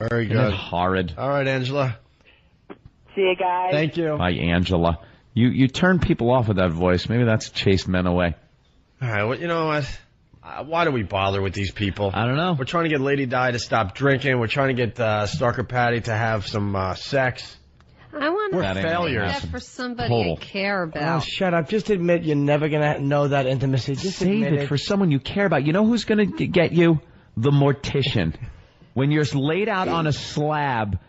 Very good. Isn't it horrid? All right, Angela. See you guys. Thank you. Bye, Angela. You turn people off with that voice. Maybe that's chased men away. All right, well, you know what? Why do we bother with these people? I don't know. We're trying to get Lady Di to stop drinking. We're trying to get Stalker Patty to have some sex. I want We're failures. that for somebody Total. I care about. Oh, shut up. Just admit you're never going to know that intimacy. Just Save admit it for someone you care about. You know who's going to get you? The mortician. When you're laid out on a slab,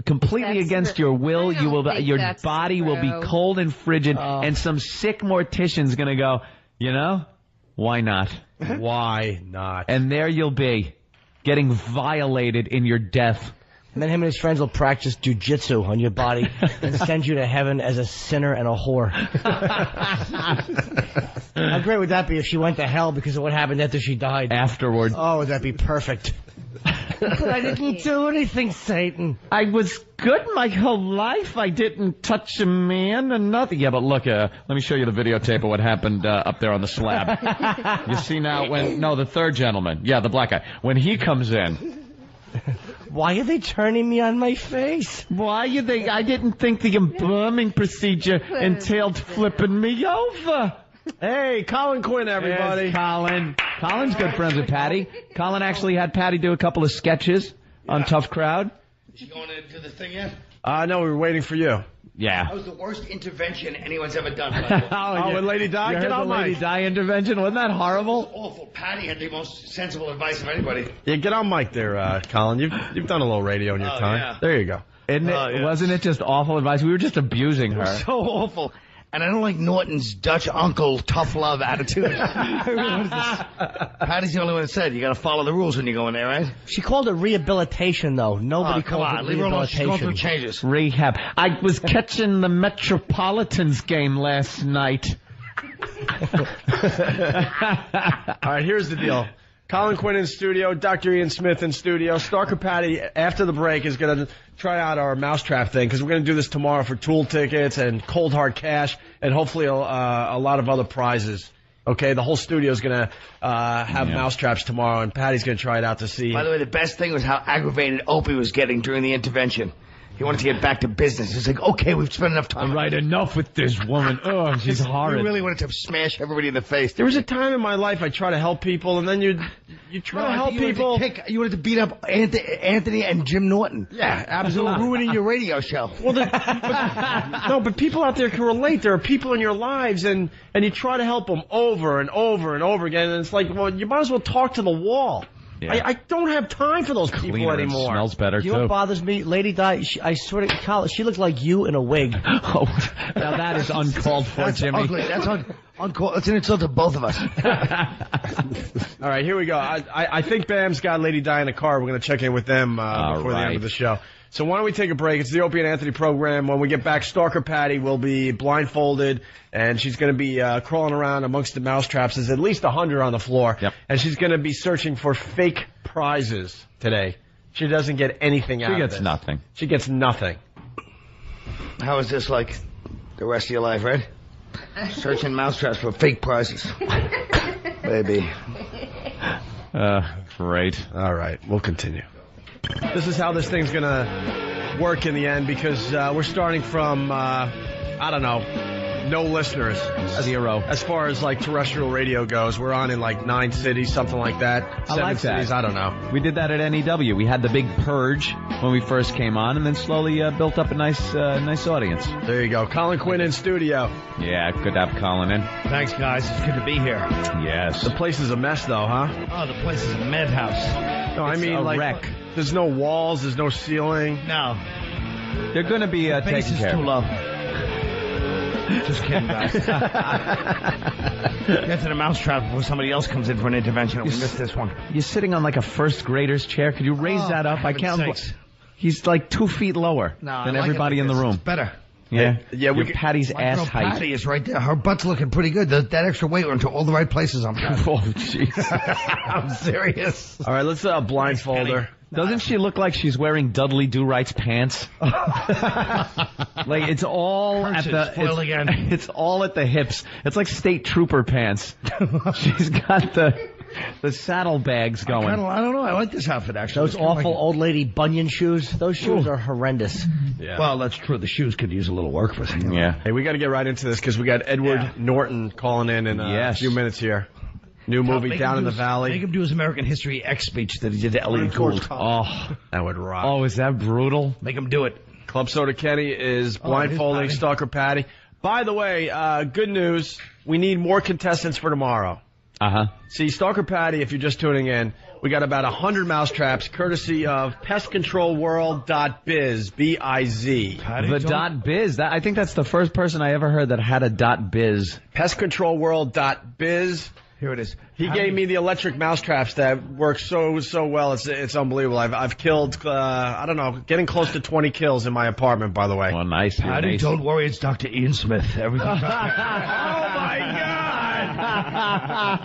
completely That's against true. your will, I don't you will. think Your that's body will be true. cold and frigid, and some sick mortician's going to go, you know, why not? Why not? And there you'll be, getting violated in your death. And then him and his friends will practice jujitsu on your body and send you to heaven as a sinner and a whore. How great would that be if she went to hell because of what happened after she died? Afterward. Oh, would that be perfect? But I didn't do anything, Satan. I was good my whole life. I didn't touch a man and nothing. Yeah, but look, let me show you the videotape of what happened up there on the slab. You see now the third gentleman. Yeah, the black guy. When he comes in. Why are they turning me on my face? Why are they? I didn't think the embalming procedure entailed flipping me over. Hey, Colin Quinn, everybody. There's Colin. Colin's good friends with Patty. Colin actually had Patty do a couple of sketches on Tough Crowd. Is she going to do the thing yet? No, we were waiting for you. Yeah. That was the worst intervention anyone's ever done. Oh, with Lady Di? Get on Mike. Lady Di intervention. Wasn't that horrible? Awful. Patty had the most sensible advice of anybody. Yeah, get on mic there, Colin. You've done a little radio in your time. Yeah. There you go. Wasn't it just awful advice? We were just abusing her. So awful. And I don't like Norton's Dutch uncle tough love attitude. Patty's the only one that said you got to follow the rules when you go in there, right? She called it rehabilitation, though. Nobody Come calls on, it leave her alone. She's going through rehabilitation. changes. Rehab. I was catching the Metropolitans game last night. All right, here's the deal. Colin Quinn in studio, Dr. Ian Smith in studio. Stalker Patty, after the break, is going to try out our mousetrap thing because we're going to do this tomorrow for Tool tickets and cold hard cash and hopefully a lot of other prizes. Okay, the whole studio is going to have mousetraps tomorrow, and Patty's going to try it out to see. By the way, the best thing was how aggravated Opie was getting during the intervention. He wanted to get back to business. He's like, okay, we've spent enough time. All right, enough with this woman. Oh, she's horrid. He really wanted to smash everybody in the face. There was a time in my life I try to help people, and then you try to help people. You wanted to beat up Anthony and Jim Norton. Yeah, absolutely. Ruining your radio show. Well, but people out there can relate. There are people in your lives, and you try to help them over and over and over again, and it's like, well, you might as well talk to the wall. Yeah. I don't have time for those people Cleaner anymore. And smells better, You know what bothers me? Lady Di, I swear to God, she looked like you in a wig. Oh, now that is uncalled for, That's Jimmy. ugly. That's uncalled. It's an insult to both of us. All right, here we go. I think Bam's got Lady Di in the car. We're going to check in with them before the end of the show. So why don't we take a break? It's the Opie and Anthony program. When we get back, Stalker Patty will be blindfolded, and she's going to be crawling around amongst the mousetraps. There's at least 100 on the floor. Yep. And she's going to be searching for fake prizes today. She doesn't get anything out of this. She gets nothing. She gets nothing. How is this like the rest of your life, right? Searching mousetraps for fake prizes. Baby. Great. All right, we'll continue. This is how this thing's going to work in the end because we're starting from, I don't know, no listeners. Zero. As far as like terrestrial radio goes, we're on in like 9 cities, something like that. 7 cities, I don't know. We did that at NEW. We had the big purge when we first came on, and then slowly built up a nice audience. There you go. Colin Quinn in studio. Yeah, good to have Colin in. Thanks, guys. It's good to be here. Yes. The place is a mess, though, huh? Oh, the place is a madhouse. No, I mean a like wreck. There's no walls, there's no ceiling. No. They're going to be The base taken is care too of. low. Just kidding, guys. Get to the mousetrap before somebody else comes in for an intervention, and we missed this one. You're sitting on like a first grader's chair. Could you raise that up? I can't. sakes. He's like 2 feet lower than everybody in the room. It's better. Yeah. Yeah, Your Patty's ass Girl height. Patty is right there. Her butt's looking pretty good. That extra weight went to all the right places on Patty. Oh, jeez. I'm serious. All right, let's blindfold her. Doesn't she look like she's wearing Dudley Do-Right's pants? Like it's all at the again. It's all at the hips. It's like state trooper pants. She's got the The saddlebags going. I don't know. I like this outfit, actually. Those awful old lady bunion shoes. Those shoes are horrendous. Yeah. Well, that's true. The shoes could use a little work for them. Yeah. Hey, we got to get right into this because we got Edward Norton calling in a few minutes here. New movie, Down in the Valley. Make him do his American History X speech that he did to Elliot Gould. Oh, that would rock. Oh, is that brutal? Make him do it. Club Soda Kenny is blindfolding Stalker Patty. By the way, good news. We need more contestants for tomorrow. Uh-huh. See, Stalker Patty, if you're just tuning in, we got about 100 mousetraps courtesy of pestcontrolworld.biz, B-I-Z. The .biz. I think that's the first person I ever heard that had a .biz. Pestcontrolworld.biz. Here it is. He gave me the electric mousetraps that work so well. It's unbelievable. I've killed, I don't know, getting close to 20 kills in my apartment, by the way. Well, nice. Patty, don't worry. It's Dr. Ian Smith. Everything's Oh, my God.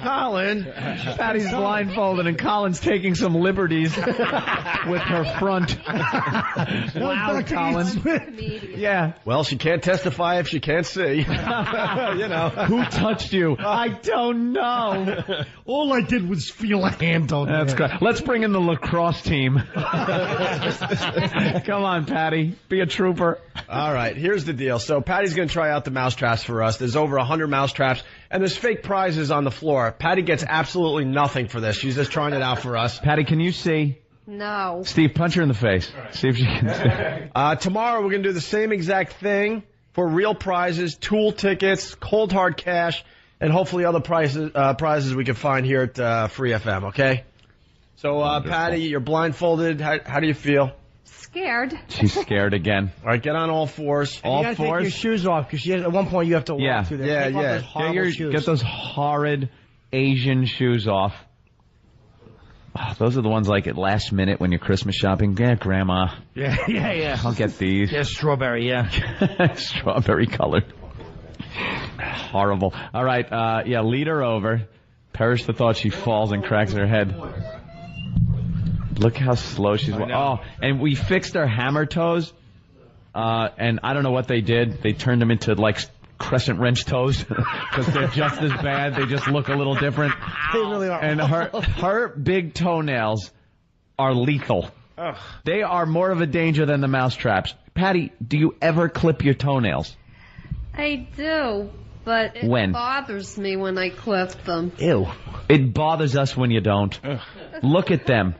Colin. Patty's blindfolded and Colin's taking some liberties with her front. Wow, Colin. Yeah. Well, she can't testify if she can't see. You know. Who touched you? I don't know. All I did was feel a hand on That's good. Let's bring in the lacrosse team. Come on, Patty. Be a trooper. All right, here's the deal. So Patty's going to try out the mousetraps for us. There's over 100 mousetraps, and there's fake prizes on the floor. Patty gets absolutely nothing for this. She's just trying it out for us. Patty, can you see? No. Steve, punch her in the face. See if she can see. Tomorrow we're going to do the same exact thing for real prizes, tool tickets, cold hard cash, and hopefully other prizes we can find here at Free FM, okay? So, Patty, you're blindfolded. How do you feel? Scared. She's scared again. All right, get on all fours. You gotta take your shoes off because at one point you have to walk through there. Take off those horrible shoes. Get those horrid Asian shoes off. Oh, those are the ones like at last minute when you're Christmas shopping. Yeah, Grandma. Yeah. I'll get these. Yeah, strawberry, Strawberry colored. Horrible. All right, lead her over. Perish the thought she falls and cracks her head. Look how slow she's walking. Oh, and we fixed her hammer toes, and I don't know what they did. They turned them into, like, crescent wrench toes because they're just as bad. They just look a little different. They really are. And her big toenails are lethal. Ugh. They are more of a danger than the mousetraps. Patty, do you ever clip your toenails? I do, but it bothers me when I clip them. Ew. It bothers us when you don't. Look at them.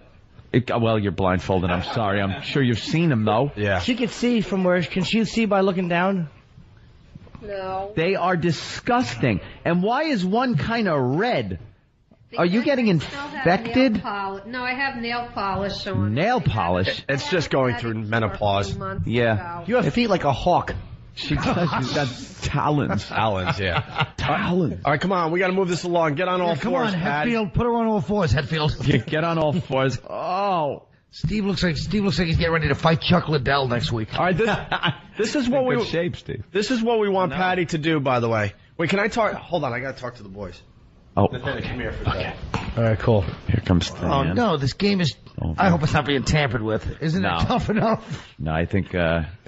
Well, you're blindfolded. I'm sorry. I'm sure you've seen them, though. Yeah. She can see from where. Can she see by looking down? No. They are disgusting. And why is one kind of red? Are you getting infected? No, I have nail polish on. Nail polish? It's just going through menopause. Yeah. You have feet like a hawk. She does. She's got talons. Talons, yeah. Talons. All right, come on. We got to move this along. Get on all fours, Patty. Hetfield. Put her on all fours, Hetfield. Get on all fours. Oh. Steve looks like he's getting ready to fight Chuck Liddell next week. All right, this is what we shape, Steve. This is what we want Patty to do, by the way. Wait, can I talk? Hold on, I got to talk to the boys. Oh, Nathaniel, come here for a second. All right, cool. Here comes Stan. Oh, no, this game is... I hope it's not being tampered with. Isn't it tough enough? No, I think...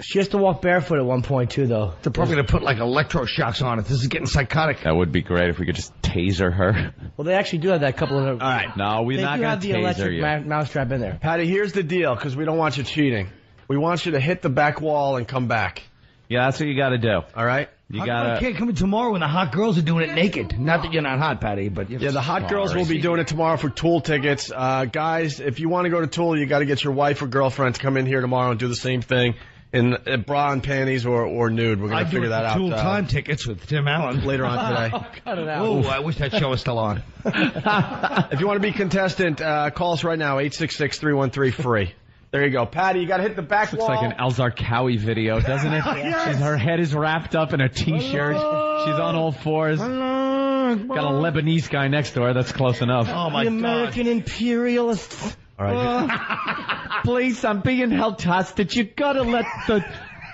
She has to walk barefoot at one point, too, though. They're probably going to put, like, electroshocks on it. This is getting psychotic. That would be great if we could just taser her. Well, they actually do have that couple of... All right. No, we're not going to taser you. They do have the electric mousetrap in there. Patty, here's the deal, because we don't want you cheating. We want you to hit the back wall and come back. Yeah, that's what you got to do. All right? You I can't come in tomorrow when the hot girls are doing it naked. Not that you're not hot, Patty, but... Yeah, the hot girls will be doing it tomorrow for Tool tickets. Guys, if you want to go to Tool, you got to get your wife or girlfriend to come in here tomorrow and do the same thing in bra and panties or nude. We're going to figure that out. Tool time tickets with Tim Allen. Later on today. Cut it out. Oh, I wish that show was still on. If you want to be contestant, call us right now, 866-313-FREE. There you go. Patty, you got to hit the back wall. Looks like an Alzar Cowie video, doesn't it? Yes. Her head is wrapped up in a T-shirt. She's on all fours. Got a Lebanese guy next to her. That's close enough. Oh, my God. The American imperialists. All right. Please, I'm being held hostage. You got to let the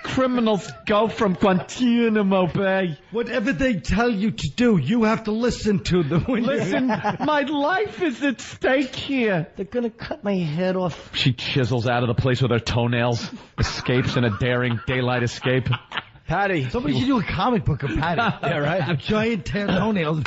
criminals go from Guantanamo Bay. Whatever they tell you to do, you have to listen to them. Listen, my life is at stake here. They're going to cut my head off. She chisels out of the place with her toenails, escapes in a daring daylight escape. Patty. Somebody should do a comic book of Patty. Yeah, right? Giant toenails.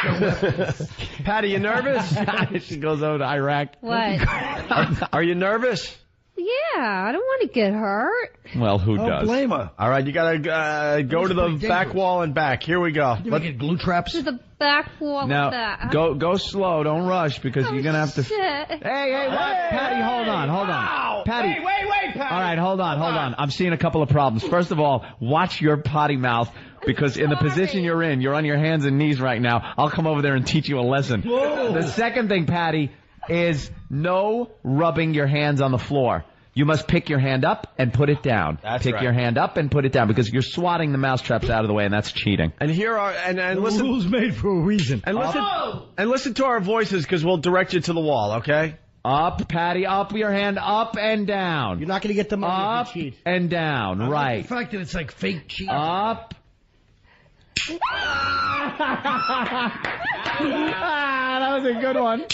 Patty, you nervous? She goes over to Iraq. What? Are you nervous? Yeah, I don't want to get hurt. Well, who Don't does? blame her. All right, you gotta go to the pretty back dangerous. wall and back. Here we go. You get glue traps? To the back wall of Now, that. go slow. Don't rush because you're gonna have to. Shit. Hey, what? Patty, hold on. Wow. Patty. Wait, Patty. All right, hold on. I'm seeing a couple of problems. First of all, watch your potty mouth because in the position you're in, you're on your hands and knees right now. I'll come over there and teach you a lesson. Whoa. The second thing, Patty, is no rubbing your hands on the floor. You must pick your hand up and put it down. Pick right. your hand up and put it down because you're swatting the mousetraps out of the way, and that's cheating. And here are and listen. Rules made for a reason. And listen to our voices because we'll direct you to the wall. Okay. Up, Patty, up your hand, up and down. You're not going to get the money Up if you cheat. and down, right. The fact that it's like fake cheese. Up. That was a good one.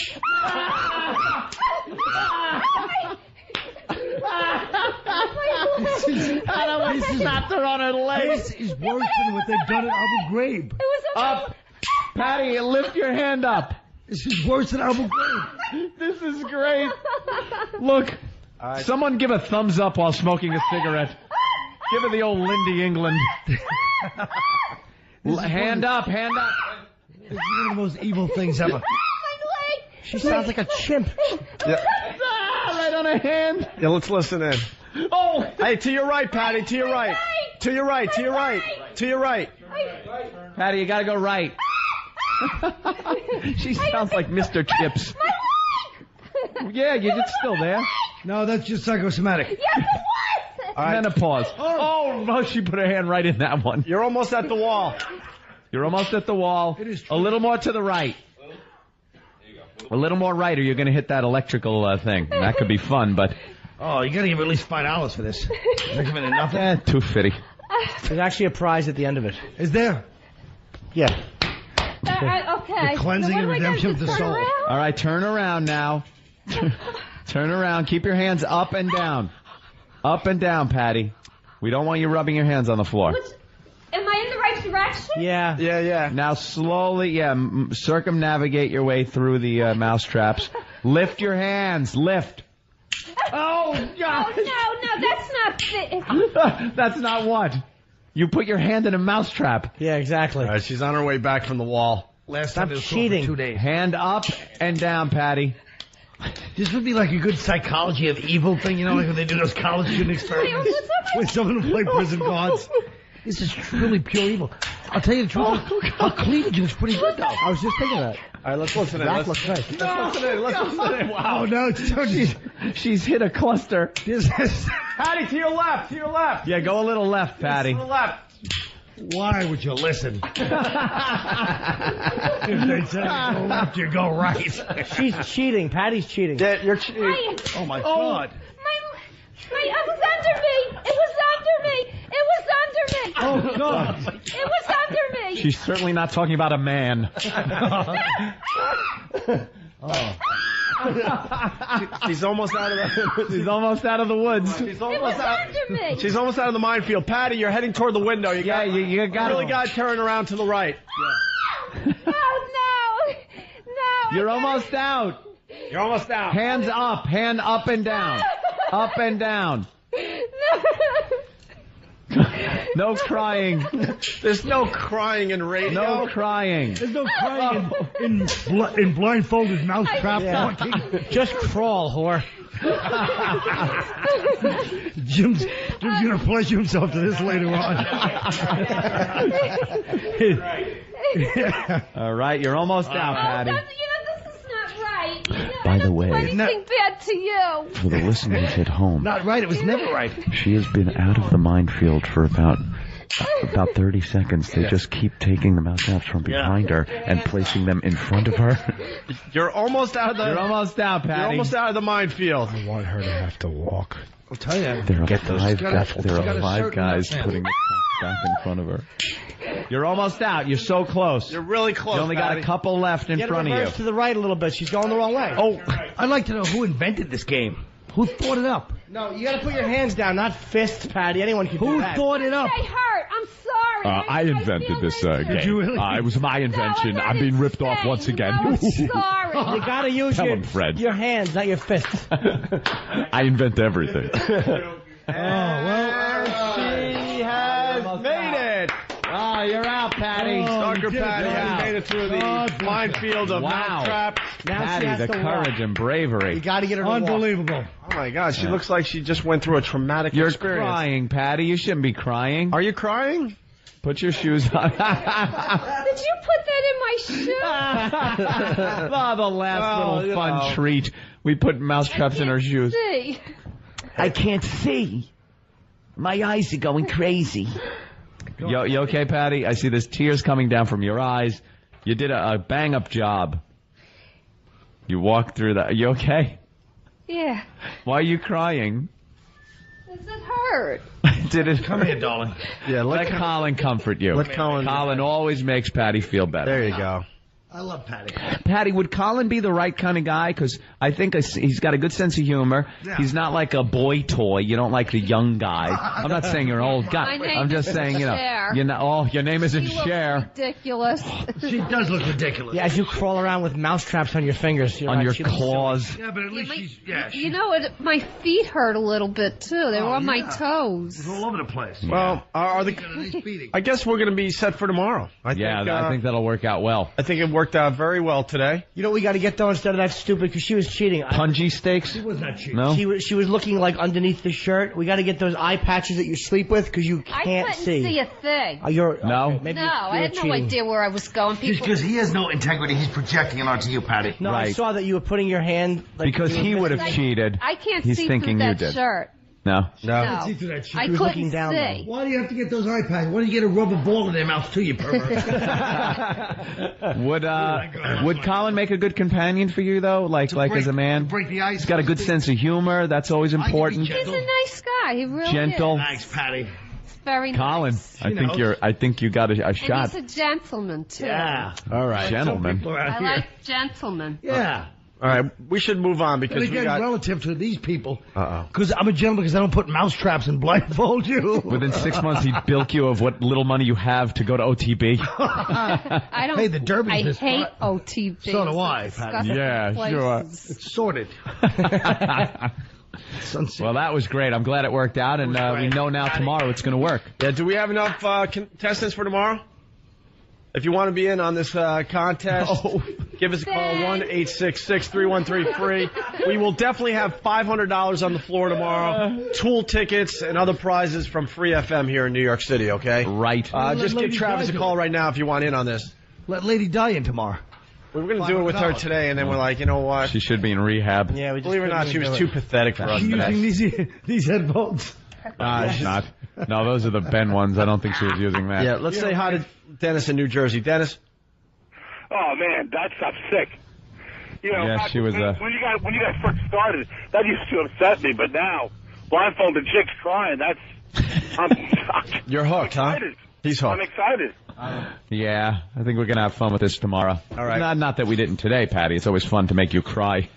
This Slapped her on her legs. is worse than what they've done at Abu Ghraib. Up. Patty, lift your hand up. This is worse than Abu Ghraib. This is great. Look, someone give a thumbs up while smoking a cigarette. Give her the old Lindy England. Hand up. This is one of the most evil things ever. She sounds like a chimp. Right on her hand. Yeah, let's listen in. Oh, Hey, to your right, Patty. To your right. To your right. To your right. To your right. Patty, you gotta go right. She sounds like Mr. Chips. Yeah, you're just still there. No, that's just psychosomatic. Yes, it was. All right. Menopause. Oh, no, she put her hand right in that one. You're almost at the wall. You're almost at the wall. It is true. A little more to the right. A little more right or you're going to hit that electrical thing. That could be fun, but... Oh, you gotta give at least $5 for this. Recommended nothing. Too fitty. There's actually a prize at the end of it. Is there? Yeah. Okay. The cleansing Now, and what am I redemption gonna of the turn soul. around? All right, turn around now. Turn around. Keep your hands up and down. Up and down, Patty. We don't want you rubbing your hands on the floor. Am I in the right direction? Yeah. Yeah. Now slowly, circumnavigate your way through the mouse traps. Lift your hands. Lift. Oh, God. Oh, no, that's not fit. That's not what. You put your hand in a mouse trap. Yeah, exactly. All right, she's on her way back from the wall. Last Stop time it was cheating. for 2 days. Hand up and down, Patty. This would be like a good psychology of evil thing, you know, like when they do those college student experiments with someone who play prison guards. This is truly pure evil. I'll tell you the truth. Her cleavage was pretty good, though. I was just thinking that. All right, let's listen in. That Let's looks nice. listen in. Let's listen in. Wow. Oh, no, it's totally... She's hit a cluster. This is... Patty, to your left. To your left. Yeah, go a little left, Patty. To the left. Why would you listen? If they say go left, you go right. She's cheating. Patty's cheating. Yeah, you're cheating. Oh, my God. It was under me. It was under me. It was under me. Oh, God. It was under me. She's certainly not talking about a man. She's almost out of the. She's almost out of the woods. She's It was almost out. under me. She's almost out of the minefield. Patty, you're heading toward the window. You got. you got really got to turn around to the right. Oh, no. You're almost out. You're almost out. Hands up. Hand up and down. Up and down. No crying. There's no crying in radio. No crying. There's no crying in blindfolded mousetrap walking. Just crawl, whore. Jim's gonna pleasure himself to this later on. All right, you're almost out, Patty. This is not right. By the way, Anything bad to you? for the listeners at home, Not right. It was never right. she has been out of the minefield for about 30 seconds. They just keep taking the mouse traps from behind her and placing them in front of her. You're almost out of the. You're almost out, Patty. You're almost out of the minefield. I want her to have to walk. I'll tell you. There are five got a certain guys amount. putting the traps back in front of her. You're almost out. You're so close. You're really close. You only got Patty. a couple left in Get front of reverse you. to the right a little bit. She's going the wrong way. Oh, I'd like to know who invented this game. Who thought it up? No, you gotta put your hands down, not fists, Patty. Anyone can do that. Who thought it up? They hurt. I'm sorry. I invented this game. Did you really? It was my invention. I'm being ripped off once again. No, I'm sorry. You gotta use Tell him, Fred. your hands, not your fists. I invent everything. She has made it. Oh, you're out, Patty. Stalker Patty has made it through the minefield of mousetrap. Now she Patty, has the to courage and bravery. You gotta get her to walk. Unbelievable. Oh my God, she looks like she just went through a traumatic You're experience. crying, Patty. You shouldn't be crying. Are you crying? Put your shoes on. Did you put that in my shoe? Oh, the last little fun know. treat. We put mousetraps in her shoes. See. I can't see. My eyes are going crazy. You okay, Patty? I see there's tears coming down from your eyes. You did a bang-up job. You walked through that. You okay? Yeah. Why are you crying? Does it hurt? Did it? Come here, darling. Yeah, Let Colin comfort you. Let Colin. Colin always makes Patty feel better. There you go. I love Patty. Patty, would Colin be the right kind of guy? Because I think he's got a good sense of humor. Yeah. He's not like a boy toy. You don't like the young guy. I'm not saying you're an old guy. My name I'm just isn't saying, Cher. your name isn't He looks Cher. ridiculous. She does look ridiculous. Yeah, as you crawl around with mousetraps on your fingers. On your she looks silly. claws. Yeah, but at least she's... Yeah, You know what? My feet hurt a little bit too. They were on my toes. She's all over the place. Well, are Got a nice beating. I guess we're going to be set for tomorrow. I think that'll work out well. I think it worked out very well today. You know what we gotta get though instead of that stupid, because she was cheating. Punji steaks? She was not cheap. No? She was looking like underneath the shirt. We gotta get those eye patches that you sleep with because you I can't couldn't see. see a thing. No? Okay, maybe No, I had no cheating. idea where I was going. People, Because he has no integrity. He's projecting it onto you, Patty. No, I Right. saw that you were putting your hand. Like, Because he would have cheated. I can't He's see thinking through you that did. shirt. No? No, See through that shit. I was couldn't looking down, see. Why do you have to get those eye patches? Why do you get a rubber ball in their mouth too, you pervert? Would Colin make a good companion for you though? Like as a man? Break the ice. He's got a good sense of humor. That's always important. He's a nice guy. He really Gentle. is. Thanks, Patty. It's very Colin, nice. I think you got a And shot. he's a gentleman too. Yeah. All right, gentlemen. People around I here. like gentlemen. Yeah. All right, we should move on And because we again, got. relative to these people, Uh-oh. because I'm a gentleman because I don't put mousetraps and blindfold you. Within 6 months, he'd bilk you of what little money you have to go to OTB. I don't. Hey, the Derby's I this hate part. OTB. So do I, It's Patty. disgusting Yeah, sure. places. It's sorted. Well, that was great. I'm glad it worked out, and we know now tomorrow it's going to work. Yeah, do we have enough contestants for tomorrow? If you want to be in on this contest, give us a call, 1-866-313-FREE. We will definitely have $500 on the floor tomorrow, tool tickets, and other prizes from Free FM here in New York City, okay? Right. Just give Travis a call right now if you want in on this. Let Lady Di in tomorrow. We were going to do it with her today, and then we're like, you know what? She should be in rehab. Yeah, we just Believe it or not, she was too pathetic for us She's today. using these headphones. She's not. No, those are the Ben ones. I don't think she was using that. Yeah, let's say hi to Dennis in New Jersey. Dennis? Oh man, that stuff's sick. You know, Yeah, she was, when you guys first started, that used to upset me, but now blindfolded chicks crying, I'm You're hooked, huh? excited. He's I'm hooked. excited. Yeah, I think we're going to have fun with this tomorrow. All right. Not that we didn't today, Patty. It's always fun to make you cry.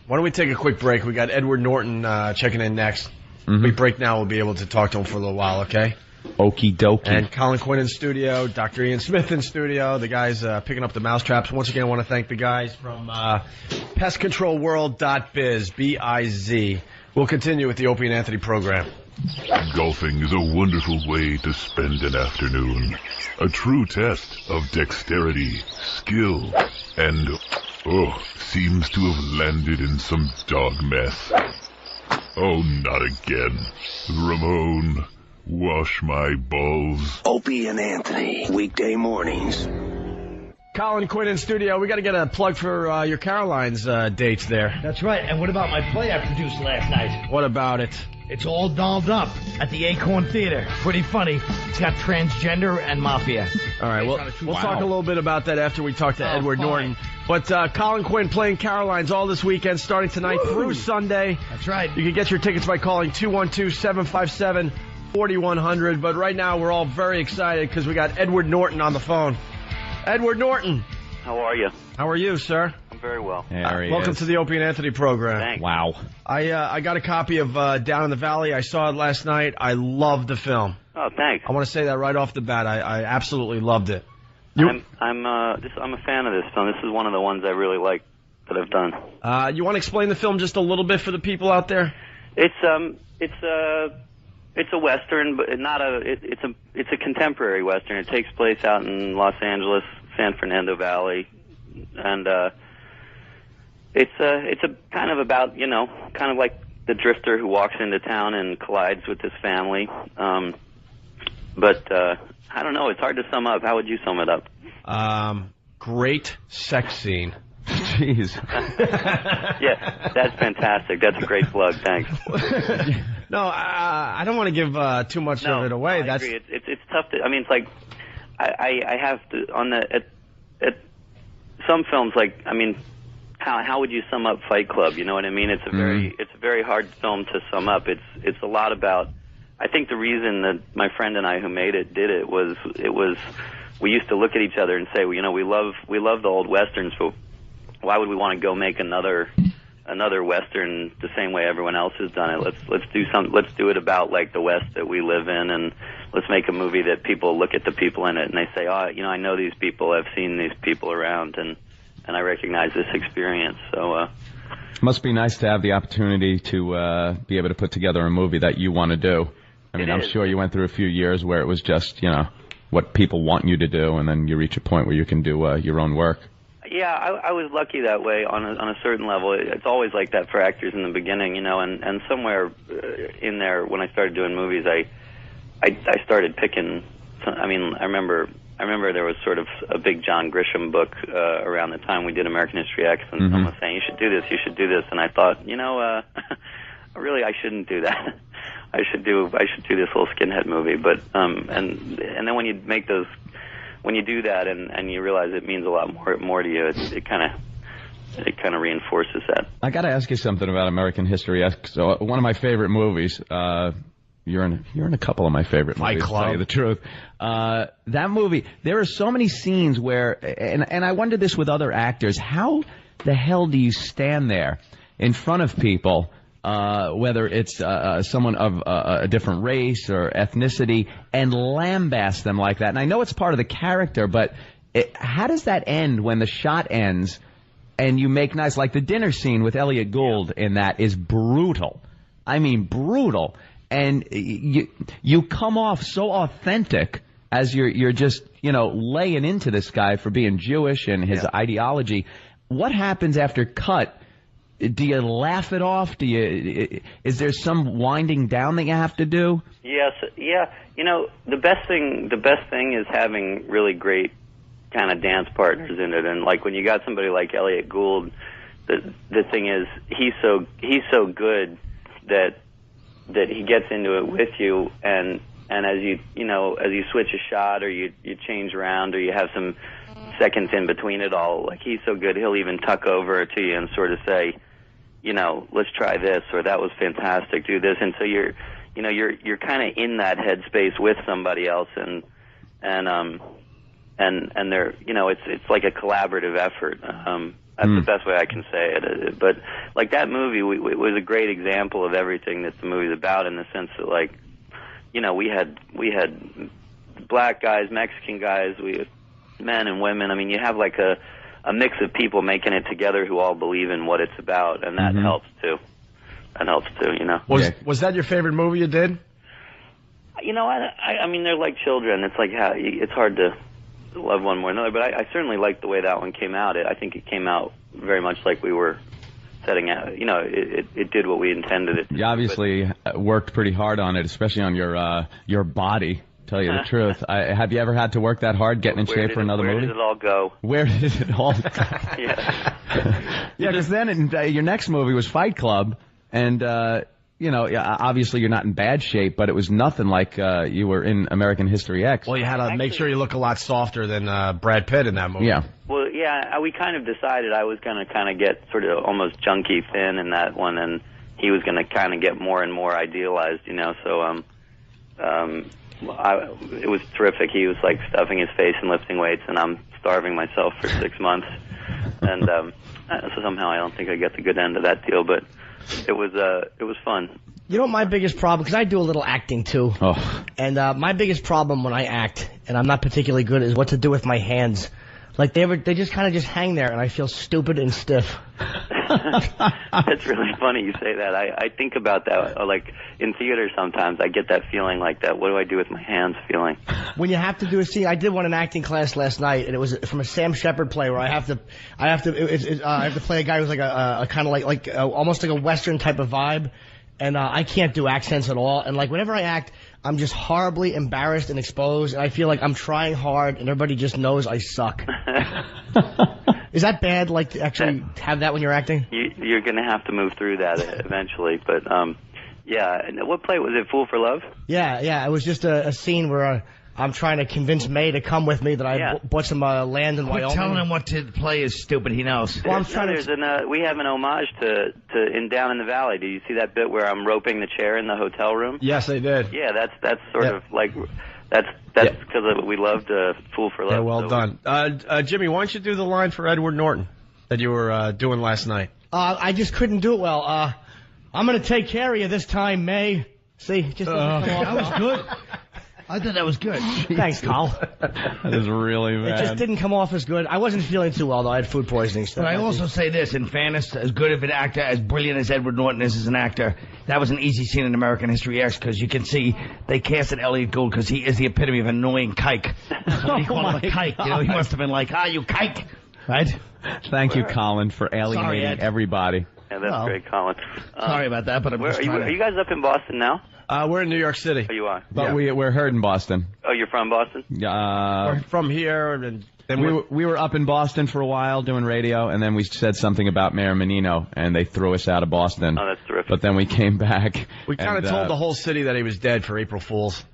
Why don't we take a quick break? We got Edward Norton checking in next. Mm-hmm. We break now. We'll be able to talk to him for a little while, okay? Okie dokie. And Colin Quinn in studio, Dr. Ian Smith in studio, the guys picking up the mousetraps. Once again, I want to thank the guys from pestcontrolworld.biz, B-I-Z. We'll continue with the Opie and Anthony program. Golfing is a wonderful way to spend an afternoon. A true test of dexterity, skill, and, seems to have landed in some dog mess. Oh, not again. Ramon, wash my balls. Opie and Anthony, weekday mornings. Colin Quinn in studio. We got to get a plug for your Caroline's dates there. That's right. And what about my play I produced last night? What about it? It's all dolled up at the Acorn Theater. Pretty funny. It's got transgender and mafia. All right, we'll talk a little bit about that after we talk to Edward fine. Norton. But Colin Quinn playing Caroline's all this weekend, starting tonight through Sunday. That's right. You can get your tickets by calling 212-757-4100. But right now, we're all very excited because we got Edward Norton on the phone. Edward Norton. How are you? How are you, sir? I'm doing very well. Welcome to the Opie and Anthony program. Thanks. Wow. I got a copy of Down in the Valley. I saw it last night. I loved the film. Oh, thanks. I want to say that right off the bat. I absolutely loved it. I'm a fan of this film. This is one of the ones I really like that I've done. You want to explain the film just a little bit for the people out there? It's a western, but it's a contemporary western. It takes place out in Los Angeles, San Fernando Valley, and it's a kind of about kind of like the drifter who walks into town and collides with his family. But I don't know. It's hard to sum up. How would you sum it up? Great sex scene. Jeez. Yeah, that's fantastic. That's a great plug. Thanks. No, I don't want to give too much of it away. I agree. It's tough to. I mean, it's like I have to on the at some films. Like, I mean, how would you sum up Fight Club? You know what I mean? It's a very hard film to sum up. It's a lot about. I think the reason that my friend and I who made it did it was we used to look at each other and say, well, you know, we love the old westerns, but why would we want to go make another western the same way everyone else has done it? Let's do it about like the West that we live in, and let's make a movie that people look at the people in it and they say, oh, you know, I know these people, I've seen these people around, and I recognize this experience. So it must be nice to have the opportunity to be able to put together a movie that you want to do. I mean, I'm sure you went through a few years where it was just, you know, what people want you to do, and then you reach a point where you can do your own work. Yeah, I was lucky that way on a certain level. It's always like that for actors in the beginning, you know, and somewhere in there when I started doing movies, I started picking. I mean, I remember there was sort of a big John Grisham book around the time we did American History X, and someone was saying, you should do this, and I thought, you know, really I shouldn't do that. I should do this little skinhead movie, but and then when you make those, when you do that and you realize it means a lot more to you, it kind of reinforces that. I got to ask you something about American History X. So one of my favorite movies. You're in a couple of my favorite movies. To tell you the truth, that movie. There are so many scenes where, and I wonder this with other actors. How the hell do you stand there in front of people? Whether it's someone of a different race or ethnicity, and lambast them like that. And I know it's part of the character, but how does that end when the shot ends and you make nice, like the dinner scene with Elliot Gould in that is brutal. I mean, brutal. And you come off so authentic as you're just, you know, laying into this guy for being Jewish and his ideology. What happens after cut? Do you laugh it off? Is there some winding down that you have to do? Yes, yeah. You know, the best thing is having really great kind of dance partners in it. And like when you got somebody like Elliot Gould, the thing is he's so good that he gets into it with you, and as you switch a shot or you change around or you have some seconds in between it all, like he's so good he'll even tuck over to you and sort of say, you know, let's try this, or that was fantastic, do this. And so you're kind of in that headspace with somebody else, and they're, you know, it's like a collaborative effort. That's the best way I can say it. But like that movie, it was a great example of everything that the movie's about, in the sense that, like, you know, we had black guys, Mexican guys, we had men and women. I mean, you have like a mix of people making it together who all believe in what it's about, and that helps too. That helps too, you know. Was that your favorite movie you did? You know, I mean, they're like children. It's like it's hard to love one more than another, but I certainly liked the way that one came out. I think it came out very much like we were setting out. You know, it did what we intended it to. You obviously worked pretty hard on it, especially on your body. Tell you the truth, have you ever had to work that hard getting in shape for another movie? Where did it all go? Where did it all go? Yeah, because then your next movie was Fight Club, and you know, obviously you're not in bad shape, but it was nothing like you were in American History X. Well, you had to make sure you look a lot softer than Brad Pitt in that movie. Yeah. Well, yeah, we kind of decided I was going to kind of get sort of almost junky thin in that one, and he was going to kind of get more and more idealized, you know. So it was terrific. He was like stuffing his face and lifting weights, and I'm starving myself for 6 months. And somehow I don't think I get the good end of that deal, but it was fun. You know what my biggest problem, because I do a little acting too, and my biggest problem when I act, and I'm not particularly good, is what to do with my hands. Like they just kind of just hang there, and I feel stupid and stiff. That's really funny you say that. I think about that, like in theater sometimes. I get that feeling like that. What do I do with my hands feeling? When you have to do a scene, I did one in acting class last night, and it was from a Sam Shepard play where I have to play a guy who's like a kind of like almost like a Western type of vibe. And I can't do accents at all. And like whenever I act, I'm just horribly embarrassed and exposed. And I feel like I'm trying hard, and everybody just knows I suck. Is that bad? Like to actually have that when you're acting? You're going to have to move through that eventually. But yeah. And what play was it? Fool for Love? Yeah. It was just a scene where I'm trying to convince May to come with me that I bought some land in Wyoming. Telling him what to play is stupid. He knows. Well, I'm trying we have an homage to in Down in the Valley. Do you see that bit where I'm roping the chair in the hotel room? Yes, I did. Yeah, that's sort of like that's because we loved Fool for Love. Yeah, well done. Jimmy, why don't you do the line for Edward Norton that you were doing last night? I just couldn't do it well. I'm going to take care of you this time, May. See, just that was good. I thought that was good. Thanks, Carl. That is really bad. It just didn't come off as good. I wasn't feeling too well, though. I had food poisoning. But I also say this, in fairness, as good of an actor, as brilliant as Edward Norton is as an actor, that was an easy scene in American History X, because you can see they casted Elliot Gould because he is the epitome of an annoying kike. Somebody called him a kike. You know, he must have been like, you kike. Right? Thank you, Colin, for alienating everybody. Yeah, that's great, Colin. Sorry about that, but are you guys up in Boston now? We're in New York City. Oh, you are? But we're heard in Boston. Oh, you're from Boston? We're from here. And then we were up in Boston for a while doing radio, and then we said something about Mayor Menino, and they threw us out of Boston. Oh, that's terrific. But then we came back. We kind of told the whole city that he was dead for April Fools.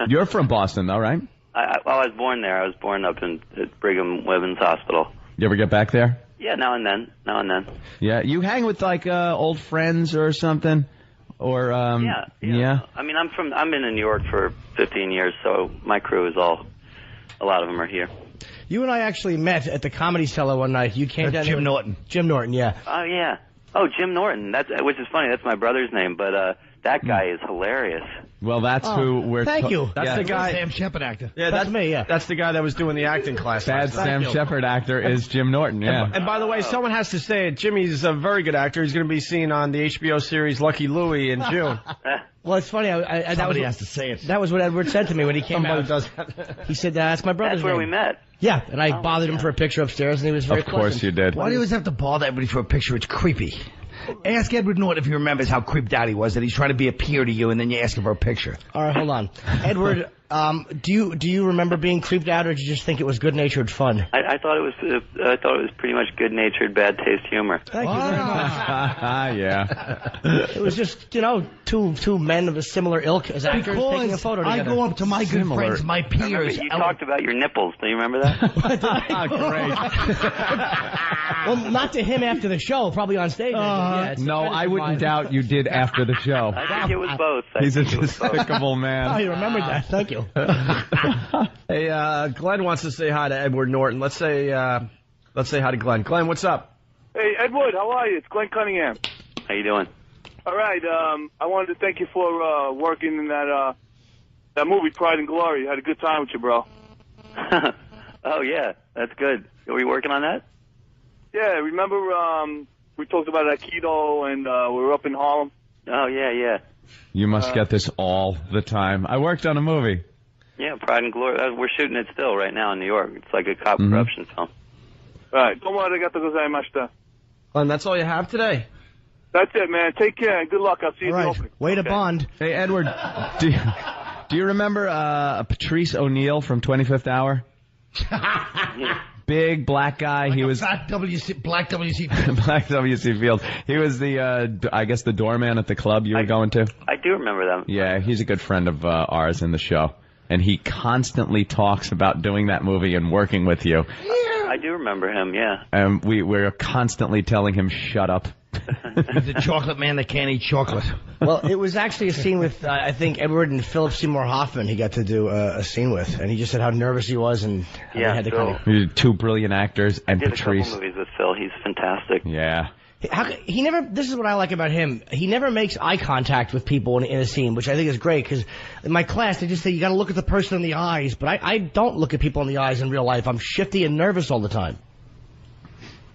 You're from Boston, though, right? I was born there. I was born up at Brigham Women's Hospital. You ever get back there? Yeah, now and then. Yeah, you hang with like old friends or something? Or yeah. I mean, I've been in New York for 15 years, so my crew is a lot of them are here. You and I actually met at the Comedy Cellar one night. You came down. Jim Norton. Jim Norton, yeah. Oh yeah. Oh, Jim Norton. Which is funny. That's my brother's name, but that guy is hilarious. Well, that's who we're... Thank you. That's the guy... Sam Shepard actor. Yeah, that's me, yeah. That's the guy that was doing the acting class. Bad Sam Shepard actor is Jim Norton, yeah. And by the way, someone has to say it. Jimmy's a very good actor. He's going to be seen on the HBO series Lucky Louie in June. Well, it's funny. Somebody has to say it. That was what Edward said to me when he came out. Does that. He said, that's my brother's That's where name. we met. Yeah, and I bothered him for a picture upstairs, and he was very Of course pleasant. you did. Why do you always have to bother everybody for a picture? It's creepy. Ask Edward Norton if he remembers how creeped out he was, that he's trying to be a peer to you, and then you ask him for a picture. All right, hold on. Edward, do you remember being creeped out, or did you just think it was good-natured fun? I thought it was pretty much good-natured, bad taste humor. Thank you very much. Yeah. It was just, two men of a similar ilk as actors taking a photo together. I go up to my good friends, my peers. You talked about your nipples. Do you remember that? Great. Well, not to him after the show, probably on stage. No, I wouldn't doubt you did after the show. I think it was both. He's a despicable man. Oh, you remembered that. Thank you. Hey, Glenn wants to say hi to Edward Norton. Let's say hi to Glenn. Glenn, what's up? Hey, Edward, how are you? It's Glenn Cunningham. How you doing? All right. I wanted to thank you for working in that movie, Pride and Glory. I had a good time with you, bro. Oh, yeah. That's good. Are we working on that? Yeah, remember we talked about Aikido and we were up in Harlem? Oh, yeah. You must get this all the time. I worked on a movie. Yeah, Pride and Glory. We're shooting it still right now in New York. It's like a cop corruption film. All right. Glenn, that's all you have today? That's it, man. Take care and good luck. I'll see you All at the right. opening. Way to bond. Hey, Edward, do you remember Patrice ONeal from 25th Hour? Big black guy. Like he was Black WC Black W.C. Fields. He was the I guess the doorman at the club you were going to. I do remember that. Yeah, he's a good friend of ours in the show, and he constantly talks about doing that movie and working with you. I do remember him. Yeah. And we're constantly telling him shut up. He's a chocolate man that can't eat chocolate. Well, it was actually a scene with, I think, Edward and Philip Seymour Hoffman he got to do a scene with. And he just said how nervous he was and how they had to kind of... Two brilliant actors and did Patrice. a couple movies with Phil, well. He's fantastic. Yeah. He never. This is what I like about him. He never makes eye contact with people in a scene, which I think is great. Because in my class, they just say you got to look at the person in the eyes, but I don't look at people in the eyes in real life. I'm shifty and nervous all the time.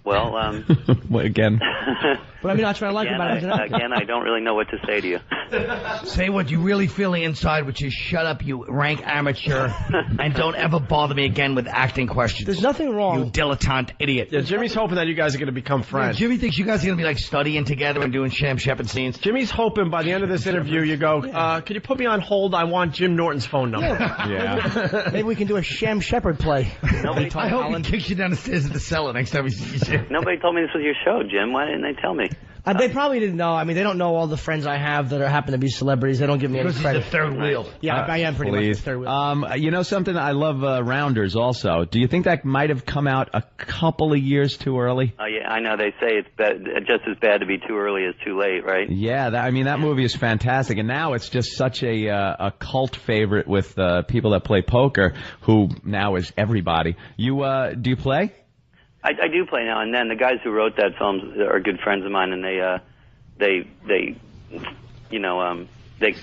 Well, again. But I mean, that's what I like about him. Again, I don't really know what to say to you. Say what you really feel inside, which is shut up, you rank amateur, and don't ever bother me again with acting questions. There's nothing wrong. You dilettante idiot. Yeah, Jimmy's hoping that you guys are going to become friends. Yeah, Jimmy thinks you guys are going to be like studying together and doing Sam Shepard scenes. Jimmy's hoping by the end of this interview you go, can you put me on hold? I want Jim Norton's phone number. Yeah. Maybe we can do a Sam Shepard play. I hope he kicks you down the stairs at the cellar next time he sees you. Nobody told me this was your show, Jim. Why didn't they tell me? They probably didn't know. I mean, they don't know all the friends I have that happen to be celebrities. They don't give me any credit. He's the third wheel. Yeah, I am pretty much the third wheel. You know something? I love Rounders also. Do you think that might have come out a couple of years too early? Oh, yeah, I know. They say it's just as bad to be too early as too late, right? Yeah, that movie is fantastic. And now it's just such a cult favorite with people that play poker, who now is everybody. Do you play? I do play now and then. The guys who wrote that film are good friends of mine, and they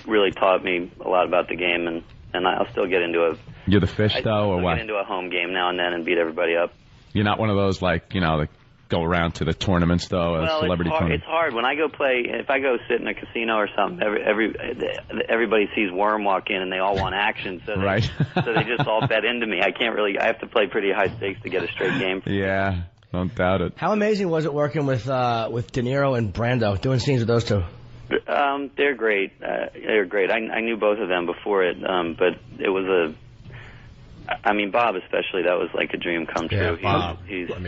really taught me a lot about the game, and I'll still get into You're the fish, though, or what? Get into a home game now and then and beat everybody up. You're not one of those, like, that go around to the tournaments, though, celebrity tournament? It's hard. When I go play, if I go sit in a casino or something, everybody sees Worm walk in and they all want action, so they just all bet into me. I have to play pretty high stakes to get a straight game. Yeah, don't doubt it. How amazing was it working with De Niro and Brando, doing scenes with those two? They're great. They're great. I knew both of them before it, but it was Bob especially, that was like a dream come true. Yeah, Bob.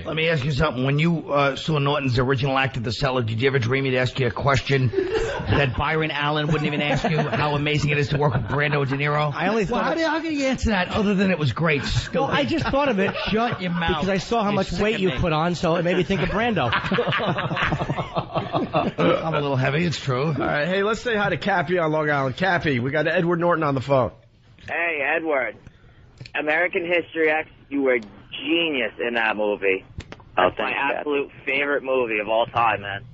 Let me ask you something. When you saw Norton's original act at the Cellar, did you ever dream he'd ask you a question that Byron Allen wouldn't even ask you, how amazing it is to work with Brando De Niro? I only thought... How can you answer that other than it was great? Well, I just thought of it. Shut your mouth. Because I saw how much weight you put on, so it made me think of Brando. I'm a little heavy, it's true. All right, hey, let's say hi to Cappy on Long Island. Cappy, we got Edward Norton on the phone. Hey, Edward. American History X, you were genius in that movie. That's my absolute favorite movie of all time, man.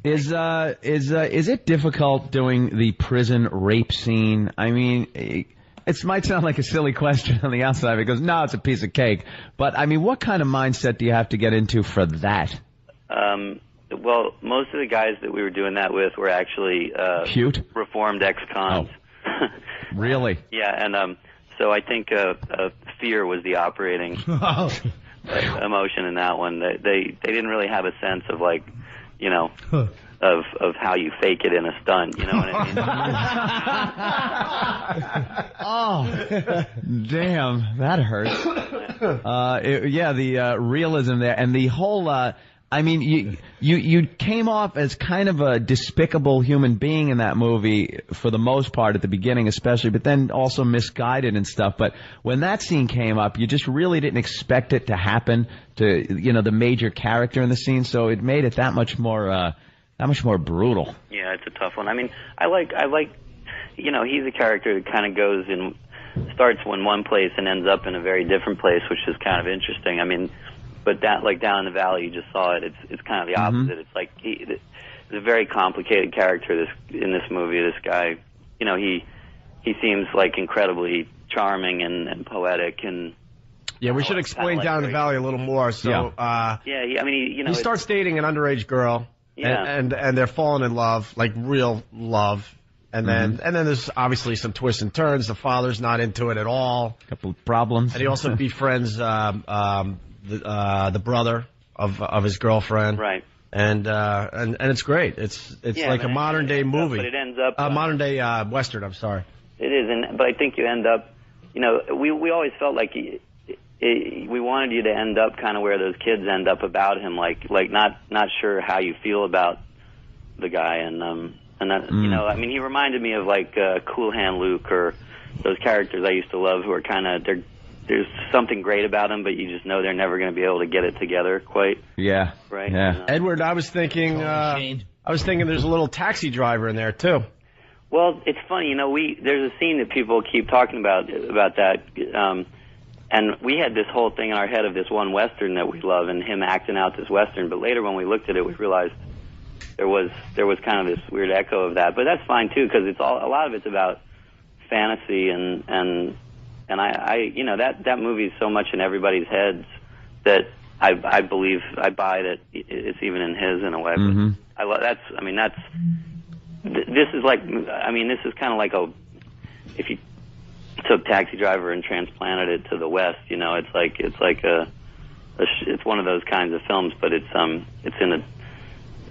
Is it difficult doing the prison rape scene? I mean, it might sound like a silly question on the outside because no, it's a piece of cake. But I mean, what kind of mindset do you have to get into for that? Well, most of the guys that we were doing that with were actually cute, reformed ex-cons. Oh. Really? Yeah, and so I think fear was the operating emotion in that one. They didn't really have a sense of of how you fake it in a stunt. You know what I mean? Oh, damn, that hurts. The realism there and the whole. I mean, you came off as kind of a despicable human being in that movie for the most part at the beginning especially, but then also misguided and stuff. But when that scene came up, you just really didn't expect it to happen to, the major character in the scene, so it made it that much more brutal. Yeah, it's a tough one. I mean, I like he's a character that kind of starts in one place and ends up in a very different place, which is kind of interesting. I mean, but down in the valley, you just saw it. It's kind of the opposite. It's like he's a very complicated character. In this movie, this guy, he seems like incredibly charming and poetic and. Yeah, we should explain down in the valley a little more. So, he starts dating an underage girl, and they're falling in love, like real love. And then there's obviously some twists and turns. The father's not into it at all. A couple of problems. And he also befriends the brother of his girlfriend, right? And it's great. It's like a modern day movie, but it ends up modern day western. I'm sorry. It is, but I think you end up. We always felt like we wanted you to end up kind of where those kids end up about him, like not sure how you feel about the guy, and that I mean, he reminded me of like Cool Hand Luke or those characters I used to love who are kind of there's something great about them, but you just know they're never going to be able to get it together quite. Yeah. Right. Yeah. Edward, I was thinking there's a little taxi driver in there too. Well, it's funny, there's a scene that people keep talking about that, And we had this whole thing in our head of this one Western that we love and him acting out this Western. But later when we looked at it, we realized there was kind of this weird echo of that. But that's fine too, because a lot of it's about fantasy and I you know, that movie is so much in everybody's heads that I believe, I buy that it's even in his in a way. Mm-hmm. This is like, this is kind of like if you took Taxi Driver and transplanted it to the West, you know, it's one of those kinds of films, but it's in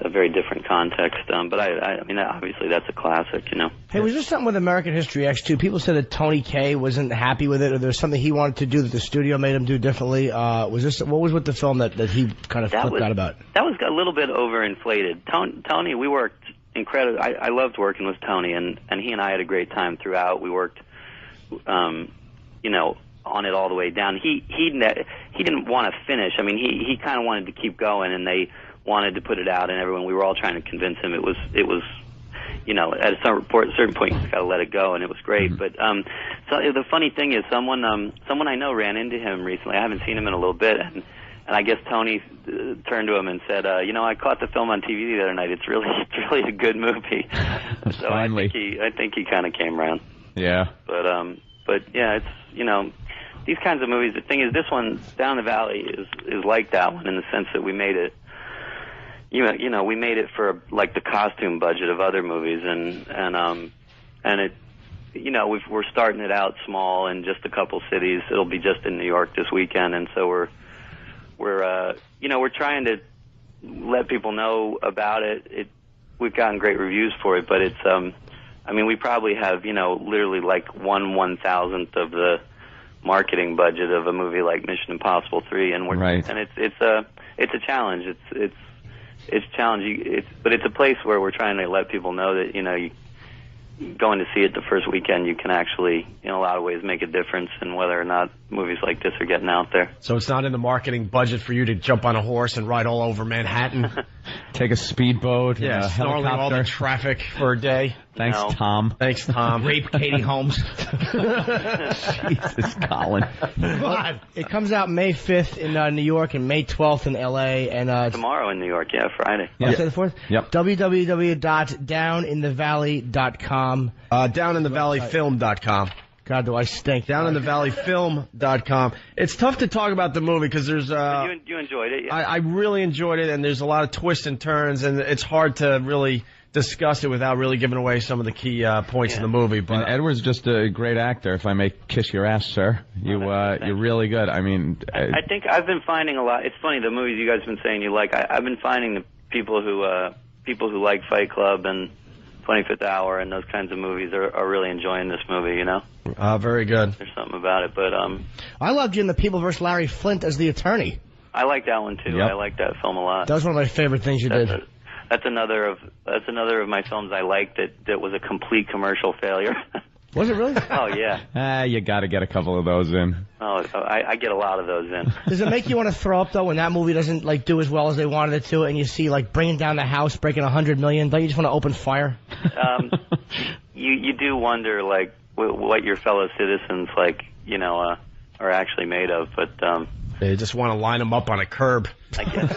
a very different context. But I mean, obviously that's a classic, you know. Hey, was there something with American History X too? People said that Tony Kaye wasn't happy with it, or there was something he wanted to do that the studio made him do differently. What was with the film that he kind of flipped out about? That was a little bit overinflated. Tony, we worked incredible. I loved working with Tony, and he and I had a great time throughout. We worked, you know, on it all the way down. He didn't want to finish. I mean, he kind of wanted to keep going, and they wanted to put it out, and we were all trying to convince him it was, you know, at a certain point you just got to let it go, and it was great. But so the funny thing is, someone I know ran into him recently. I haven't seen him in a little bit, and I guess Tony turned to him and said, you know, I caught the film on TV the other night. It's really a good movie. So Finally. I think he kind of came around. Yeah. But yeah, it's, you know, these kinds of movies. The thing is, this one, Down the Valley, is like that one in the sense that we made it. You know, we made it for like the costume budget of other movies, and it, you know, we're starting it out small in just a couple cities. It'll be just in New York this weekend, and so we're you know, we're trying to let people know about it. We've gotten great reviews for it, but it's I mean, we probably have, you know, literally like 1/1000th of the marketing budget of a movie like Mission Impossible 3, and it's a challenge. It's challenging, but it's a place where we're trying to let people know that, you know, you going to see it the first weekend, you can actually, in a lot of ways, make a difference in whether or not movies like this are getting out there. So it's not in the marketing budget for you to jump on a horse and ride all over Manhattan? Take a speedboat, yeah, snarling all the traffic for a day. Thanks, Tom. Thanks, Tom. Rape Katie Holmes. Jesus, Colin. It comes out May 5th in New York and May 12th in L.A. and tomorrow in New York, yeah, Friday. Yeah. The 4th? Yep. www.downinthevalley.com. Downinthevalleyfilm.com. God, do I stink. Downinthevalleyfilm.com. It's tough to talk about the movie because there's... You enjoyed it, yeah. I really enjoyed it, and there's a lot of twists and turns, and it's hard to really discuss it without really giving away some of the key points in the movie. But and Edward's just a great actor, if I may kiss your ass, sir. You're really good. I mean... I think I've been finding a lot... It's funny, the movies you guys have been saying you like, I've been finding the people who like Fight Club and 25th Hour and those kinds of movies are really enjoying this movie, you know? Very good. There's something about it, but... I loved you in The People vs. Larry Flint as the attorney. I like that one, too. Yep. I like that film a lot. That was one of my favorite things you did. That's another of my films I liked that was a complete commercial failure. Was it really? Oh, yeah. You got to get a couple of those in. Oh, I get a lot of those in. Does it make you want to throw up, though, when that movie doesn't, like, do as well as they wanted it to, and you see, like, Bringing Down the House, breaking $100 million? Don't you just want to open fire? You do wonder, like, what your fellow citizens, like, you know, are actually made of, but... They just want to line them up on a curb. I guess.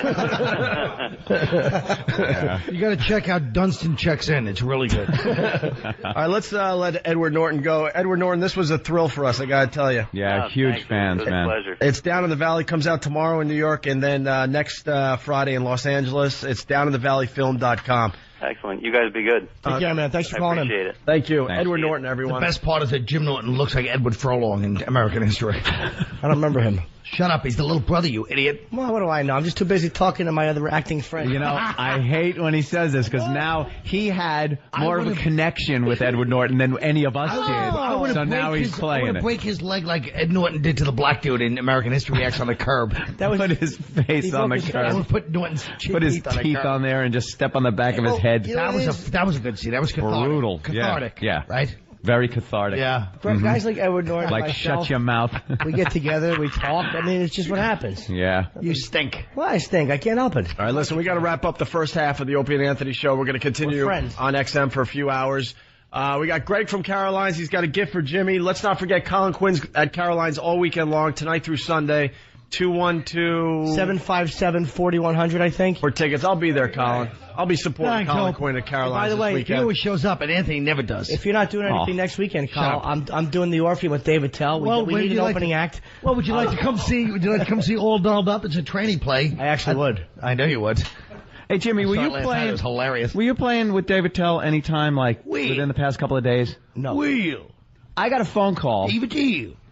Yeah. You got to check out Dunstan Checks In. It's really good. All right, let's let Edward Norton go. Edward Norton, this was a thrill for us, I got to tell you. Yeah, huge fans, man. It was a pleasure. It's Down in the Valley, comes out tomorrow in New York, and then next Friday in Los Angeles. It's downinthevalleyfilm.com. Excellent. You guys be good. Take care, man. Thanks for calling in. Appreciate it. Thank you. Thanks. Edward Norton, everyone. The best part is that Jim Norton looks like Edward Furlong in American history. I don't remember him. Shut up. He's the little brother, you idiot. Well, what do I know? I'm just too busy talking to my other acting friend. You know, I hate when he says this because now he had more of a connection with Edward Norton than any of us did. So now he's playing I want to break his leg like Ed Norton did to the black dude in American History X on the curb. That was put his face on the curb. I would put Norton's put his teeth on there and just step on the back of his head. That was a good scene. That was cathartic. Brutal. Cathartic. Yeah. Right? Very cathartic. Yeah. Guys like Edward Norton, like myself, shut your mouth. We get together, we talk. I mean, it's just what happens. Yeah. You stink. Well, I stink. I can't help it. All right, listen, we got to wrap up the first half of the Opie and Anthony show. We're going to continue on XM for a few hours. We got Greg from Caroline's. He's got a gift for Jimmy. Let's not forget Colin Quinn's at Caroline's all weekend long, tonight through Sunday. 212-757-4100, I think. For tickets. I'll be there, Colin. I'll be supporting Colin Quinn at Caroline's this weekend. He always shows up, and Anthony never does. If you're not doing anything next weekend, Kyle, I'm doing the Orpheum with David Tell. We need an opening act. Well, would you like to come see? Would you like to come see All Dolled Up? It's a training play. I actually would. I know you would. Hey, Jimmy, were you playing? It was hilarious. Were you playing with David Tell anytime, like within the past couple of days? No. I got a phone call.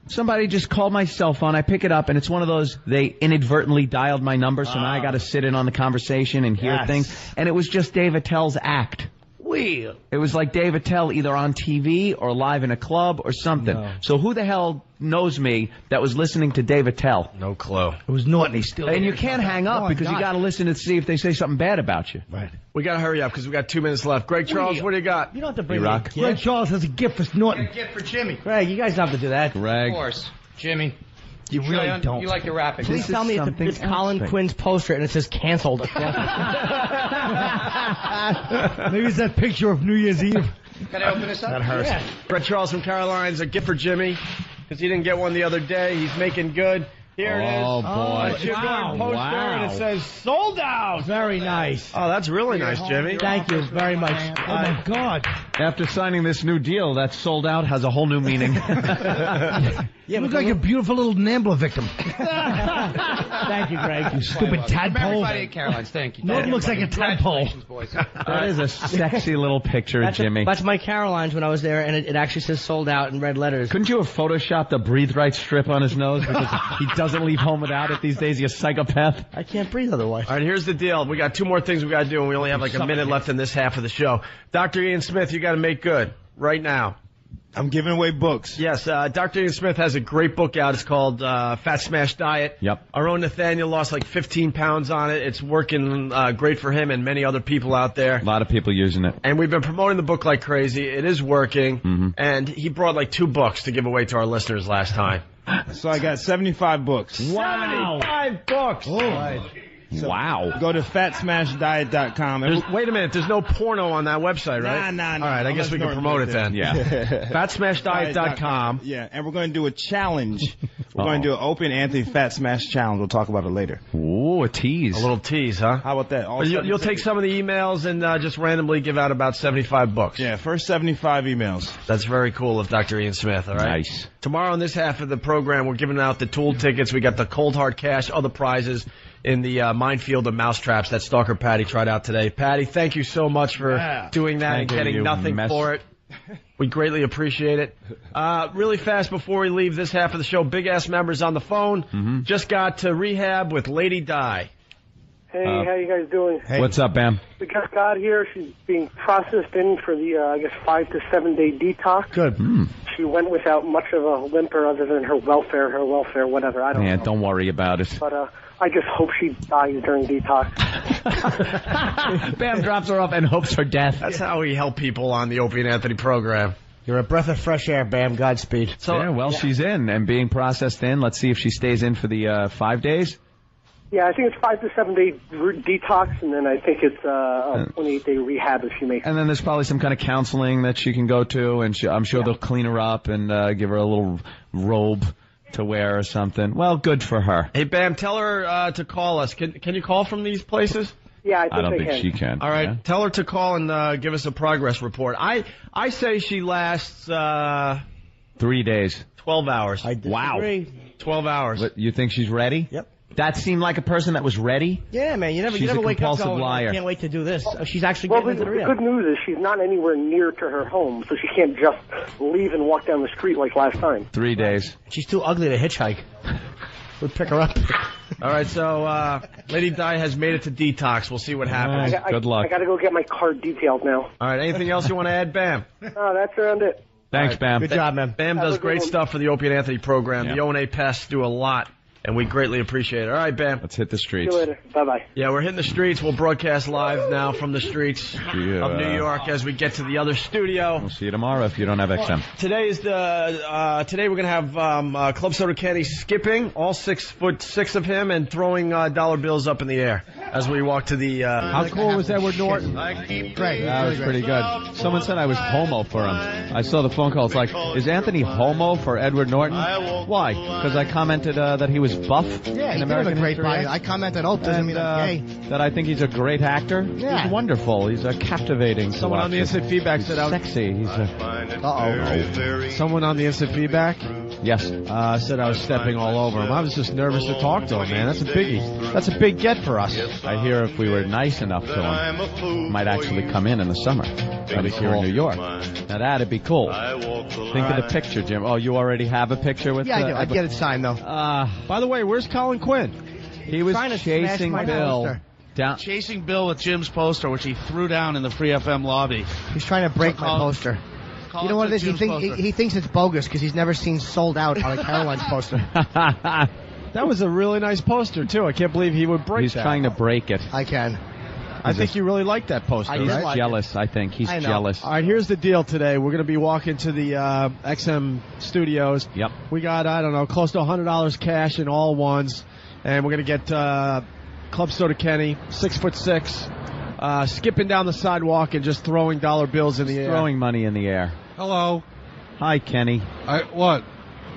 Somebody just called my cell phone. I pick it up, and it's one of those, they inadvertently dialed my number, so now I got to sit in on the conversation and hear things. And it was just David Tell's act. It was like David Tell either on TV or live in a club or something. No. So who the hell knows me that was listening to David Tell? No clue. It was Norton. He's still And you can't hang up because you got to listen to see if they say something bad about you. Right. We got to hurry up because we got 2 minutes left. Greg Charles, what do you got? You don't have to bring me. Greg Charles has a gift for Norton. A gift for Jimmy. Greg, you guys don't have to do that. Greg. Of course. Jimmy. You really don't. You like to rap it. Please tell me it's Colin Quinn's poster and it says canceled. Maybe it's that picture of New Year's Eve. Can I open this up? That hurts. Yeah. Greg Charles from Caroline's, a gift for Jimmy because he didn't get one the other day. He's making good. Here it is. Oh, boy. It's your poster, and it says sold out. Very nice. Oh, that's really nice, Jimmy. Thank you very much. Oh, my God. After signing this new deal, that sold out has a whole new meaning. You look like a beautiful little NAMBLA victim. Thank you, Greg. You stupid tadpole. Everybody at Caroline's, thank you. Norton looks like a tadpole. That is a sexy little picture, Jimmy. That's my Caroline's when I was there, and it actually says sold out in red letters. Couldn't you have photoshopped the breathe right strip on his nose because he doesn't leave home without it these days, you psychopath? I can't breathe otherwise. All right, here's the deal. We got 2 more things we got to do, and we only have like a minute left in this half of the show. Dr. Ian Smith, you got to make good right now. I'm giving away books. Yes, Dr. Ian Smith has a great book out. It's called Fat Smash Diet. Yep. Our own Nathaniel lost like 15 pounds on it. It's working great for him and many other people out there. A lot of people using it. And we've been promoting the book like crazy. It is working. Mm-hmm. And he brought like 2 books to give away to our listeners last time. So I got 75 books. Wow. 75 books. Oh. Right. So wow. Go to fatsmashdiet.com. Wait a minute. There's no porno on that website, right? Nah. All right, I guess we can promote it then. Yeah. fatsmashdiet.com. Yeah, and we're going to do a challenge. We're going to do an Open Anthony Fat Smash Challenge. We'll talk about it later. Ooh, a tease. A little tease, huh? How about that? You'll take some of the emails and just randomly give out about 75 books. Yeah, first 75 emails. That's very cool of Dr. Ian Smith, all right? Nice. Tomorrow in this half of the program, we're giving out the tool tickets. We got the cold hard cash, other prizes in the minefield of mousetraps that Stalker Patty tried out today. Patty, thank you so much for doing that and getting nothing for it. We greatly appreciate it. Really fast before we leave this half of the show, Big Ass members on the phone. Mm-hmm. Just got to rehab with Lady Di. Hey, how you guys doing? Hey. What's up, Bam? We just got here. She's being processed in for the, 5 to 7 day detox. Good. She went without much of a whimper other than her welfare, whatever. I don't know. Don't worry about it. But I just hope she dies during detox. Bam drops her off and hopes for death. That's how we help people on the Opie and Anthony program. You're a breath of fresh air, Bam. Godspeed. She's in and being processed in. Let's see if she stays in for the 5 days. Yeah, I think it's 5 to 7 day detox, and then I think it's a 28 day rehab if she makes it. And then there's probably some kind of counseling that she can go to, and I'm sure they'll clean her up and give her a little robe to wear or something. Well, good for her. Hey, Bam, tell her to call us. Can you call from these places? Yeah, I don't think she can. All right, tell her to call and give us a progress report. I say she lasts 3 days. 12 hours. I disagree. Wow. 12 hours. What, you think she's ready? Yep. That seemed like a person that was ready? Yeah, man. You never wake up going, liar. I can't wait to do this. She's actually getting into the rehab. The good news is she's not anywhere near to her home, so she can't just leave and walk down the street like last time. 3 days. She's too ugly to hitchhike. We'll pick her up. All right, so Lady Di has made it to detox. We'll see what happens. Good luck. I got to go get my card detailed now. All right, anything else you want to add, Bam? No, that's around it. Thanks, Bam. Good job, man. Bam does great stuff for the Opie and Anthony program. Yeah. The O&A pests do a lot, and we greatly appreciate it. All right, Bam. Let's hit the streets. See you later. Bye-bye. Yeah, we're hitting the streets. We'll broadcast live now from the streets of New York as we get to the other studio. We'll see you tomorrow if you don't have XM. Today we're going to have Club Soda Kenny skipping, all 6'6" of him, and throwing dollar bills up in the air. as we walk to the. How cool was Edward Norton? Great. That was pretty good. Someone said I was homo for him. I saw the phone call. It's like, is Anthony homo for Edward Norton? Why? Because I commented that he was buff. Yeah, in he's American a great History body. X. I commented, doesn't mean I'm gay. That I think he's a great actor. Yeah. He's wonderful. He's captivating. Someone on the instant feedback said I was sexy. He's Someone on the instant feedback. Yes. Said I was stepping all over him. I was just nervous to talk to him, man. That's a biggie. That's a big get for us. I hear if we were nice enough to him, might actually come in the summer. Right here in New York. Now that'd be cool. Think of the picture, Jim. Oh, you already have a picture with? Yeah, I do. I'd get it signed though. By the way, where's Colin Quinn? He was chasing Bill. Chasing Bill with Jim's poster, which he threw down in the Free FM lobby. He's trying to break my poster. You know what it is? He thinks it's bogus because he's never seen Sold Out on a Caroline's poster. That was a really nice poster, too. I can't believe he would break He's that. trying to break it. I can. I think you really like that poster. He's jealous, I think. He's jealous. All right, here's the deal today. We're going to be walking to the XM studios. Yep. We got, I don't know, close to $100 cash in all ones. And we're going to get Club Soda Kenny, 6'6", skipping down the sidewalk and just throwing dollar bills in the air. Throwing money in the air. Hello. Hi, Kenny. What?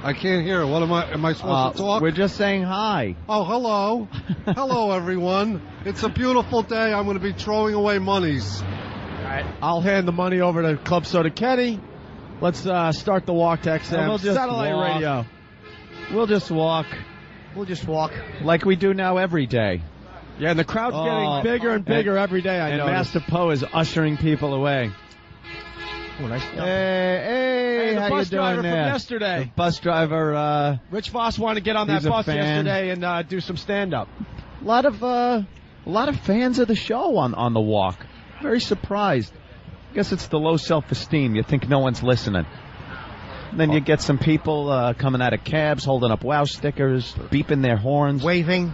I can't hear. What am I supposed to talk? We're just saying hi. Oh, hello. Hello, everyone. It's a beautiful day. I'm going to be throwing away monies. All right. I'll hand the money over to Club Soda Kenny. Let's start the walk to XM. We'll just Satellite walk. radio. We'll just walk. We'll just walk. Like we do now every day. Yeah, and the crowd's getting bigger and bigger every day, I know. And Master Poe is ushering people away. Oh, nice. Hey, the how bus you doing driver there? from yesterday. The bus driver, Rich Voss wanted to get on that he's a bus fan. yesterday and do some stand-up. A lot of fans of the show on the walk. Very surprised. I guess it's the low self-esteem. You think no one's listening. And then you get some people coming out of cabs, holding up wow stickers, beeping their horns. Waving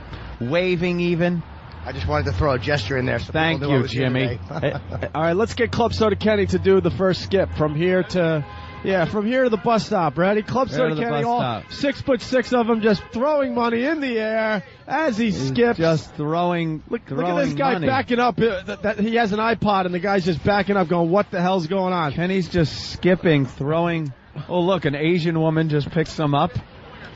even. I just wanted to throw a gesture in there. So Thank you, Jimmy. All right, let's get Club Soda Kenny to do the first skip from here to the bus stop. Ready? Club Soda Kenny, all 6'6" of them, just throwing money in the air as he skips. Just throwing. Look at this guy money. backing up. He has an iPod, and the guy's just backing up, going, "What the hell's going on?" Kenny's just skipping, throwing. Oh, look, an Asian woman just picked some up.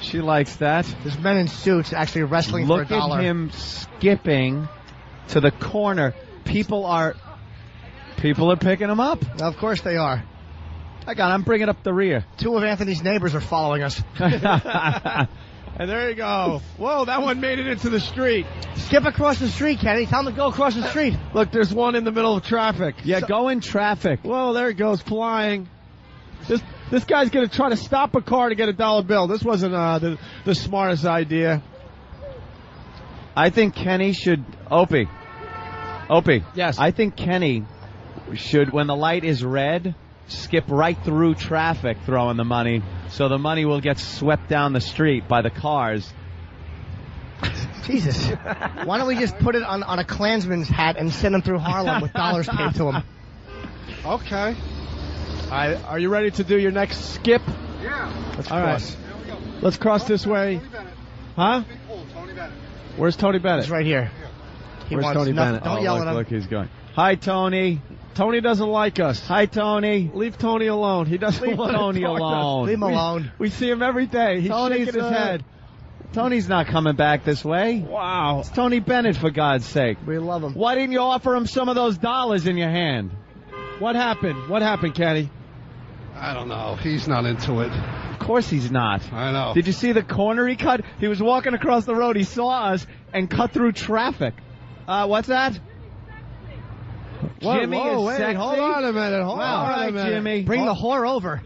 She likes that. There's men in suits actually wrestling Look for $1. at him skipping to the corner. People are picking him up. Of course they are. I'm bringing up the rear. 2 of Anthony's neighbors are following us. And there you go. Whoa, that one made it into the street. Skip across the street, Kenny. Tell him to go across the street. Look, there's one in the middle of traffic. Yeah, go in traffic. Whoa, there it goes, flying. This guy's going to try to stop a car to get $1 bill. This wasn't the smartest idea. I think Kenny should... Opie. Yes. I think Kenny should, when the light is red, skip right through traffic throwing the money, so the money will get swept down the street by the cars. Jesus. Why don't we just put it on a Klansman's hat and send him through Harlem with dollars paid to him? Okay. Are you ready to do your next skip? Yeah. Let's All cross. right. Let's cross this way. Huh? Where's Tony Bennett? He's right here. Where's Tony Bennett? Don't yell at him. Look, he's going. Hi, Tony. Tony doesn't like us. Hi, Tony. Leave Tony alone. He doesn't Leave want Tony to talk to us. alone. Leave him alone. We see him every day. He's shaking his head. Tony's not coming back this way. Wow. It's Tony Bennett, for God's sake. We love him. Why didn't you offer him some of those dollars in your hand? What happened? What happened, Kenny? I don't know. He's not into it. Of course he's not. I know. Did you see the corner he cut? He was walking across the road. He saw us and cut through traffic. What's that? Jimmy is sexy. Hold on a minute. Hold on a minute. Jimmy. Bring the whore over.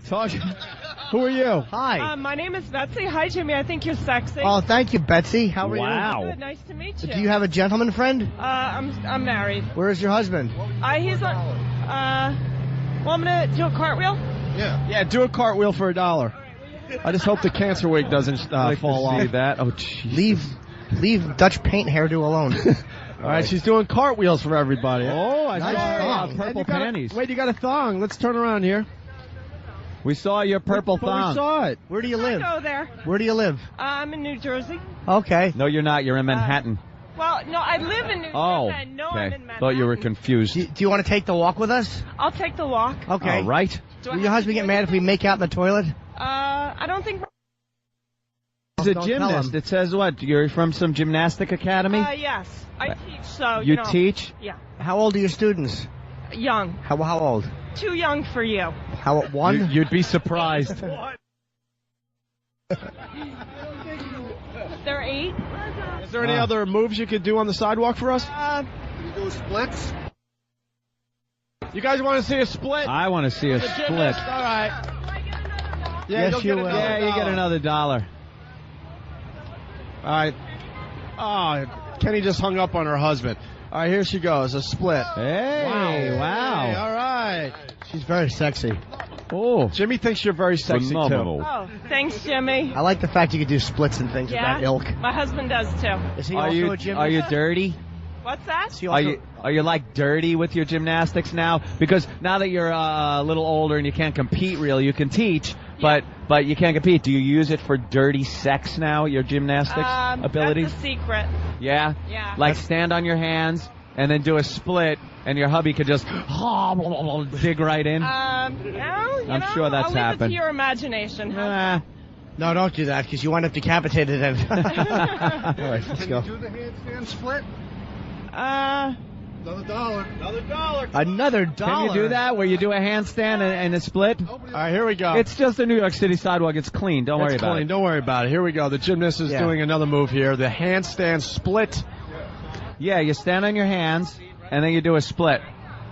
Who are you? Hi. My name is Betsy. Hi, Jimmy. I think you're sexy. Oh, thank you, Betsy. How are you? Wow. Good. Nice to meet you. Do you have a gentleman friend? I'm married. Where is your husband? He's well, I'm gonna do a cartwheel. Yeah, do a cartwheel for $1. I just hope the cancer wig doesn't fall off. See that? Oh, geez. Leave Dutch paint hairdo alone. All right, she's doing cartwheels for everybody. Oh, I Nice saw thong. purple panties. Wait, you got a thong. Let's turn around here. We saw your purple thong. We saw it. Where do you live? Go there. Where do you live? I'm in New Jersey. Okay. No, you're not. You're in Manhattan. Well, no, I live in New Jersey. I know I'm in Manhattan. Thought you were confused. Do you want to take the walk with us? I'll take the walk. Okay. All right. Will your husband get mad if we make out in the toilet? I don't think... He's a gymnast. It says what? You're from some gymnastic academy? Yes. I teach, so, You teach? Yeah. How old are your students? Young. How old? Too young for you. How one? You'd be surprised. They're 8. Is there any other moves you could do on the sidewalk for us? Can you do splits? You guys want to see a split? I want to see a split. All right. Yeah, Yes, you will. Yeah, you get another $1. All right. Oh, Kenny just hung up on her husband. All right, here she goes. A split. Hey, wow. Hey, all right. She's very sexy. Oh. Jimmy thinks you're very sexy, Phenomenal. too. Oh, thanks, Jimmy. I like the fact you can do splits and things of that ilk. My husband does, too. Is he Are also you a gymnast? Are you dirty? What's that? Are you like dirty with your gymnastics now? Because now that you're a little older and you can't compete really, you can teach, but you can't compete. Do you use it for dirty sex now, your gymnastics abilities? That's the secret. Yeah? Yeah. Like stand on your hands and then do a split and your hubby could just dig right in? I'm sure that's I'll happened. leave it to your imagination. No, don't do that, because you wind up decapitated. All right, let's go. Can you do the handstand split? Uh, Another dollar. Another dollar. Another dollar. Can you do that where you do a handstand and a split? All right, here we go. It's just a New York City sidewalk. It's clean. Don't worry about it. Don't worry about it. Here we go. The gymnast is doing another move here. The handstand split. Yeah, you stand on your hands and then you do a split.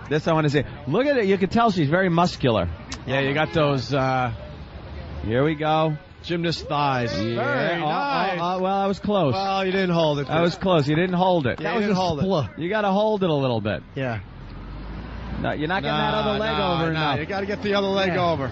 This I want to see. Look at it. You can tell she's very muscular. Yeah, you got those. Here we go. Gymnast thighs. Yeah. Very nice. Well, I was close. Well, you didn't hold it. I was close. You didn't hold it. Yeah, you didn't hold it. You got to hold it a little bit. Yeah. No, you're not getting that other leg over enough. You got to get the other leg over.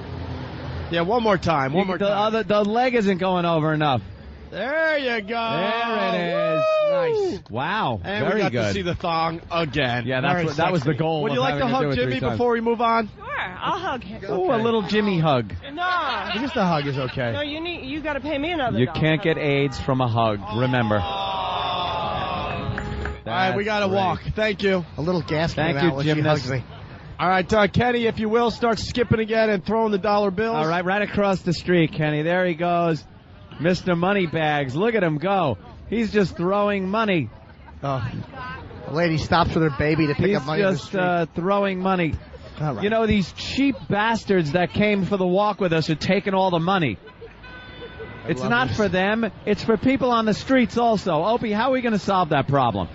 Yeah, one more time. One more time. The leg isn't going over enough. There you go. There it is. Nice. Wow. And very we got good. to see the thong again. Yeah, that was the goal. Would you like to hug Jimmy before we move on? Sure, I'll hug him. Oh, a little Jimmy hug. No. Just a hug is okay. No, you got to pay me another You $1. can't get AIDS from a hug. Remember. All right, we got to walk. Thank you. A little gas. Thank you, gymnast. All right, Kenny, if you will, start skipping again and throwing the dollar bills. All right across the street, Kenny. There he goes. Mr. Moneybags. Look at him go. He's just throwing money. Oh. A lady stops with her baby to pick up money. He's just throwing money. Right. You know, these cheap bastards that came for the walk with us are taking all the money. It's not for them. It's for people on the streets also. Opie, how are we going to solve that problem?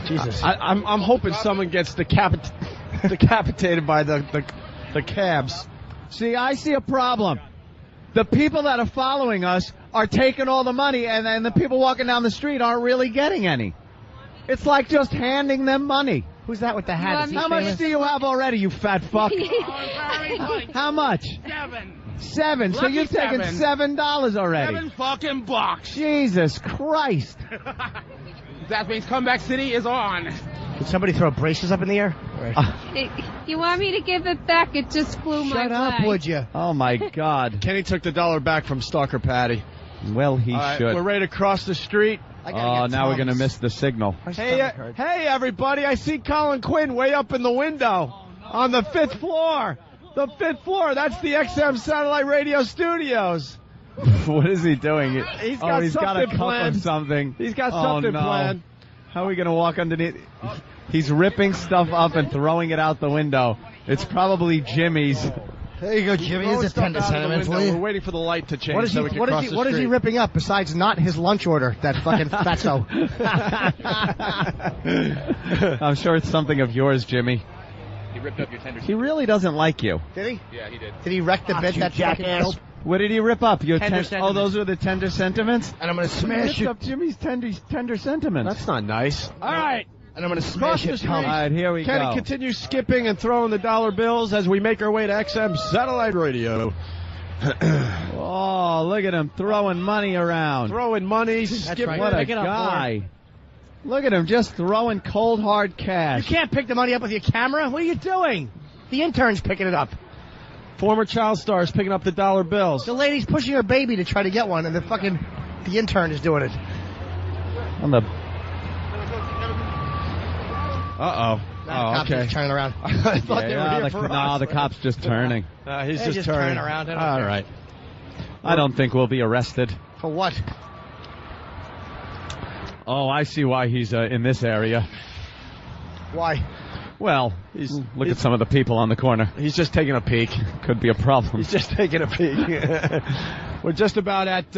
Jesus. I'm hoping someone gets decapitated by the cabs. See, I see a problem. The people that are following us are taking all the money, and then the people walking down the street aren't really getting any. It's like just handing them money. Who's that with the hat? How much do you have already, you fat fuck? How much? Seven. So you've taken $7 already. $7 Jesus Christ. That means Comeback City is on. Did somebody throw braces up in the air? You want me to give it back? It just flew my way. Shut up, would you? Oh, my God. Kenny took the $1 back from Stalker Patty. Well, he should. We're ready to cross the street. Oh, now we're going to miss the signal. Hey, everybody, I see Colin Quinn way up in the window on the 5th floor. The 5th floor, that's the XM Satellite Radio Studios. What is he doing? He's got a cup planned. of something. He's got something planned. How are we going to walk underneath? He's ripping stuff up and throwing it out the window. It's probably Jimmy's. There you go, Jimmy. Here's a tender sentiment for you. We're waiting for the light to change What is he ripping up besides not his lunch order, that fucking fatso? I'm sure it's something of yours, Jimmy. He ripped up your tender. He really doesn't like you. Did he? Yeah, he did. Did he wreck the bed, that jackass? What did he rip up? Your tender sentiments. Oh, those are the tender sentiments? And I'm going to smash He ripped it. up Jimmy's tender sentiments. That's not nice. All right. And I'm going to smash it, All right, here we Kenny, go. continue skipping and throwing the dollar bills as we make our way to XM Satellite Radio. Oh, look at him throwing money around. Throwing money, skipping. right. What a Pick it up, guy. Look at him just throwing cold, hard cash. You can't pick the money up with your camera. What are you doing? The intern's picking it up. Former child stars picking up the dollar bills. The lady's pushing her baby to try to get one, and the intern is doing it. On the Uh-oh. Cops are turning around. I thought they were here for us. No, the cop's just turning. He's They're just turning around. All right. I don't think we'll be arrested. For what? Oh, I see why he's in this area. Why? Well, look at some of the people on the corner. He's just taking a peek. Could be a problem. He's just taking a peek. We're just about at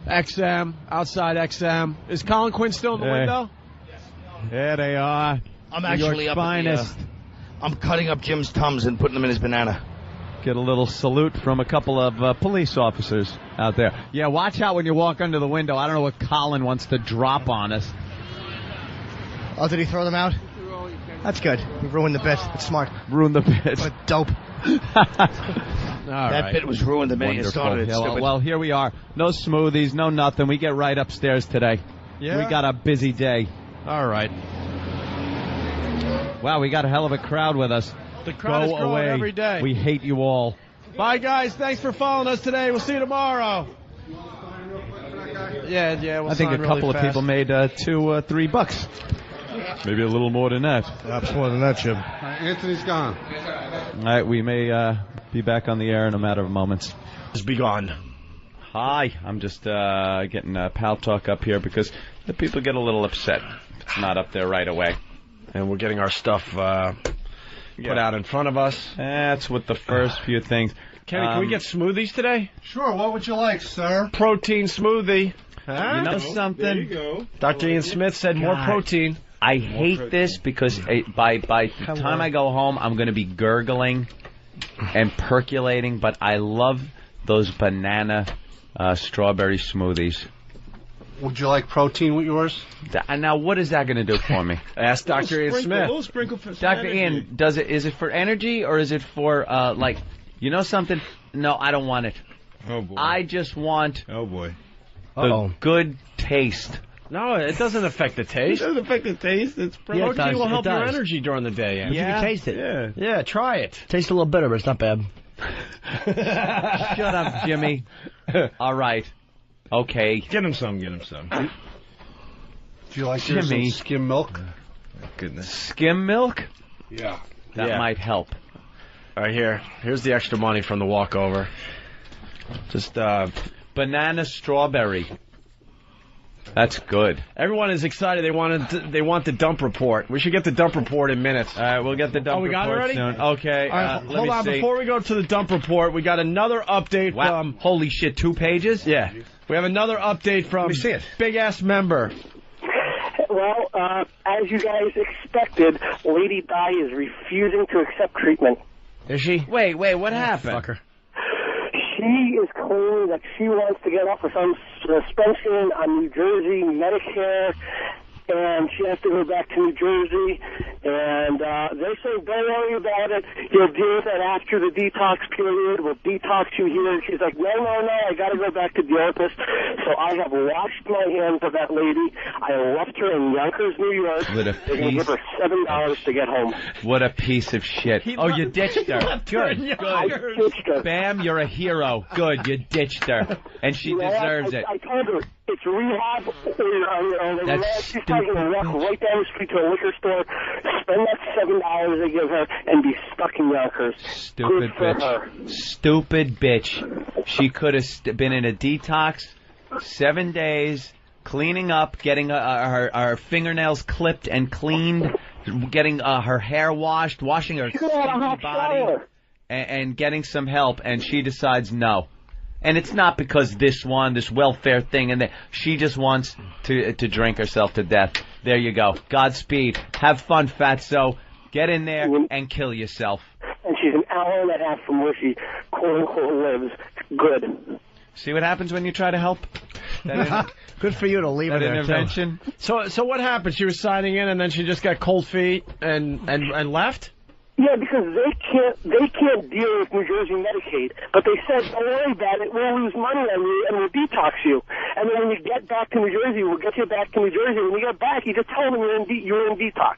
XM, outside XM. Is Colin Quinn still in the window? There they are. I'm actually up finest. I'm cutting up Jim's Tums and putting them in his banana. Get a little salute from a couple of police officers out there. Yeah, watch out when you walk under the window. I don't know what Colin wants to drop on us. Oh, did he throw them out? That's good. He ruined the bit. It's smart. Ruined the bit. What a dope. That bit was ruined the minute it started. Well, here we are. No smoothies, no nothing. We get right upstairs today. Yeah? We got a busy day. All right. Wow, we got a hell of a crowd with us. The crowd is growing every day. We hate you all. Bye, guys. Thanks for following us today. We'll see you tomorrow. Yeah. We'll I think a couple of people made $2-3. Maybe a little more than that. Perhaps more than that, Jim. Anthony's gone. All right, we may be back on the air in a matter of moments. Just be gone. Hi, I'm just getting pal talk up here because the people get a little upset. It's not up there right away. And we're getting our stuff put out in front of us. That's what the first few things. Kenny, can we get smoothies today? Sure, what would you like, sir? Protein smoothie. Huh? You know something? There you go. Dr. Ian Smith said more protein. I hate this because by the time I go home, I'm going to be gurgling and percolating, but I love those banana strawberry smoothies. Would you like protein with yours? Now, what is that going to do for me? Ask Dr. Ian Smith. A little sprinkle for Dr. Ian, is it for energy or is it for, you know something? No, I don't want it. Oh, boy. I just want the good taste. No, it doesn't affect the taste. It doesn't affect the taste. It's protein will help your energy during the day. You can taste it. Yeah, try it. Tastes a little bitter, but it's not bad. Shut up, Jimmy. All right. Okay. Get him some. Do you like Jimmy. some skim milk? Oh, goodness. Skim milk? Yeah. That might help. All right, here's the extra money from the walkover. Just banana strawberry. That's good. Everyone is excited. They want the dump report. We should get the dump report in minutes. All right, we'll get the dump report. We got it already? Soon. Okay. All right, hold on. See. Before we go to the dump report, we got another update from. Holy shit! 2 pages? Yeah. We have another update from Big Ass Member. Well, as you guys expected, Lady Di is refusing to accept treatment. Is she? Wait, what happened? Fuck her. She is claiming that she wants to get off of some suspension on New Jersey Medicare, and she has to go back to New Jersey. And they're saying, don't worry about it. You'll deal with it after the detox period. We'll detox you here. And she's like, no, I got to go back to Deopas. So I have washed my hands of that lady. I left her in Yonkers, New York. They're going to give her $7 to get home. What a piece of shit. You ditched her. Good. I ditched her. Bam, you're a hero. Good, you ditched her. And she deserves it. I told her, it's rehab. That's she's probably going to walk right down the street to a liquor store, spend that $7 they give her, and be stuck in Yonkers. Stupid bitch. Stupid bitch. She could have been in a detox 7 days, cleaning up, getting her fingernails clipped and cleaned, getting her hair washed, washing her body, and getting some help, and she decides no. And it's not because this welfare thing, and she just wants to drink herself to death. There you go. Godspeed. Have fun, fatso. Get in there and kill yourself. And she's an hour and a half from where she, quote-unquote, lives. Good. See what happens when you try to help? Good for you to leave that it there, intervention. So what happened? She was signing in, and then she just got cold feet and left? Yeah, because they can't deal with New Jersey Medicaid. But they said, don't worry about it. We'll lose money on you, and we'll detox you. And then when you get back to New Jersey, we'll get you back to New Jersey. When you get back, you just tell them you're in detox.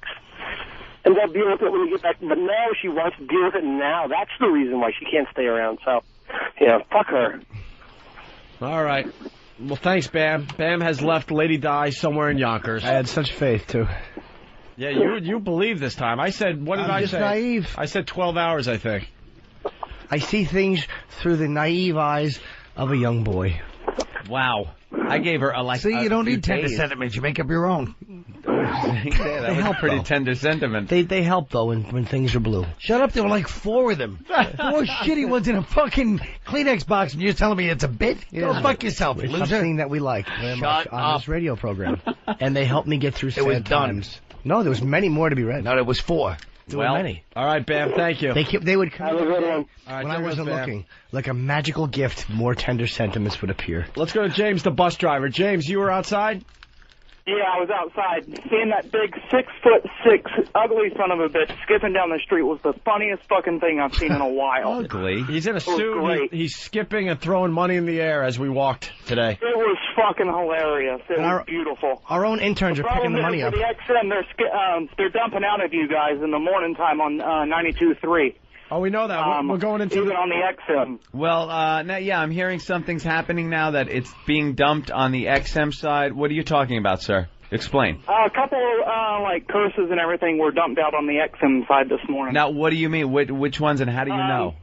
And they'll deal with it when you get back. But now she wants to deal with it now. That's the reason why she can't stay around. So, fuck her. All right. Well, thanks, Bam. Bam has left Lady Di somewhere in Yonkers. I had such faith, too. Yeah, you believe this time. I said, what did I say? I'm just naive. I said 12 hours, I think. I see things through the naive eyes of a young boy. Wow. I gave her a See, you don't need tender sentiments. You make up your own. That was a pretty tender sentiment. They help, though, when things are blue. Shut up, there were like 4 of them. 4 shitty ones in a fucking Kleenex box, and you're telling me it's a bit? Go fuck yourself, It's loser. something that we like very much on this radio program. And they help me get through sad was done. times. No, there was many more to be read. No, there was 4. There were many. All right, Bam, thank you. They would come Have a good one. All right, when I there goes wasn't Bam. looking. Like a magical gift, more tender sentiments would appear. Let's go to James, the bus driver. James, you were outside? Yeah, I was outside. Seeing that big 6'6" ugly son of a bitch skipping down the street was the funniest fucking thing I've seen in a while. Ugly? He's in a was suit. great. He's skipping and throwing money in the air as we walked today. It was fucking hilarious. It was beautiful. Our own interns are picking the money up. The XM, they're dumping out of you guys in the morning time on 92.3. Oh, we know that. We're going into even on the XM. Well, now, yeah, I'm hearing something's happening now that it's being dumped on the XM side. What are you talking about, sir? Explain. A couple like curses and everything were dumped out on the XM side this morning. Now, what do you mean? Which ones and how do you know?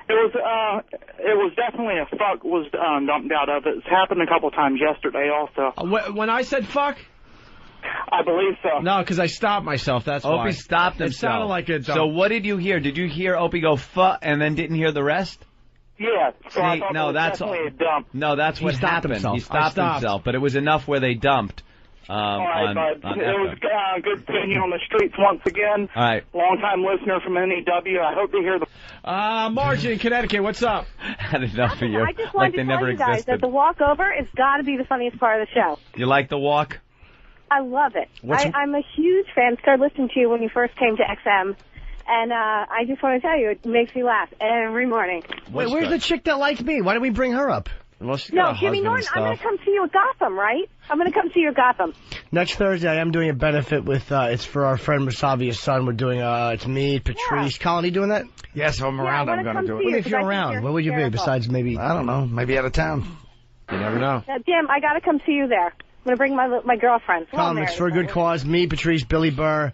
It was definitely a fuck was dumped out of it. It's happened a couple times yesterday also. When I said fuck? I believe so. No, because I stopped myself. That's why. Opie stopped himself. It sounded like a dump. So what did you hear? Did you hear Opie go fuh and then didn't hear the rest? Yeah. So I See, thought no, it was that's definitely a dump. No, that's what stopped happened. himself. He stopped himself, but it was enough where they dumped. All right, bud. on It was FM. good seeing you on the streets once again. All right. Long-time listener from NEW. I hope to hear the... Margie in Connecticut, what's up? Had enough of you. I just Like wanted they to never tell you guys existed. that the walkover has got to be the funniest part of the show. You like the walk? I love it. What's- I'm a huge fan. Started listening to you when you first came to XM. And I just want to tell you, it makes me laugh every morning. Wait, where's the chick that liked me? Why didn't we bring her up? Well, she's No, Jimmy Norton, I'm going to come see you at Gotham, right? I'm going to come see you at Gotham. Next Thursday, I am doing a benefit with, it's for our friend Masavia's son. We're doing, it's me, Patrice. Colin, are you doing that? Yes, if I'm around, I'm going to do it. What if you're around? Where would you be besides maybe? I don't know. Maybe out of town. You never know. Now, Jim, I got to come see you there. I'm going to bring my girlfriend. Come on, Colin, it's Mary. for a good cause. Me, Patrice, Billy Burr,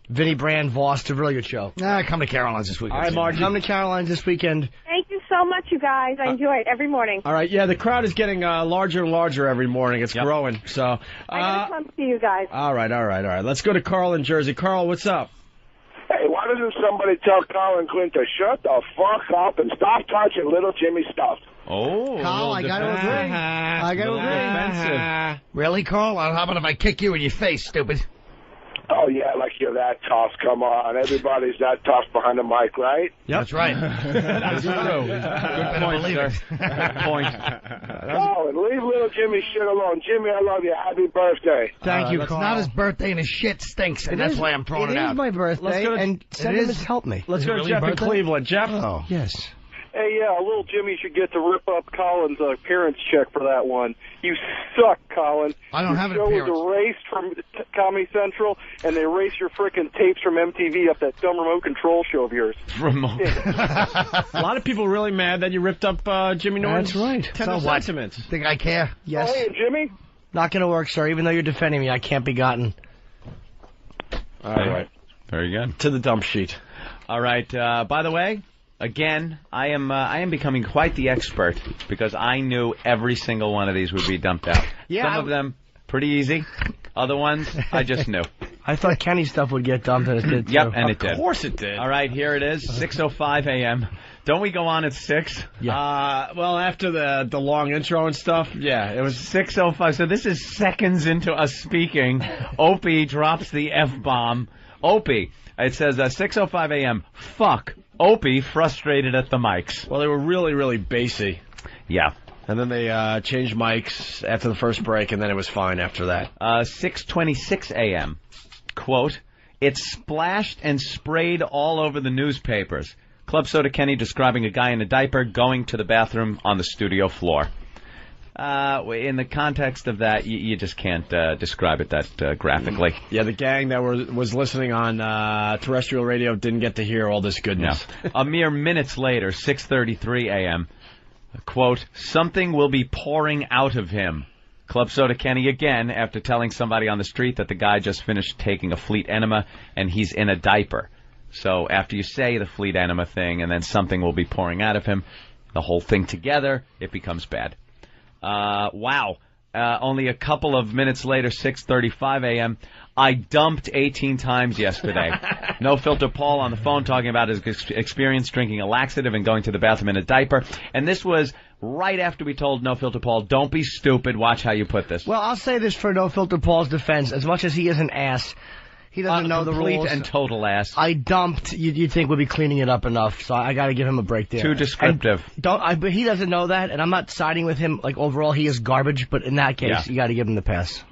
Vinny Brand, Voss. It's a really good show. Come to Caroline's this weekend. All right, Margie. Come to Caroline's this weekend. Thank you so much, you guys. I enjoy it every morning. All right, yeah, the crowd is getting larger and larger every morning. It's growing, so... I got to come see you guys. All right. Let's go to Carl in Jersey. Carl, what's up? Hey, why doesn't somebody tell Colin Quinn to shut the fuck up and stop touching little Jimmy's stuff? Oh, Carl, I got to agree. I got to agree. Really, Carl? How about if I kick you in your face, stupid? Oh, yeah, like you're that tough. Come on. Everybody's that tough behind the mic, right? Yep. That's right. That's true. Good point, sir. Good point. Oh, and leave little Jimmy's shit alone. Jimmy, I love you. Happy birthday. Thank you, It's Carl. not his birthday, and his shit stinks, and that's why I'm throwing it out. It is my birthday, Let's go to- and sentiments help me. Let's Is go it to really Jeff in birthday? Cleveland. Jeff? Oh. Yes. Hey, yeah, little Jimmy should get to rip up Colin's appearance check for that one. You suck, Colin. I don't have an Your show appearance. was erased from Comedy Central, and they erased your frickin' tapes from MTV up that dumb remote control show of yours. Remote. A lot of people really mad that you ripped up Jimmy Norton's That's right. tender So what? sentiments. Think I care? Yes. Oh, hey, Jimmy? Not going to work, sir. Even though you're defending me, I can't be gotten. All right. Very good. To the dump sheet. All right. By the way, again, I am becoming quite the expert because I knew every single one of these would be dumped out. Yeah, Some of them pretty easy. Other ones I just knew. I thought Kenny's stuff would get dumped, and it did, too. Yep, and it did. Of course it did. All right, here it is, 6:05 a.m. Don't we go on at 6? Yeah. Well, after the long intro and stuff, yeah, it was 6:05. So this is seconds into us speaking. Opie drops the F-bomb. Opie, it says 6:05 a.m. Fuck. Opie frustrated at the mics. Well, they were really, really bassy. Yeah. And then they changed mics after the first break, and then it was fine after that. 6:26 a.m. Quote, it splashed and sprayed all over the newspapers. Club Soda Kenny describing a guy in a diaper going to the bathroom on the studio floor. In the context of that, you just can't describe it that graphically. Yeah, the gang that was listening on terrestrial radio didn't get to hear all this goodness. No. A mere minutes later, 6:33 a.m., quote, something will be pouring out of him. Club Soda Kenny again after telling somebody on the street that the guy just finished taking a fleet enema and he's in a diaper. So after you say the fleet enema thing and then something will be pouring out of him, the whole thing together, it becomes bad. Wow. Only a couple of minutes later, 6:35 a.m., I dumped 18 times yesterday. No Filter Paul on the phone talking about his experience drinking a laxative and going to the bathroom in a diaper. And this was right after we told No Filter Paul, don't be stupid, watch how you put this. Well, I'll say this for No Filter Paul's defense. As much as he is an ass, he doesn't know the rules. Complete and total ass. I dumped, you'd think would be cleaning it up enough, so I got to give him a break there. Too descriptive. But he doesn't know that, and I'm not siding with him. Like, overall, he is garbage, but in that case, you got to give him the pass.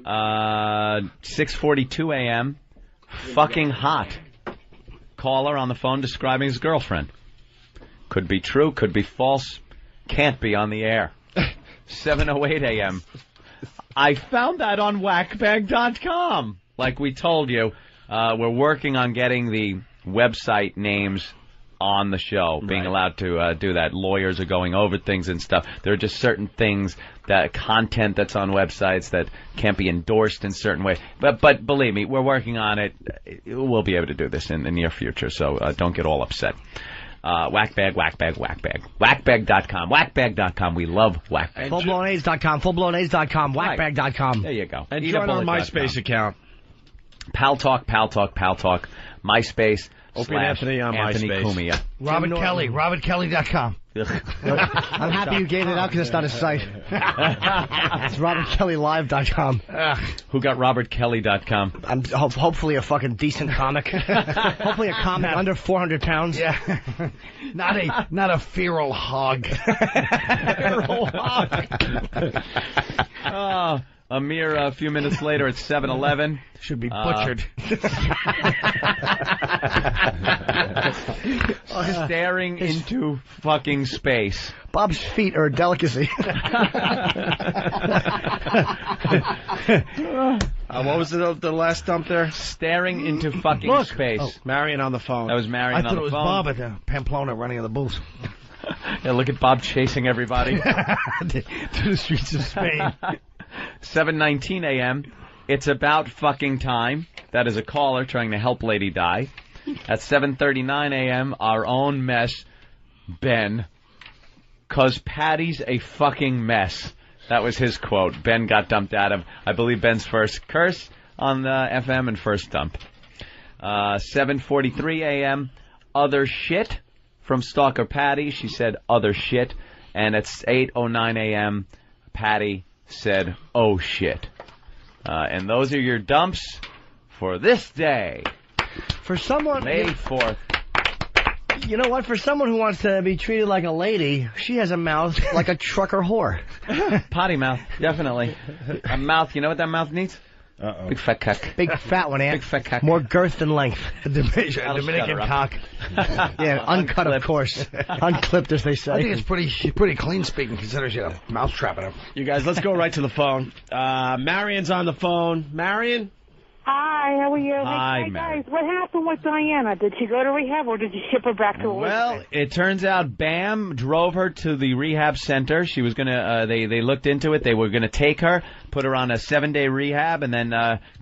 6:42 a.m., fucking hot. Caller on the phone describing his girlfriend. Could be true, could be false, can't be on the air. 7:08 a.m., I found that on whackbag.com. Like we told you, we're working on getting the website names on the show, being allowed to do that. Lawyers are going over things and stuff. There are just certain things, that content that's on websites that can't be endorsed in certain ways. But believe me, we're working on it. We'll be able to do this in the near future, so don't get all upset. Whackbag. Whackbag.com. Whackbag.com. We love Whackbag. Fullblownaids.com. Fullblownaids.com. Whackbag.com. There you go. And join our MySpace account. Pal Talk. MySpace. Opie and Anthony on MySpace. Kumia. Robert Kelly. RobertKelly.com. I'm happy you gave it out because it's not a site. It's RobertKellyLive.com. Who got RobertKelly.com? I'm hopefully a fucking decent comic. Hopefully a comic under 400 pounds. Yeah. Not a feral hog. Feral hog. A mere few minutes later at 7-Eleven. Should be butchered. Staring into fucking space. Bob's feet are a delicacy. What was the last dump there? Staring into fucking space. Oh, Marion on the phone. That was Marion on the phone. I thought it was Bob at Pamplona running on the booth. Yeah, look at Bob chasing everybody. to the streets of Spain. 7:19 a.m. It's about fucking time. That is a caller trying to help Lady Di. At 7:39 a.m., our own mess, Ben, 'cause Patty's a fucking mess. That was his quote. Ben got dumped out of, I believe, Ben's first curse on the FM and first dump. 7:43 a.m., other shit from Stalker Patty. She said other shit. And at 8:09 a.m., Patty said, oh shit. And those are your dumps for this day. For someone... May 4th. You know what? For someone who wants to be treated like a lady, she has a mouth like a trucker whore. Potty mouth, definitely. A mouth, you know what that mouth needs? Uh-oh. Big fat cock. Big fat one, Ant. Big fat cock. More girth than length. Dominican cock. Yeah, uncut, of course. Unclipped, as they say. I think it's pretty clean speaking, considering she had a mousetrap in her. You guys, let's go right to the phone. Marion's on the phone. Marion? Hi, how are you? Hi, hey guys, what happened with Diana? Did she go to rehab or did you ship her back to Elizabeth? Well, it turns out Bam drove her to the rehab center. She was gonna, they looked into it. They were gonna take her, put her on a 7-day rehab, and then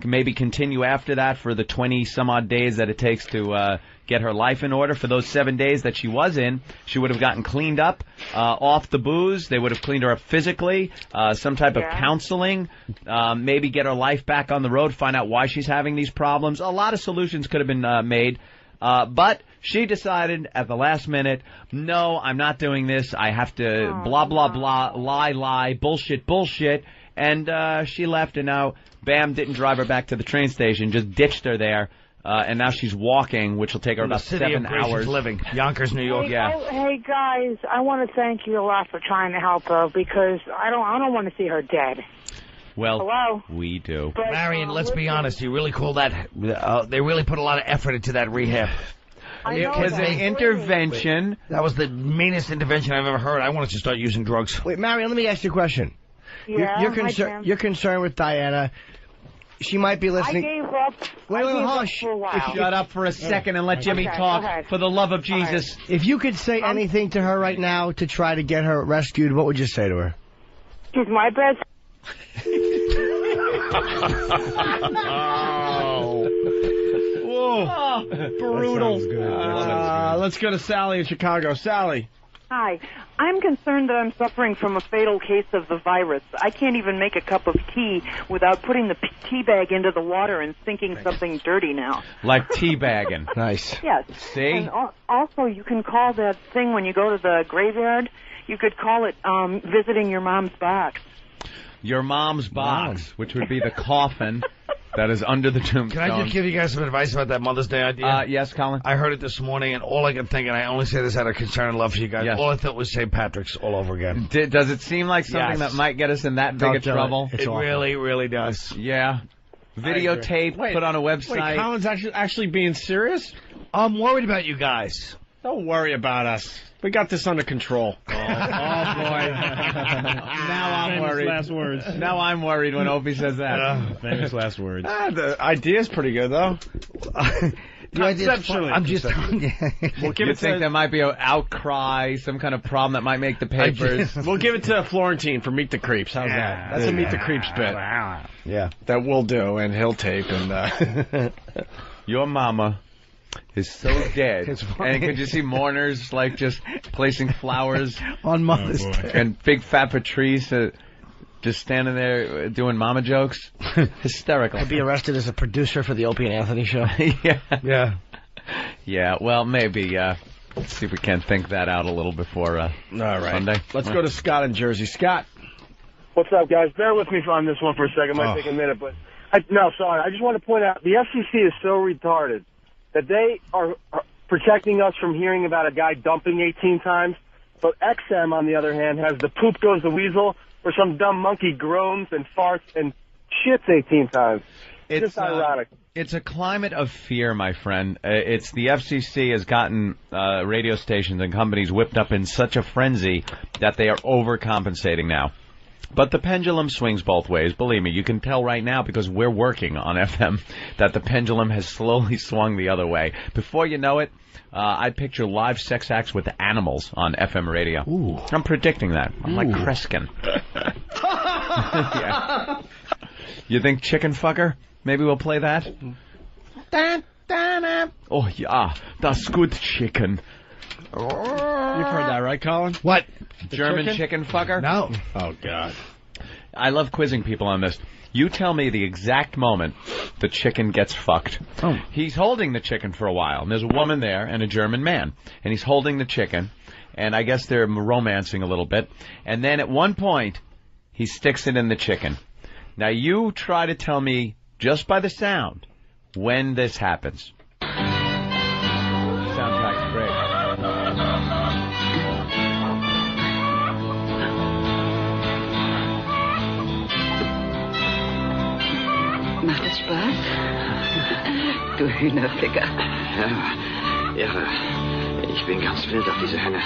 maybe continue after that for the 20-some-odd days that it takes to get her life in order. For those 7 days that she was in, she would have gotten cleaned up, off the booze. They would have cleaned her up physically, some type of counseling, maybe get her life back on the road, find out why she's having these problems. A lot of solutions could have been made, but she decided at the last minute, no, I'm not doing this. I have to blah, blah, blah, lie, bullshit, and she left, and now Bam didn't drive her back to the train station, just ditched her there. And now she's walking, which will take her about 7 hours. Living, Yonkers, New York. Hey guys, I want to thank you a lot for trying to help her because I don't want to see her dead. Well, hello? We do. But, Marion, let's be honest. You really call that? They really put a lot of effort into that rehab. It was an intervention. That was the meanest intervention I've ever heard. I wanted to start using drugs. Wait, Marion, let me ask you a question. Yeah, you're concerned with Diana. She might be listening. I gave up. Wait, hush. Shut up for a second and let Jimmy talk. For the love of Jesus. If you could say anything to her right now to try to get her rescued, what would you say to her? She's my best. Whoa. Oh, Brutal. Let's go to Sally in Chicago. Sally. Hi. I'm concerned that I'm suffering from a fatal case of the virus. I can't even make a cup of tea without putting the tea bag into the water and thinking something dirty now. Like teabagging. Nice. Yes. See? And also, you can call that thing when you go to the graveyard, you could call it visiting your mom's box. Your mom's box, which would be the coffin that is under the tombstone. Can I just give you guys some advice about that Mother's Day idea? Yes, Colin? I heard it this morning, and all I can think, and I only say this out of concern and love for you guys, all I thought was St. Patrick's all over again. Does it seem like something that might get us in that big of trouble? It really, really does. Yeah. Videotape, put on a website. Wait, Colin's actually being serious? I'm worried about you guys. Don't worry about us. We got this under control. Oh, boy. Now I'm worried. Last words. Now I'm worried when Opie says that. Famous last words. The idea's pretty good, though. Conceptually. I'm just... We'll give You it think to... there might be an outcry, some kind of problem that might make the papers? We'll give it to Florentine for Meet the Creeps. How's that? That's a Meet the Creeps bit. Yeah. That we'll do, and he'll tape. And Your mama is so dead. And could you see mourners, like, just placing flowers on Mother's Day? And big fat Patrice just standing there doing mama jokes? Hysterical. He'll be arrested as a producer for the Opie and Anthony show. Yeah. Yeah, well, maybe. Let's see if we can think that out a little before All right. Sunday. Let's go to Scott in Jersey. Scott. What's up, guys? Bear with me on this one for a second. It might take a minute, but... I just want to point out, the FCC is so retarded that they are protecting us from hearing about a guy dumping 18 times, but XM, on the other hand, has the poop goes the weasel, where some dumb monkey groans and farts and shits 18 times. It's just ironic. It's a climate of fear, my friend. It's the FCC has gotten radio stations and companies whipped up in such a frenzy that they are overcompensating now. But the pendulum swings both ways. Believe me, you can tell right now because we're working on FM that the pendulum has slowly swung the other way. Before you know it, I picture live sex acts with animals on FM radio. Ooh. I'm predicting that. I'm like Kreskin. Yeah. You think chicken fucker? Maybe we'll play that? Oh, yeah. That's good chicken. You've heard that, right, Colin? What? German chicken fucker? No. Oh, God. I love quizzing people on this. You tell me the exact moment the chicken gets fucked. Oh. He's holding the chicken for a while, and there's a woman there and a German man. And he's holding the chicken, and I guess they're romancing a little bit. And then at one point, he sticks it in the chicken. Now, you try to tell me, just by the sound, when this happens. Soundtrack's great. Macht es Spaß? Du Hühnerficker. Ja, irre. Ich bin ganz wild auf diese Henne.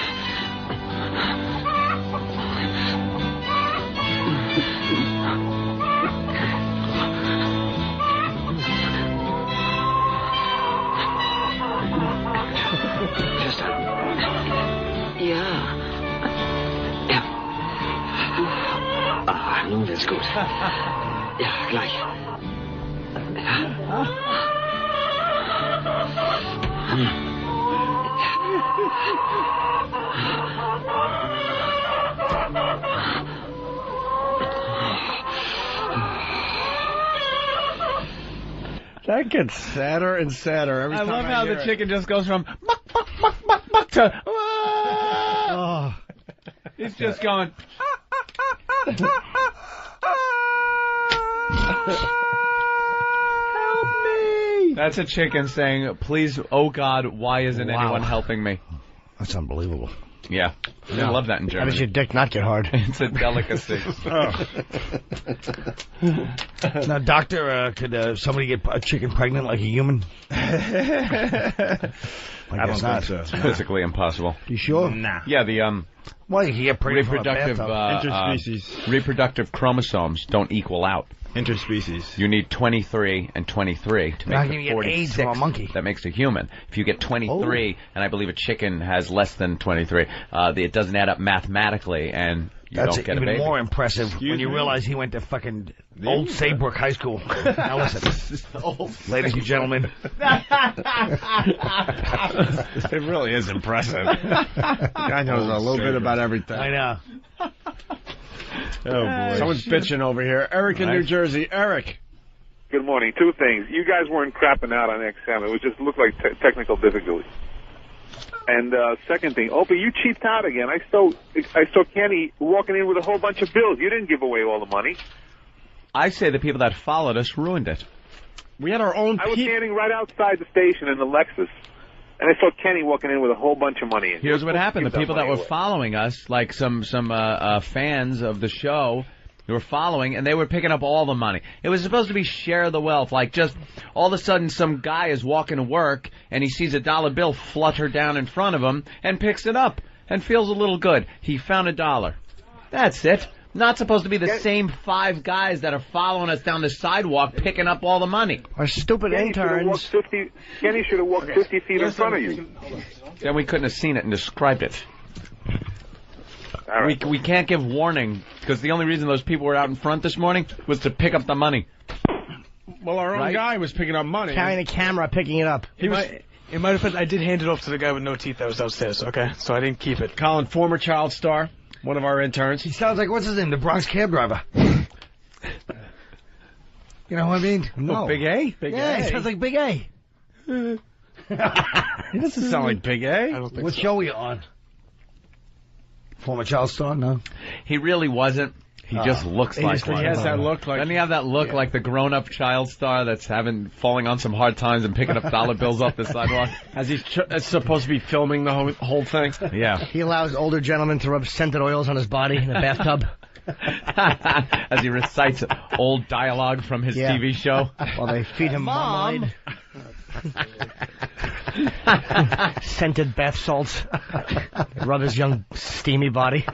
Schwester. Ja. Ja. Ah, nun wird's gut. Ja, gleich. That gets sadder and sadder every time. I love how the hear chicken just goes from muck, muck, muck, muck, muck to oh. He's just going. Help me! That's a chicken saying, "Please, oh God, why isn't anyone helping me?" That's unbelievable. Yeah. I love that in How Germany. does your dick not get hard? It's a delicacy. Now, doctor, could somebody get a chicken pregnant like a human? I guess not. It's physically impossible. You sure? Nah. Yeah, the well, you can get pregnant reproductive from a bathtub. reproductive chromosomes don't equal out. Interspecies. You need 23 and 23 to Now make you the get 46 AIDS from a monkey. that makes a human. If you get 23, and I believe a chicken has less than 23, it doesn't add up mathematically, and you That's don't get a even baby. more impressive when you realize he went to fucking Old Saybrook High School. Now listen, ladies and gentlemen. It really is impressive. Guy knows a little bit about everything. I know. Oh, boy. Someone's bitching over here. Eric in New Jersey. Eric. Good morning. Two things. You guys weren't crapping out on XM. It was just looked like technical difficulty. And second thing, Opie, you cheaped out again. I saw Kenny walking in with a whole bunch of bills. You didn't give away all the money. I say the people that followed us ruined it. We had our own. I was standing right outside the station in the Lexus, and I saw Kenny walking in with a whole bunch of money. Here's what happened. The people that were following us, like some fans of the show, they were following, and they were picking up all the money. It was supposed to be share the wealth. Like, just all of a sudden some guy is walking to work, and he sees a dollar bill flutter down in front of him, and picks it up, and feels a little good. He found $1. That's it. Not supposed to be the same 5 guys that are following us down the sidewalk picking up all the money. Our stupid interns. Kenny should have walked 50 feet in front of you. Then we couldn't have seen it and described it. All right. We can't give warning, because the only reason those people were out in front this morning was to pick up the money. Well, our own guy was picking up money. Carrying a camera, picking it up. In my defense, I did hand it off to the guy with no teeth that was downstairs, okay? So I didn't keep it. Colin, former child star, one of our interns. He sounds like, what's his name, the Bronx cab driver. You know what I mean? No. Oh, Big A? Big A. He sounds like Big A. He doesn't sound like Big A. I don't think What so. show are you on? Former child star? No. He really wasn't. He just looks like one. He has that look like. Doesn't he have that look like the grown-up child star that's falling on some hard times and picking up dollar bills off the sidewalk? As he's supposed to be filming the whole thing? Yeah. He allows older gentlemen to rub scented oils on his body in a bathtub. As he recites old dialogue from his TV show. While they feed him marmalade. Scented bath salts. Rub his young steamy body.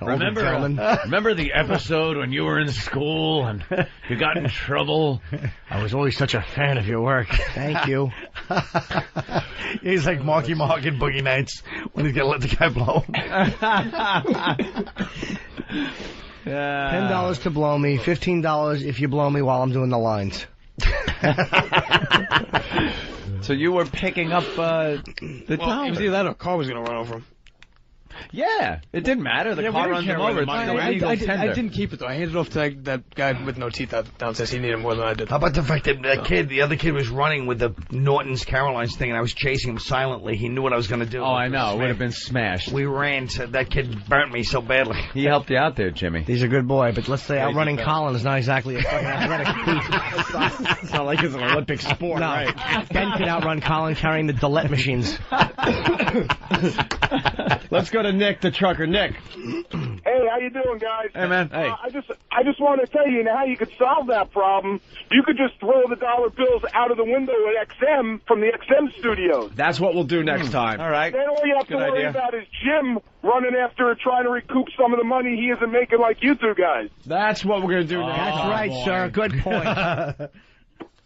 Remember the episode when you were in school and you got in trouble? I was always such a fan of your work. Thank you. He's like Marky Mark in Boogie Nights when he's gonna let the guy blow. $10 to blow me, $15 if you blow me while I'm doing the lines. So you were picking up the It was either that or a car was going to run over him. Yeah, it didn't matter. The car runs him over. It's still legal tender. I didn't keep it, though. I handed it off to that guy with no teeth downstairs. He needed more than I did. How about the fact that the other kid was running with the Norton's Carolines thing, and I was chasing him silently. He knew what I was going to do. Oh, I know. It would have been smashed. We ran, so that kid burnt me so badly. He helped you out there, Jimmy. He's a good boy, but let's say outrunning Colin is not exactly a fucking athletic feat. It's not like it's an Olympic sport, no. right? Ben could outrun Colin carrying the Dillette machines. Let's go to Nick, the trucker. Nick. Hey, how you doing, guys? Hey, man. Hey. I just want to tell you how you could solve that problem. You could just throw the dollar bills out of the window at XM from the XM studios. That's what we'll do next time. All right. Then all you have to worry about is Jim running after it, trying to recoup some of the money he isn't making like you two guys. That's what we're going to do next time. That's right, sir. Good point.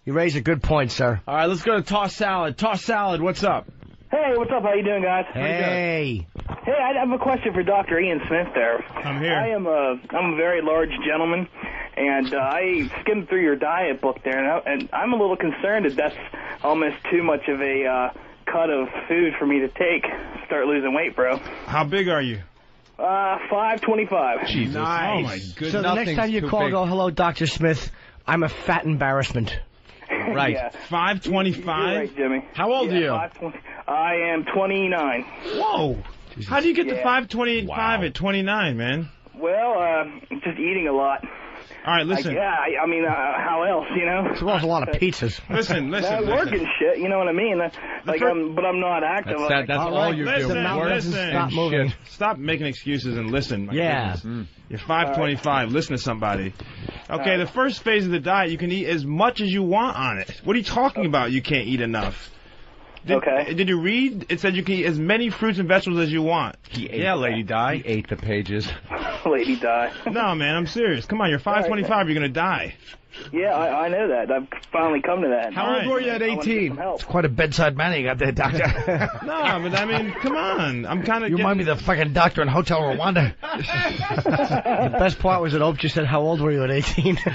You raise a good point, sir. All right, let's go to Toss Salad. Toss Salad, what's up? Hey, what's up? How you doing, guys? Hey. Hey, I have a question for Dr. Ian Smith there. I'm here. I'm a very large gentleman, and I skimmed through your diet book there, and I'm a little concerned that that's almost too much of a cut of food for me to take. Start losing weight, bro. How big are you? 525. Jesus. Nice. Oh, my goodness. So the next time you call, go, hello, Dr. Smith. I'm a fat embarrassment. Right. Yeah. 525? You're right, Jimmy. How old are you? 520. I am 29. Whoa. Jesus. How do you get to 525 at 29, man? Well, just eating a lot. All right, listen. I mean, how else, you know? It's a lot of pizzas. Listen. Working shit, you know what I mean? But I'm not active. That's all you do. Listen. Stop moving. Stop making excuses and listen. My Yeah. goodness. You're 525. Listen to somebody. Okay, the first phase of the diet, you can eat as much as you want on it. What are you talking about? You can't eat enough. Did you read? It said you can eat as many fruits and vegetables as you want. Lady Di. He ate the pages. Lady Di. No, man, I'm serious. Come on, you're 525. You're going to die. Yeah, I know that. I've finally come to that. How old were you at 18? It's quite a bedside manner you got there, Doctor. No, but I mean, come on. I'm kind of. You remind me of the fucking doctor in Hotel Rwanda. The best part was that Ope just said, "How old were you at 18?" All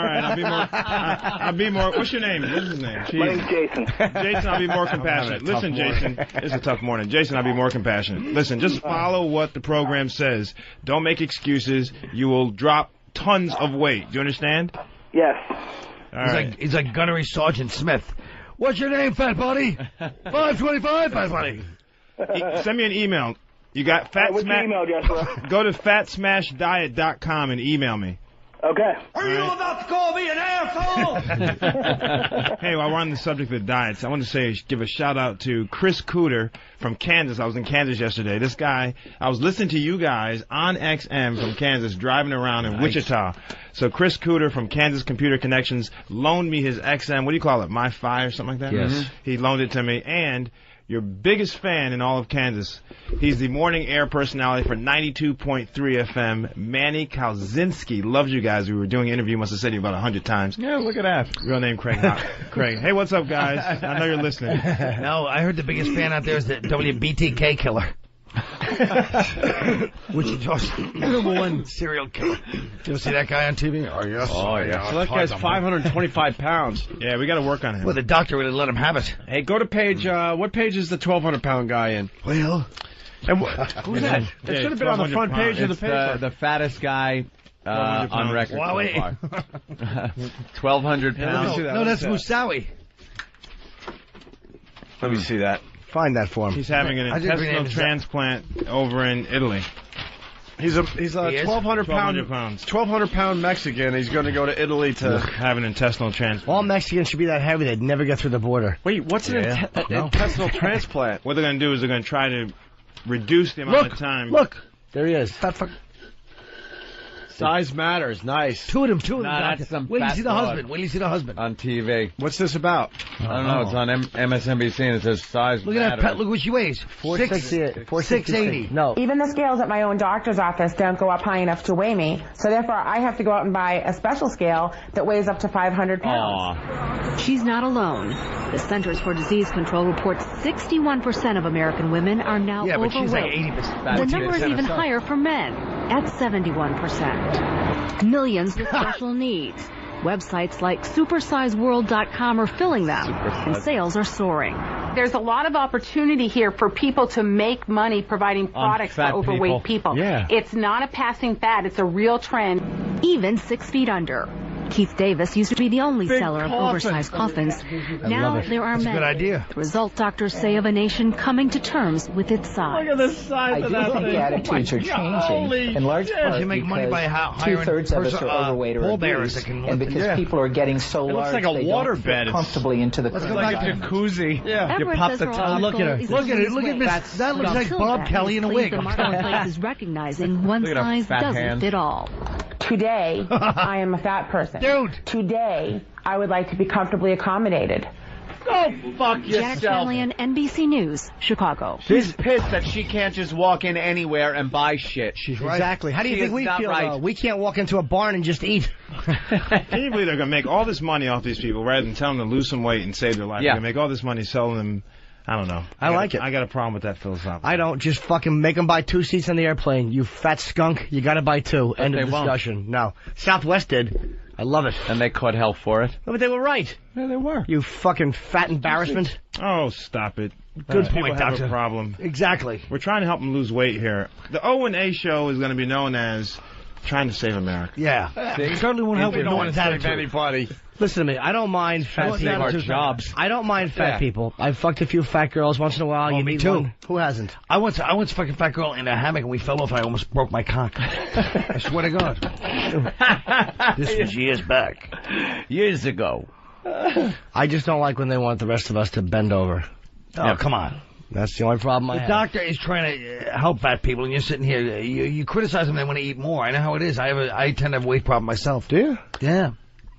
right, I'll be more. What's your name? What's his name? My name's Jason. Jason, I'll be more compassionate. Listen, Jason, it's a tough morning. Jason, I'll be more compassionate. Listen, just follow what the program says. Don't make excuses. You will drop tons of weight. Do you understand? Yes. All right. He's like Gunnery Sergeant Smith. What's your name, fat buddy? 525, fat buddy. Send me an email. You got Fat What's your email address, bro? Go to fatsmashdiet.com and email me. Okay. Are you about to call me an asshole? Hey, while we're on the subject of diets, I want to give a shout out to Chris Cooter from Kansas. I was in Kansas yesterday. This guy, I was listening to you guys on XM from Kansas, driving around in Wichita. So Chris Cooter from Kansas Computer Connections loaned me his XM. What do you call it? MiFi or something like that? Yes. He loaned it to me, and your biggest fan in all of Kansas. He's the morning air personality for 92.3 FM. Manny Kalzinski loves you guys. We were doing an interview. Must have said you about 100 times. Yeah, look at that. Real name Craig. Craig. Hey, what's up, guys? I know you're listening. No, I heard the biggest fan out there is the WBTK killer. Which is just #1 serial killer. Did you see that guy on TV? Oh, yes. Oh, yeah. So that guy's 525 pounds. Yeah, we got to work on him. Well, the doctor would have let him have it. Hey, go to page, what page is the 1,200-pound guy in? Well, and who's that? It should have been on the front page of the paper. The fattest guy on record so far. 1,200 pounds. No, that's Musawi. Let me see that. Find that for him. He's having an intestinal transplant over in Italy. He's a 1,200 pound Mexican. He's going to go to Italy to have an intestinal transplant. All Mexicans should be that heavy they'd never get through the border. Wait, what's an intestinal transplant? What they're going to do is they're going to try to reduce the amount of time. Look, there he is. Size matters. Nice. Two of them. That's some Wait till you fat see the broad. husband. Wait till you see the husband. On TV. What's this about? I don't know. It's on MSNBC and it says size Look at matters. that. Look what she weighs. 680. No. Even the scales at my own doctor's office don't go up high enough to weigh me, so therefore I have to go out and buy a special scale that weighs up to 500 pounds. Aww. She's not alone. The Centers for Disease Control reports 61% of American women are now overweight. But she's like 80%. The number is even higher for men, at 71%. Millions with special needs. Websites like supersizeworld.com are filling them, and sales are soaring. There's a lot of opportunity here for people to make money providing products for overweight people. Yeah. It's not a passing fad. It's a real trend. Even 6 feet under. Keith Davis used to be the only seller of oversized coffins. Now there are That's many. a good idea. The result, doctors say, of a nation coming to terms with its size. Look at the size of that thing. I do think attitudes are changing in large part You make money by hiring two-thirds of us are overweight or obese, and because people are getting so large, looks like a they water don't bed. fit comfortably into the It's like a jacuzzi. Yeah. Everett You pop says the her top. article is Look at it. Look at weight. Miss. That looks like Until Bob then, Kelly in a please, wig. The marketplace is recognizing one Look at her size fat doesn't hands. fit all. Today, I am a fat person. Dude. Today, I would like to be comfortably accommodated. Go fuck Janet yourself. Shanley, NBC News, Chicago. She's pissed that she can't just walk in anywhere and buy shit. Exactly. How do you She think is we not feel? right. We can't walk into a barn and just eat. Can you believe they're going to make all this money off these people rather than tell them to lose some weight and save their life? Yeah. They're going to make all this money selling them. I don't know. I like it. I got a problem with that philosophy. I don't. Just fucking make them buy 2 seats on the airplane. You fat skunk. You got to buy 2. End they of won't. discussion. No. Southwest did. I love it. And they caught hell for it. No, but they were right. Yeah, they were. You fucking fat embarrassment. Oh, stop it. Good People point, have Doctor. a problem. Exactly. We're trying to help them lose weight here. The O&A show is going to be known as Trying to Save America. Yeah. Certainly won't help They with don't no want one's to save attitude. anybody. Listen to me. I don't mind fat Save our people. jobs. I don't mind fat Yeah. people. I've fucked a few fat girls once in a while. Oh, You me need too. one. Who hasn't? I once fucking fat girl in a hammock and we fell off and I almost broke my cock. I swear to God. This was years back. Years ago. I just don't like when they want the rest of us to bend over. Oh, come on. That's the only problem I The have. doctor is trying to help fat people, and you're sitting here. You criticize them, they want to eat more. I know how it is. I tend to have a weight problem myself. Do you? Yeah.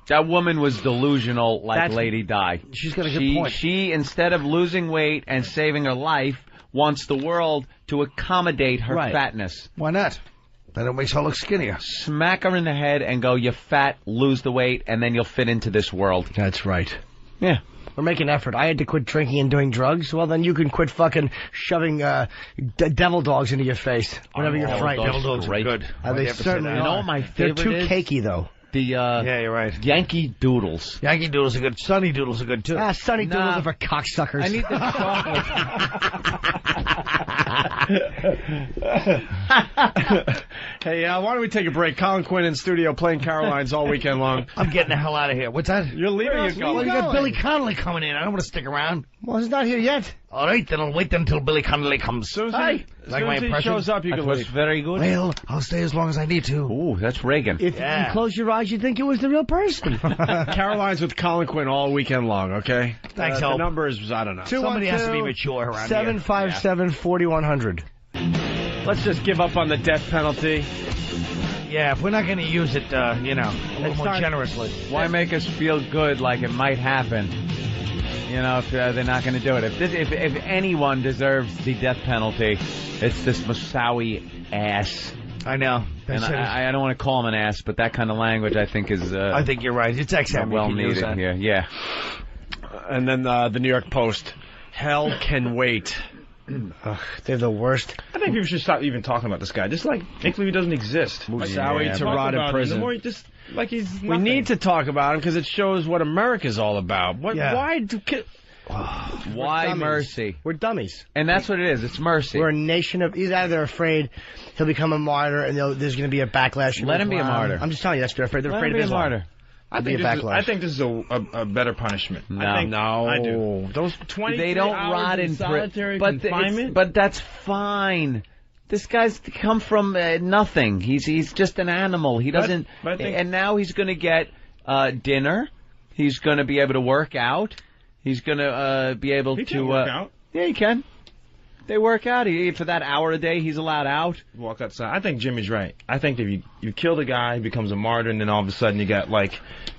That woman was delusional like That's- Lady Di. She's got a good point. She, instead of losing weight and saving her life, wants the world to accommodate her Right. fatness. Why not? Then it makes her look skinnier. Smack her in the head and go, "You're fat, lose the weight, and then you'll fit into this world." That's right. Yeah. Or make an effort. I had to quit drinking and doing drugs. Well, then you can quit fucking shoving devil dogs into your face whenever you're frightened. Devil dogs are good. They certainly are. You know what my favorite They're too cakey, though. Yeah, you're right. Yankee Doodles. Yankee Doodles are good. Sunny Doodles are good, too. Sunny Doodles are for cocksuckers. I need the chocolate. Hey, why don't we take a break? Colin Quinn in studio playing Carolines all weekend long. I'm getting the hell out of here. What's that? You're leaving? You're going? Well, you got Billy Connolly coming in. I don't want to stick around. Well, he's not here yet. All right, then I'll wait until Billy Connolly comes. As soon Like my as he impression? shows up, you can That was leave. very good. Well, I'll stay as long as I need to. Ooh, that's Reagan. If you close your eyes, you think it was the real person. Carolines with Colin Quinn all weekend long, okay? Thanks, The Hope. number is, I don't know. Somebody has to be mature around here. 757-4100. Let's just give up on the death penalty. Yeah, if we're not going to use it, a little more generously. Why make us feel good like it might happen? You know, if they're not going to do it. If anyone deserves the death penalty, it's this Moussaoui ass. I know. And I don't want to call him an ass, but that kind of language I think is... I think you're right. It's XM. well needed here. Yeah. And then the New York Post. Hell can wait. Ugh, they're the worst. I think people should stop even talking about this guy. Just like make believe he doesn't exist. Moussaoui to rot in prison. We need to talk about him because it shows what America's all about. Why mercy? We're dummies. And that's what it is. It's mercy. We're a nation of... Either they're afraid he'll become a martyr and there's going to be a backlash. Let him be a martyr. I'm just telling you, that's what they're afraid. They're afraid of Islam. Martyr. I think this is a better punishment. No. I do. Those 23 They don't hours rot in solitary prison. confinement? But that's fine. This guy's come from nothing. He's just an animal. He doesn't... and now he's going to get dinner. He's going to be able to work out. He's going to be able to... He can work out. Yeah, he can. They work out. For that hour a day, he's allowed out. Walk outside. I think Jimmy's right. I think if you kill the guy, he becomes a martyr, and then all of a sudden you got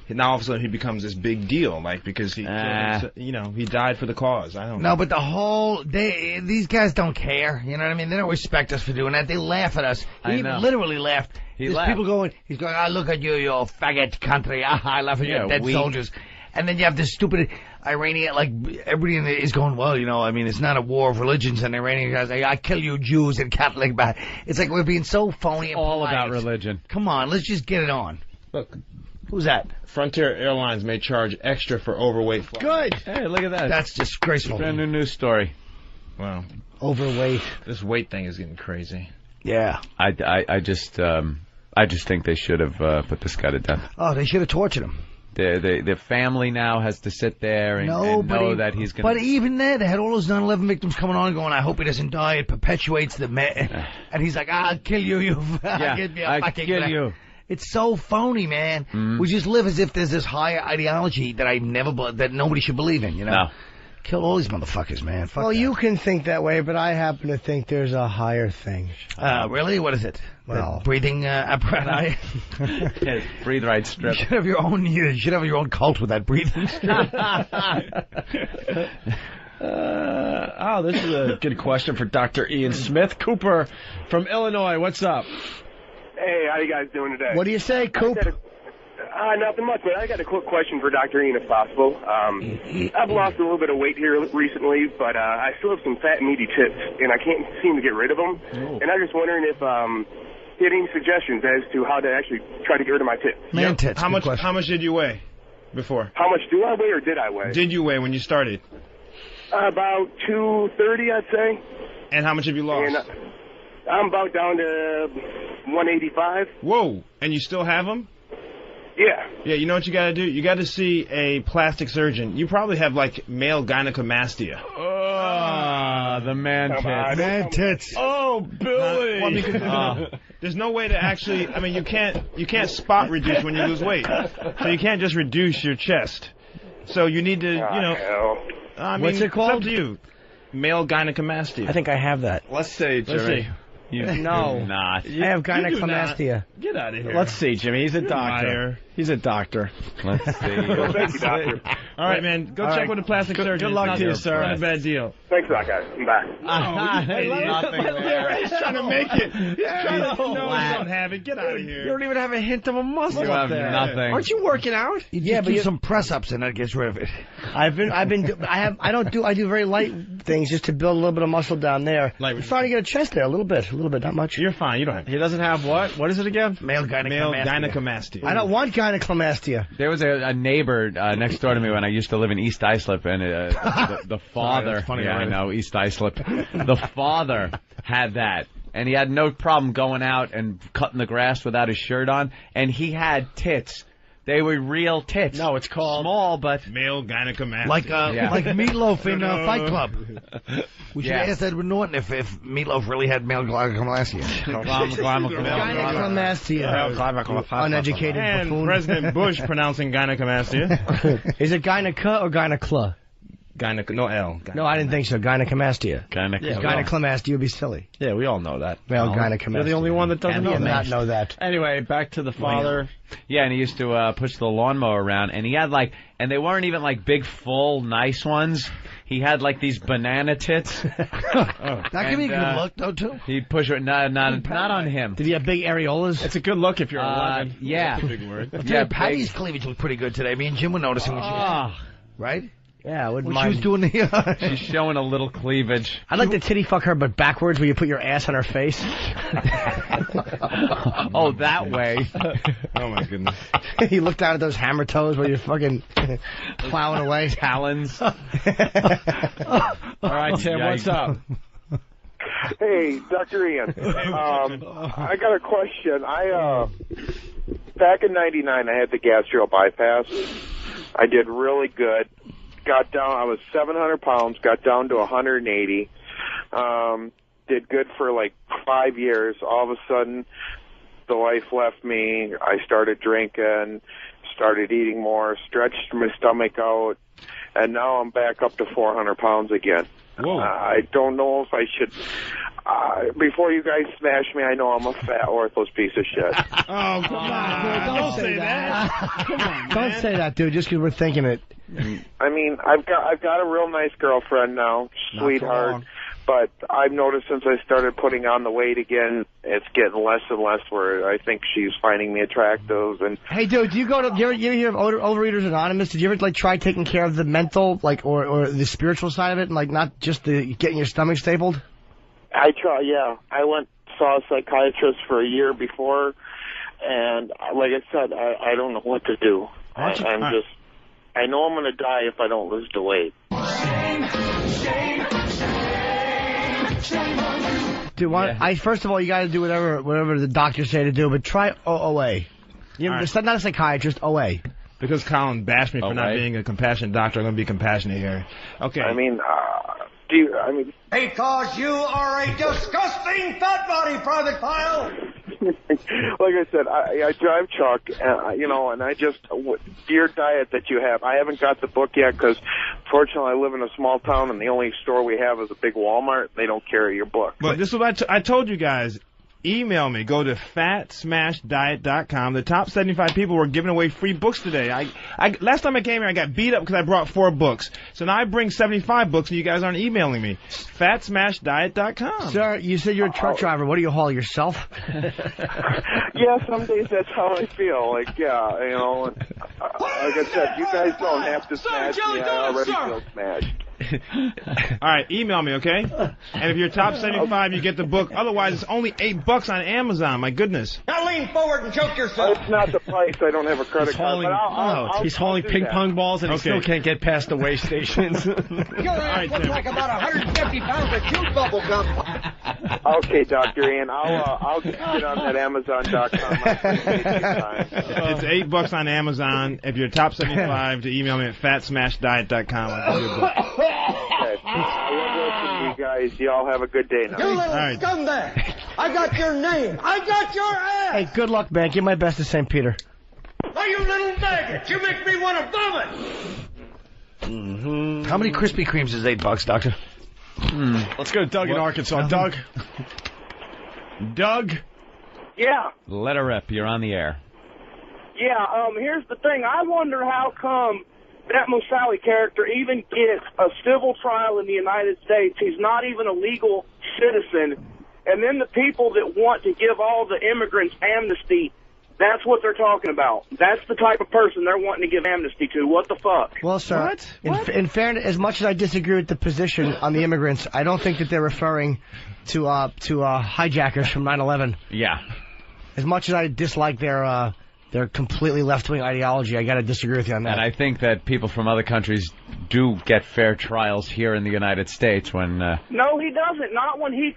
now all of a sudden he becomes this big deal, because he killed he died for the cause. I don't know. No, but these guys don't care. You know what I mean? They don't respect us for doing that. They laugh at us. He literally laughed. There's people going, he's going, look at you faggot country. I laugh at you dead soldiers. And then you have this stupid Iranian, everybody is going, well, it's not a war of religions, and Iranian guys say, I kill you Jews and Catholic, but it's like we're being so phony and all polite. about religion. Come on, let's just get it on. Look, who's that? Frontier Airlines may charge extra for overweight flights. Good. Hey, look at that. That's disgraceful. Brand new news story. Wow. Overweight. This weight thing is getting crazy. Yeah. I just think they should have put this guy to death. Oh, they should have tortured him. The family now has to sit there and know that he's going to... But even there, they had all those 9/11 victims coming on going, I hope he doesn't die. It perpetuates the... And he's like, I'll kill you. I'll kill you. It's so phony, man. Mm. We just live as if there's this higher ideology that nobody should believe in, No. Kill all these motherfuckers, man. Fuck well, that. you can think that way, but I happen to think there's a higher thing. Really? What is it? Well, breathing apparatus. Yes, breathe right strip. You should have your own cult with that breathing strip. This is a good question for Dr. Ian Smith. Cooper from Illinois, what's up? Hey, how you guys doing today? What do you say, Coop? Nothing much, but I got a quick question for Dr. Ian, if possible. I've lost a little bit of weight here recently, but I still have some fat, meaty tits, and I can't seem to get rid of them. Oh. And I'm just wondering if you had any suggestions as to how to actually try to get rid of my tits. Man tits. How much did you weigh before? How much do I weigh, or did I weigh? Did you weigh when you started? About 230, I'd say. And how much have you lost? And, I'm about down to 185. Whoa! And you still have them? Yeah. Yeah, you know what you gotta do? You gotta see a plastic surgeon. You probably have, male gynecomastia. The man tits. Man tits. Oh, Billy! Well, because there's no way to actually... you can't spot reduce when you lose weight. So you can't just reduce your chest. So you need to, What's it called? It's up to you. Male gynecomastia. I think I have that. Let's see, Jerry. You No. do not. I have gynecomastia. Get out of here. Let's see, Jimmy. He's a doctor. Liar. He's a doctor. Let's see. Thank you, doctor. All right, man. Go check with the plastic surgeon. Good luck to you, It's sir. not a bad deal. Thanks a lot, guys. Bye. He's trying to make it. Yeah, No, don't have it. Get out of You here. don't even have a hint of a muscle You up have there. nothing. Aren't you working out? Yeah, but do some press-ups and that gets rid of it. I do very light things just to build a little bit of muscle down there. I'm starting to get a chest there, a little bit, not much. You're fine. You don't have. He doesn't have what? What is it again? Male gynecomastia. I don't want gynecomastia. There was a neighbor next door to me when I used to live in East Islip, and the father, that's funny, I right? know, East Islip, the father had that, and he had no problem going out and cutting the grass without his shirt on, and he had tits. They were real tits. No, it's called small, but male gynecomastia. Like Meatloaf in Fight Club. We should ask Edward Norton if Meatloaf really had male gynecomastia. Gynecomastia. Uneducated and buffoon. President Bush pronouncing gynecomastia. Is it gyneca or gynecla? No L. No, I didn't think so. Gynecomastia. Gynecomastia would be silly. Yeah, we all know that. Male gynecomastia. You're the only one that doesn't not know that. Anyway, back to the father. Yeah, and he used to push the lawnmower around, and he had and they weren't even big, full, nice ones. He had these banana tits. That can be a good look, though, too. He'd push it, not on him. Did he have big areolas? It's a good look if you're 11. Yeah. That's a big word. Yeah, Patty's cleavage was pretty good today. Me and Jim were noticing when she was, right? Yeah, I wouldn't When mind. she was doing the... She's showing a little cleavage. I'd like to titty fuck her, but backwards, where you put your ass on her face. Oh, that way. Oh, my goodness. You look down at those hammer toes where you're fucking plowing away. Talons. All right, Tim, what's up? Hey, Dr. Ian. I got a question. Back in '99, I had the gastro bypass. I did really good. Got down. I was 700 pounds. Got down to 180. Did good for 5 years. All of a sudden, the life left me. I started drinking, started eating more, stretched my stomach out, and now I'm back up to 400 pounds again. Whoa. I don't know if I should. Before you guys smash me, I know I'm a fat, worthless piece of shit. Oh, come on. Don't say that. Come on, Don't man. say that, dude, just because we're thinking it. I mean, I've got a real nice girlfriend now, sweetheart. But I've noticed since I started putting on the weight again, it's getting less and less where I think she's finding me attractive. And Hey, dude, do you ever hear of Overeaters Anonymous? Did you ever try taking care of the mental, or the spiritual side of it, and not just the getting your stomach stapled? I try, yeah. I saw a psychiatrist for a year before, and like I said, I don't know what to do. I know I'm going to die if I don't lose the weight. Dude, first of all, you got to do whatever the doctors say to do, but try OA. Not a psychiatrist, OA. Because Colin bashed me for not being a compassionate doctor, I'm going to be compassionate here. Okay. I mean, Because you are a disgusting fat body, Private Pile! like I said, I drive truck, and I just, your diet that you have, I haven't got the book yet because, fortunately, I live in a small town and the only store we have is a big Walmart. They don't carry your book. But this is what I told you guys. Email me. Go to fatsmashdiet.com. The top 75 people were giving away free books today. Last time I came here, I got beat up because I brought 4 books. So now I bring 75 books, and you guys aren't emailing me. Fatsmashdiet.com. Sir, you said you're a truck driver. What do you haul, yourself? Yeah, some days that's how I feel. Like I said, you guys don't have to smash me. I already feel smashed. All right, email me, okay? And if you're top 75, you get the book. Otherwise, it's only $8 on Amazon. My goodness. Now lean forward and choke yourself. It's not the price. I don't have a credit card. But He's hauling ping pong balls and he still can't get past the weigh stations. Your ass looks like about 150 pounds of cute bubble gum. Okay, Dr. Ian, I'll get on that Amazon.com. It's $8 on Amazon. If you're top 75, to email me at fatsmashdiet.com. I'll give you a book. Okay. I love listening to you guys. Y'all have a good day now. You little scumbag! I got your name. I got your ass. Hey, good luck, man. Give my best to St. Peter. Oh, you little maggot! You make me want to vomit. How many Krispy Kremes is $8, Doctor? Let's go to Doug in Arkansas. Doug? Doug? Yeah. Let her rip. You're on the air. Yeah, here's the thing. I wonder how come that Moussaoui character even gets a civil trial in the United States. He's not even a legal citizen. And then the people that want to give all the immigrants amnesty, that's what they're talking about. That's the type of person they're wanting to give amnesty to. What the fuck? Well, sir, in fairness, as much as I disagree with the position on the immigrants, I don't think that they're referring to hijackers from 9/11. Yeah. As much as I dislike their completely left-wing ideology, I got to disagree with you on that. And I think that people from other countries do get fair trials here in the United States when... No, he doesn't. Not when he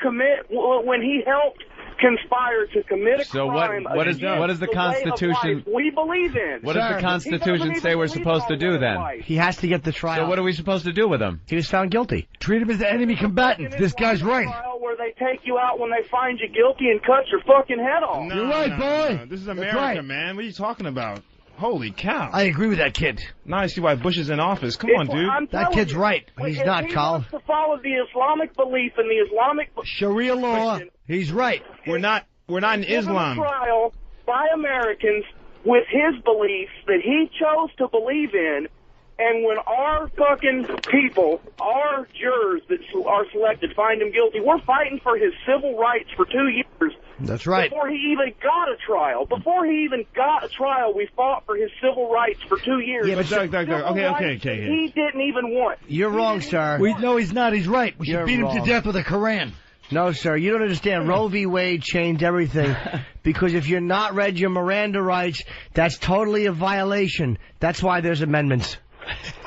when he helped conspire to commit a crime. So what is the Constitution? We believe in. What does the Constitution say we're supposed to do then? He has to get the trial. So what are we supposed to do with him? He was found guilty. Treat him as an enemy combatant. This guy's right. Where they take you out when they find you guilty and cut your fucking head off. No, You're right, boy. No. This is America, man. What are you talking about? Holy cow. I agree with that kid. Now I see why Bush is in office. Come on, dude. That kid's right. He's not, Colin. He wants to follow the Islamic belief and the Islamic Sharia law. He's right. We're not in Islam. Given a trial by Americans with his beliefs that he chose to believe in, and when our fucking people, our jurors that are selected, find him guilty, we're fighting for his civil rights for 2 years. That's right. Before he even got a trial. Before he even got a trial, we fought for his civil rights for 2 years. Yeah, but Doug. Okay. He didn't even want. You're wrong, sir. No, he's not. He's right. We should beat him to death with a Koran. No, sir, you don't understand. Roe v. Wade changed everything. Because if you're not read your Miranda rights, that's totally a violation. That's why there's amendments.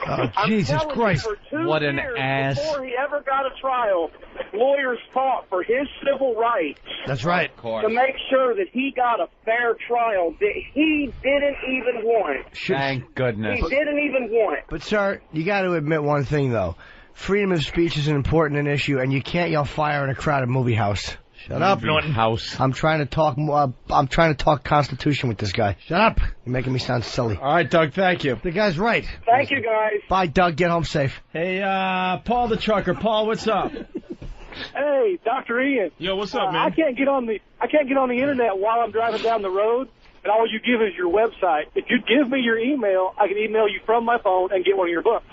Oh, Jesus Christ. What an ass. Before he ever got a trial, lawyers fought for his civil rights. That's right. To make sure that he got a fair trial that he didn't even want. Thank goodness. He didn't even want. But, sir, you got to admit one thing, though. Freedom of speech is an important issue, and you can't yell fire in a crowded movie house. Shut up, Norton. House. I'm trying to talk. I'm trying to talk Constitution with this guy. Shut up. You're making me sound silly. All right, Doug. Thank you. The guy's right. Thank you, guys. Bye, Doug. Get home safe. Hey, Paul the trucker. Paul, what's up? Hey, Dr. Ian. Yo, what's up, man? I can't get on the internet while I'm driving down the road, and all you give is your website. If you give me your email, I can email you from my phone and get one of your books.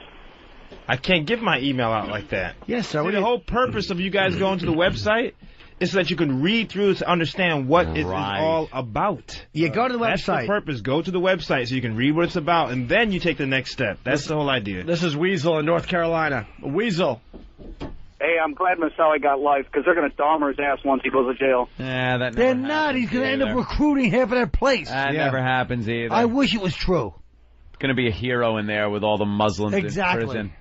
I can't give my email out like that. Yes, sir. See, the whole purpose of you guys going to the website is so that you can read through to understand what it is all about. You go to the website. That's the purpose. Go to the website so you can read what it's about, and then you take the next step. That's the whole idea. This is Weasel in North Carolina. Weasel. Hey, I'm glad Moussaoui got life, because they're going to Dahmer his ass once he goes to jail. Yeah, that They're not. He's going to end up recruiting half of that place. That never happens either. I wish it was true. Going to be a hero in there with all the Muslims in prison.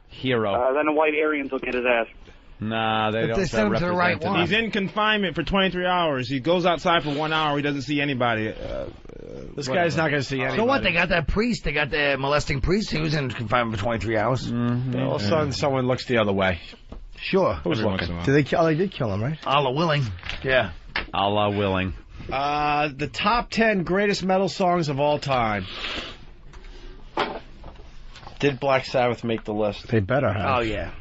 Hero. Then the white Aryans will get his ass. Nah, they don't send him to the right one. He's in confinement for 23 hours. He goes outside for 1 hour. He doesn't see anybody. This guy's not going to see anybody. So what? They got that priest. They got the molesting priest. He was in confinement for 23 hours. Mm-hmm. All of a sudden, someone looks the other way. Sure. Who's looking? They did kill him, right? Allah willing. Yeah. Allah willing. The top 10 greatest metal songs of all time. Did Black Sabbath make the list? They better have. Oh, yeah.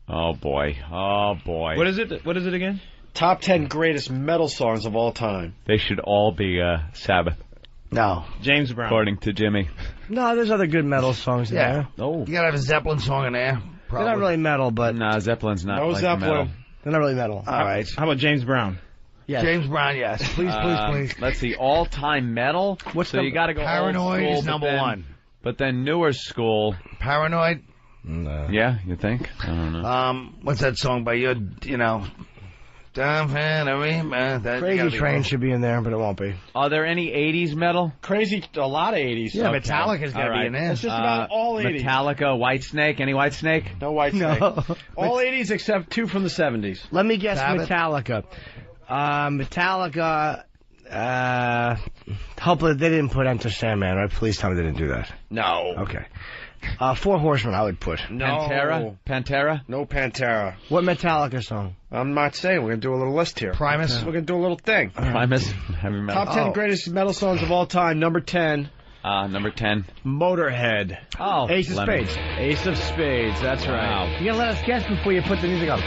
Oh, boy. Oh, boy. What is it? What is it again? Top 10 greatest metal songs of all time. They should all be Sabbath. No. James Brown. According to Jimmy. No, there's other good metal songs in there. Oh. You got to have a Zeppelin song in there. Probably. They're not really metal, but... Nah, Zeppelin's not like Zeppelin. metal. They're not really metal. All right. How about James Brown? Yes. James Brown, yes. Please. Let's see. All-time metal? So you got to go Paranoid old school, is number one. But then newer school. Paranoid? No. Yeah, you think? I don't know. What's that song by you know... Crazy Train should be in there, but it won't be. Are there any 80s metal? Crazy, a lot of 80s. Yeah, okay. Metallica's got to be in there. It's just about all 80s. Metallica, Whitesnake. Any Whitesnake? No Whitesnake. No. All 80s except 2 from the 70s. Let me guess. Sabbath? Metallica. Metallica. Hopefully they didn't put Enter Sandman, right? Please tell me they didn't do that. No. Okay. Four Horsemen I would put. No. Pantera? No Pantera. What Metallica song? I'm not saying. We're going to do a little list here. Primus? We're going to do a little thing. Primus? Heavy metal. Top 10 greatest metal songs of all time. Number 10. Number 10. Motorhead. Oh. Ace of Spades. Ace of Spades. That's right. Wow. You got to let us guess before you put the music up.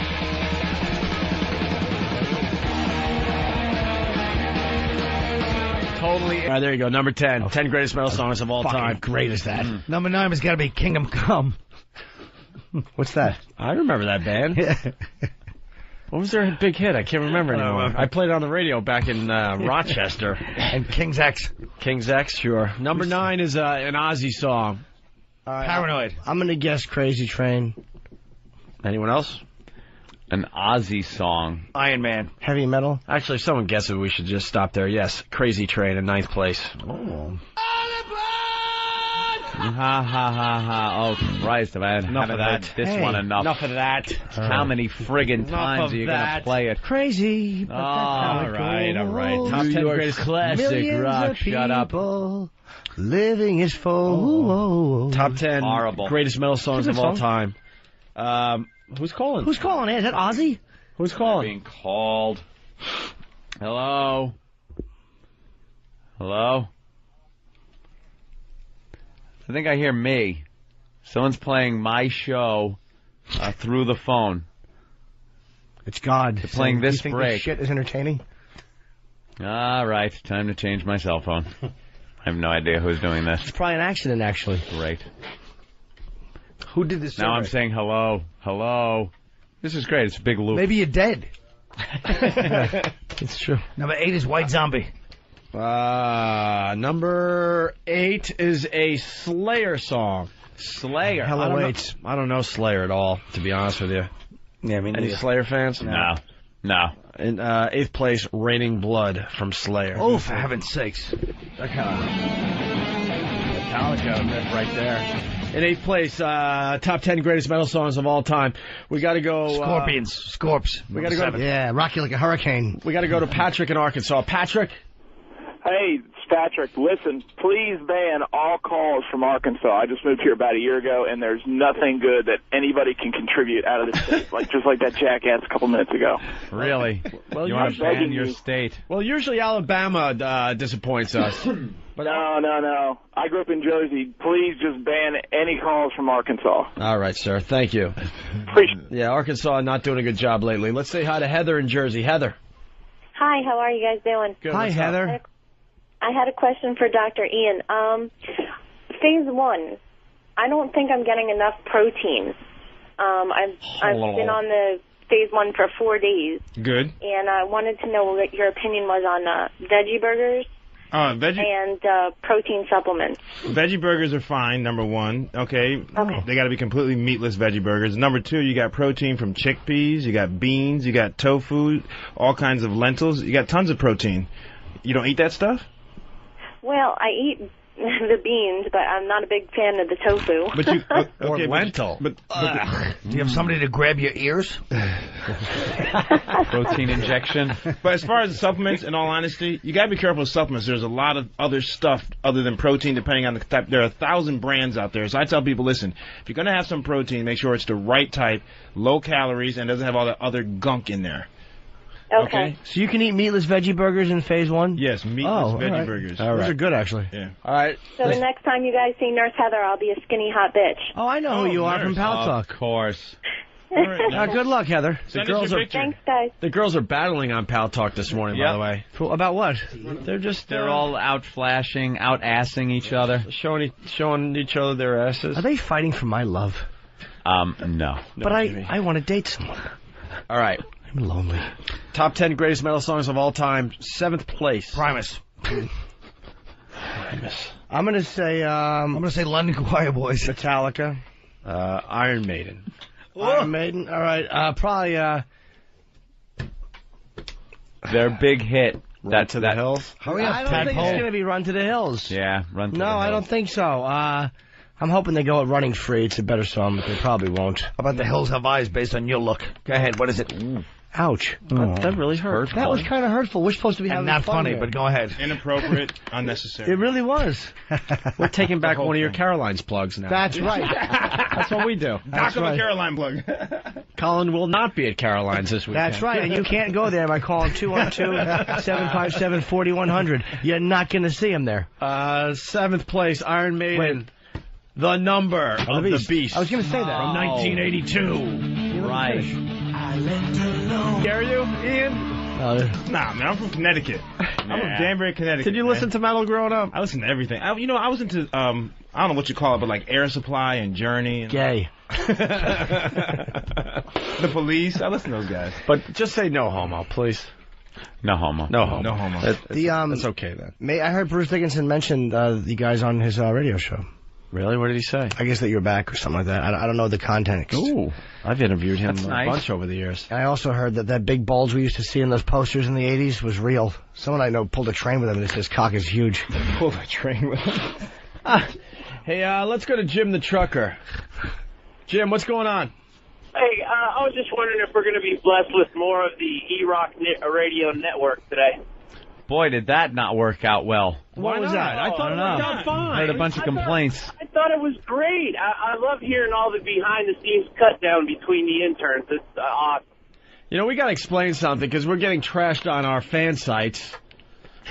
totally. All right, there you go. Number 10. 10 greatest metal songs of all time. Great is that. Number 9 has got to be Kingdom Come. What's that? I remember that band. What was their big hit? I can't remember anymore. I played it on the radio back in Rochester. And King's X. King's X, sure. Number 9 is an Ozzy song. Paranoid. I'm going to guess Crazy Train. Anyone else? An Ozzy song. Iron Man. Heavy metal. Actually, if someone guesses, we should just stop there. Yes, Crazy Train in 9th place. Oh. Ha ha ha ha! Oh Christ! I've had Enough of that. This one enough. Enough of that. How many friggin' times are you gonna play it? Crazy. But All right. Top New 10 York greatest classic Millions rock. of Shut up. people living is full. Top 10 greatest metal songs of all time. Who's calling? Who's calling? Is that Ozzy? Who's calling? Being called. Hello. Hello. I think I hear me. Someone's playing my show through the phone. It's God. They're playing this you think break. This shit is entertaining? All right, time to change my cell phone. I have no idea who's doing this. It's probably an accident, actually. Great. Who did this? Now I'm saying hello. Hello. This is great. It's a big loop. Maybe you're dead. It's true. Number 8 is White Zombie. Number 8 is a Slayer song. Slayer. I don't know Slayer at all, to be honest with you. Yeah, I mean, any Slayer fans? No. In 8th place, Raining Blood from Slayer. Oh, for heaven's sakes. That kind of Metallica right there. In 8th place, top 10 greatest metal songs of all time. We got to go. Scorpions. Scorps. We got to go. Yeah, Rock You Like a Hurricane. We got to go to Patrick in Arkansas. Patrick. Hey, it's Patrick. Listen, please ban all calls from Arkansas. I just moved here about a year ago, and there's nothing good that anybody can contribute out of the state, just like that jackass a couple minutes ago. Really? Well, you want to ban your state? Well, usually Alabama disappoints us. But no. I grew up in Jersey. Please just ban any calls from Arkansas. All right, sir. Thank you. Yeah, Arkansas not doing a good job lately. Let's say hi to Heather in Jersey. Heather. Hi, how are you guys doing? Good. Hi, Heather. I had a question for Dr. Ian. Phase 1, I don't think I'm getting enough protein. I've been on the phase 1 for 4 days. Good. And I wanted to know what your opinion was on veggie burgers and protein supplements. Veggie burgers are fine, number 1. Okay. They got to be completely meatless veggie burgers. Number 2, you got protein from chickpeas, you got beans, you got tofu, all kinds of lentils. You got tons of protein. You don't eat that stuff? Well, I eat the beans, but I'm not a big fan of the tofu. But you, or lentil. Do you have somebody to grab your ears? Protein injection. But as far as supplements, in all honesty, you got to be careful with supplements. There's a lot of other stuff other than protein, depending on the type. There are 1,000 brands out there. So I tell people, listen, if you're going to have some protein, make sure it's the right type, low calories, and doesn't have all that other gunk in there. Okay. So you can eat meatless veggie burgers in phase 1? Yes, meatless veggie burgers. All right. Those are good, actually. Yeah. All right. So the next time you guys see Nurse Heather, I'll be a skinny hot bitch. Oh, I know who you are from Pal Talk. Of course. Good luck, Heather. Thanks, guys. The girls are battling on Pal Talk this morning, by the way. About what? They're all out flashing, out assing each other. Showing each other their asses. Are they fighting for my love? No. But I want to date someone. All right. I'm lonely. Top 10 greatest metal songs of all time. 7th place. Primus. I'm gonna say London Choir Boys. Metallica. Iron Maiden. Iron Maiden. All right. Probably. Their big hit. Run to the Hills. Hurry up, I don't think it's gonna be Run to the Hills. Yeah, Run to the Hills. No, I don't think so. I'm hoping they go at Running Free. It's a better song, but they probably won't. How about The Hills Have Eyes based on your look? Go ahead. What is it? Ouch. That really hurt. That was kind of hurtful. We're supposed to be having not fun funny, here. but go ahead. Inappropriate, unnecessary. It really was. We're taking back one of your Caroline's plugs now. That's right. That's what we do. Knock on the Caroline plug. Colin will not be at Caroline's this weekend. That's right, and you can't go there by calling 212-757-4100. You're not going to see him there. 7th place, Iron Maiden. The Number of the Beast. I was going to say that. From 1982. Right. Dare you, Ian? Nah, man, I'm from Connecticut. I'm from Danbury, Connecticut. Did you listen to metal growing up? I listened to everything. I was into, I don't know what you call it, but like Air Supply and Journey. And Gay. The Police. I listen to those guys. But just say no homo, please. No homo. No homo. No homo. That's okay then. I heard Bruce Dickinson mention the guys on his radio show. Really? What did he say? I guess that you're back or something like that. I don't know the context. Ooh. I've interviewed him That's a nice. bunch over the years. I also heard that big bulge we used to see in those posters in the 80s was real. Someone I know pulled a train with him and it says cock is huge. Pulled a train with him. Hey, let's go to Jim the trucker. Jim, what's going on? Hey, I was just wondering if we're going to be blessed with more of the E-Rock radio network today. Boy, did that not work out well. What was that? I thought it worked out fine. Heard a bunch of complaints. I thought it was great. I love hearing all the behind-the-scenes cut down between the interns. It's awesome. You know, we got to explain something because we're getting trashed on our fan sites.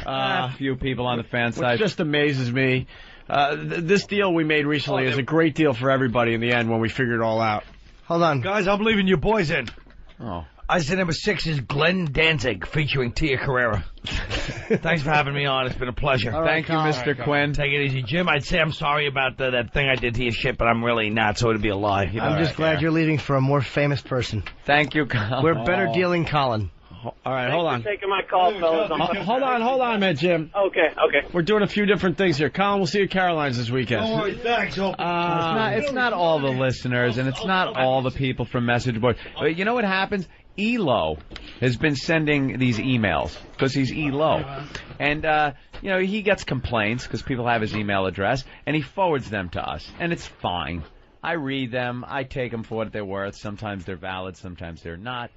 A few people on the fan site. Which just amazes me. This deal we made recently is a great deal for everybody in the end when we figured it all out. Hold on. Guys, I'm leaving your boys in. Oh. I said number 6 is Glenn Danzig featuring Tia Carrera. Thanks for having me on. It's been a pleasure. Thank you, Mr. Quinn. Take it easy. Jim, I'd say I'm sorry about that thing I did to your shit, but I'm really not, so it'd be a lie. I'm just glad you're leaving for a more famous person. Thank you, Colin. We're better dealing Colin. All right, Thanks hold on. for taking my call, fellas. Hold on, man, Jim. Okay. We're doing a few different things here. Colin, we'll see you at Caroline's this weekend. Oh, thanks. It's not all the listeners, and it's not all the people from message boards. But you know what happens? Elo has been sending these emails because he's Elo. And, he gets complaints because people have his email address, and he forwards them to us. And it's fine. I read them. I take them for what they're worth. Sometimes they're valid. Sometimes they're not.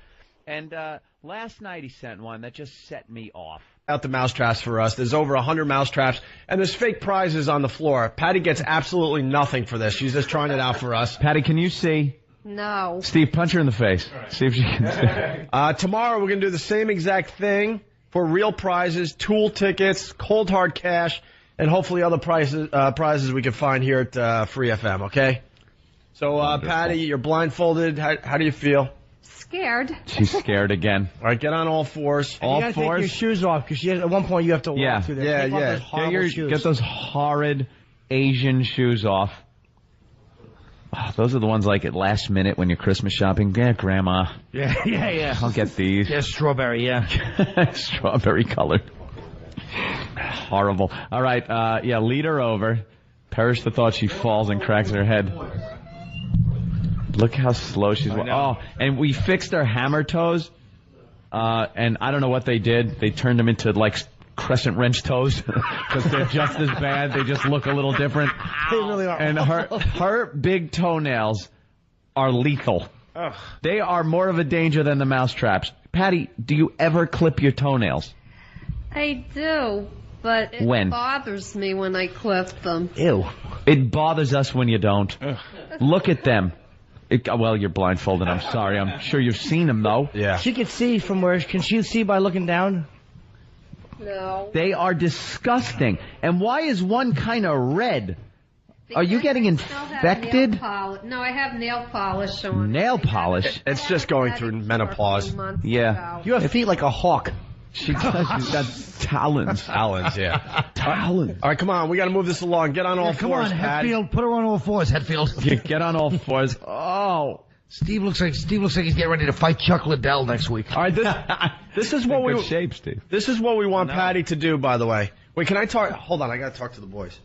And last night he sent one that just set me off. Out the mousetraps for us. There's over 100 mousetraps, and there's fake prizes on the floor. Patty gets absolutely nothing for this. She's just trying it out for us. Patty, can you see? No. Steve, punch her in the face. See if she can see. Tomorrow we're going to do the same exact thing for real prizes, Tool tickets, cold hard cash, and hopefully other prizes we can find here at Free FM, okay? So, Patty, you're blindfolded. How do you feel? Scared. She's scared again. All right, get on all fours. And you gotta take your shoes off because at one point you have to walk through there. Take off those horrible shoes. Get those horrid Asian shoes off. Oh, those are the ones like at last minute when you're Christmas shopping. Yeah, Grandma. Yeah. I'll get these. Yeah, strawberry, Strawberry colored. Horrible. All right, lead her over. Perish the thought she falls and cracks her head. Look how slow she's walking. Oh, and we fixed her hammer toes, and I don't know what they did. They turned them into, like, crescent wrench toes because they're just as bad. They just look a little different. They really are. And her big toenails are lethal. Ugh. They are more of a danger than the mousetraps. Patty, do you ever clip your toenails? I do, but it bothers me when I clip them. Ew. It bothers us when you don't. Ugh. Look at them. Well, you're blindfolded. I'm sorry. I'm sure you've seen them, though. Yeah. She can see from where... Can she see by looking down? No. They are disgusting. And why is one kind of red? Are you getting infected? No, I have nail polish on. Nail polish? It's just going through menopause. Yeah. You have feet like a hawk. She does. She's got talons. Talons, yeah. Talons. All right, come on. We got to move this along. Get on all Come fours, on, Patty. Hetfield. Put her on all fours, Hetfield. Yeah, get on all fours. Oh. Steve looks like he's getting ready to fight Chuck Liddell next week. All right, this is what good shape, Steve. This is what we want Patty to do, by the way. Wait, can I talk? Hold on, I got to talk to the boys.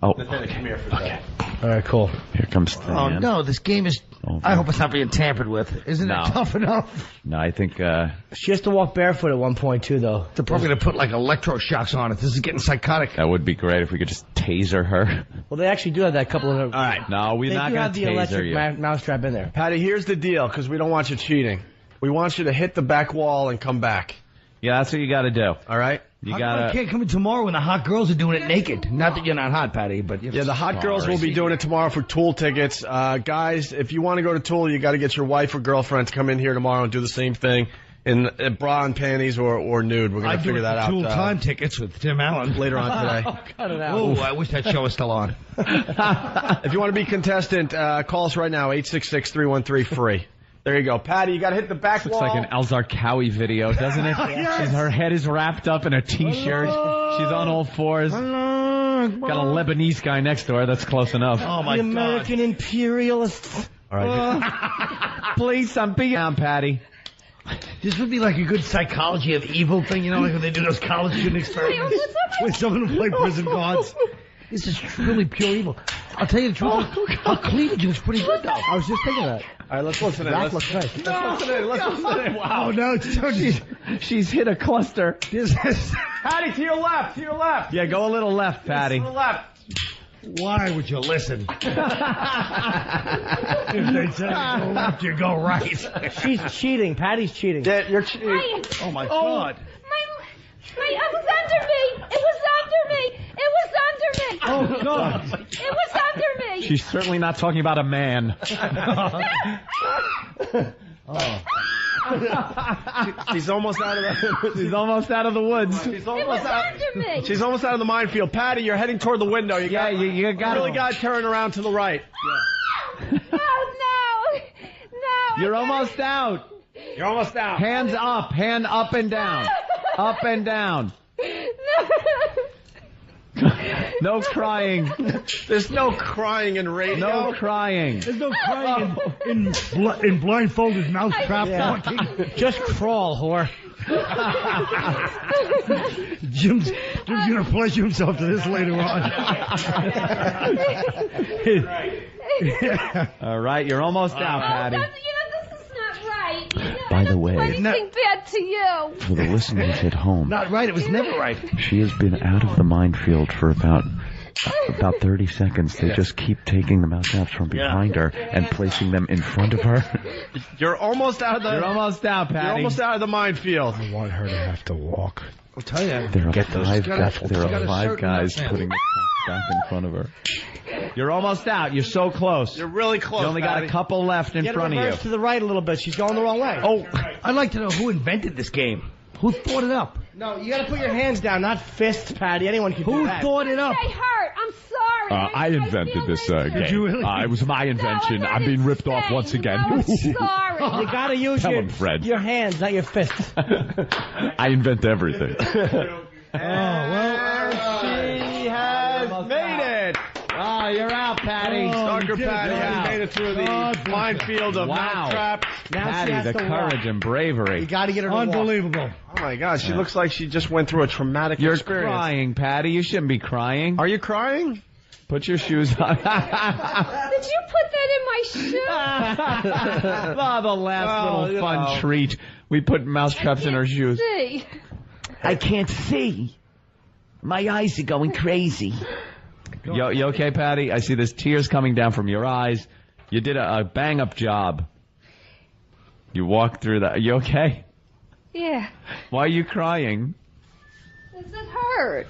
Oh. Lieutenant, come here for a second. All right, cool. Here comes Stan. Oh, no, this game is... I hope it's not being tampered with. Isn't it tough enough? No, I think... She has to walk barefoot at one point, too, though. They're probably going to put, like, electroshocks on it. This is getting psychotic. That would be great if we could just taser her. Well, they actually do have that couple of... All right. No, we're not going to taser you. They do have the electric mousetrap in there. Patty, here's the deal, because we don't want you cheating. We want you to hit the back wall and come back. Yeah, that's what you got to do. All right? I can't come in tomorrow when the hot girls are doing it naked. Not that you're not hot, Patty, but... Yeah, the hot girls will be doing it tomorrow for Tool tickets. Guys, if you want to go to Tool, you got to get your wife or girlfriend to come in here tomorrow and do the same thing in bra and panties or nude. We're going to figure that out. Tool time tickets with Tim Allen. Later on today. Cut it out. Oh, I wish that show was still on. If you want to be contestant, call us right now, 866-313-FREE. There you go. Patty, you got to hit the back Looks wall. like an Alzar Cowie video, doesn't it? Yes. Her head is wrapped up in a T-shirt. She's on all fours. Got a Lebanese guy next to her. That's close enough. Oh, my God. The American imperialists. All right. Please, I'm being down, Patty. This would be like a good psychology of evil thing, you know, like when they do those college student experiments with someone who play prison guards. This is truly pure evil. I'll tell you the truth. Her cleavage was pretty good, though. I was just thinking that. All right, let's listen in. That looks nice. Let's listen in. Wow, no, she's hit a cluster. Patty, to your left, to your left. Yeah, go a little left, Patty. To the left. Why would you listen? If they say go left, you go right. She's cheating. Patty's cheating. Yeah, you're cheating. Oh, my God. It was under me. It was under me. It was under me. Oh, God. It was under me. She's certainly not talking about a man. She's almost out of the. She's almost out of the woods. She's almost under me. She's almost out of the minefield. Patty, you're heading toward the window. You got you got really got to turn around to the right. No. You're almost out. You're almost out. Hands up. Hand up and down. Up and down. No crying. There's no crying in radio. No crying. There's no crying in blindfolded mousetrap walking. Just crawl, whore. Jim's going to pleasure himself to this later on. All right, you're almost out, Patty. This is not right. By the way, Anything bad to you? for the listeners at home, Not right. It was never right. she has been out of the minefield for about 30 seconds. They just keep taking the mouse traps from behind her and placing them in front of her. You're almost out of the. You're almost out, Patty. You're almost out of the minefield. I want her to have to walk. I'll tell you. There are got a five certain guys amount. putting the traps back in front of her. You're almost out. You're so close. You're really close. You only got a couple left in Get front of reverse you. to the right a little bit. She's going the wrong way. Oh, I'd like to know who invented this game. Who thought it up? No, you got to put your hands down, not fists, Patty. Anyone can do Who that. thought it up? I hurt. I'm sorry. I invented this game. Did you really? It was my invention. I'm being ripped off once again. I'm sorry. You got to use Tell him, Fred. your hands, not your fists. I invent everything. She has made it. Oh, you're out, Patty. Stalker Patty has made it through the minefield of mousetrap. Now she Patty, has the to courage and bravery. You got to get her to walk. Unbelievable. Oh my God, she looks like she just went through a traumatic You're experience. crying, Patty. You shouldn't be crying. Are you crying? Put your shoes on. Did you put that in my shoe? Oh, the last little fun treat. We put mousetraps in her shoes. See. I can't see. My eyes are going crazy. You okay, Patty? I see there's tears coming down from your eyes. You did a bang-up job. You walked through that. Are you okay? Yeah. Why are you crying? Does it hurt?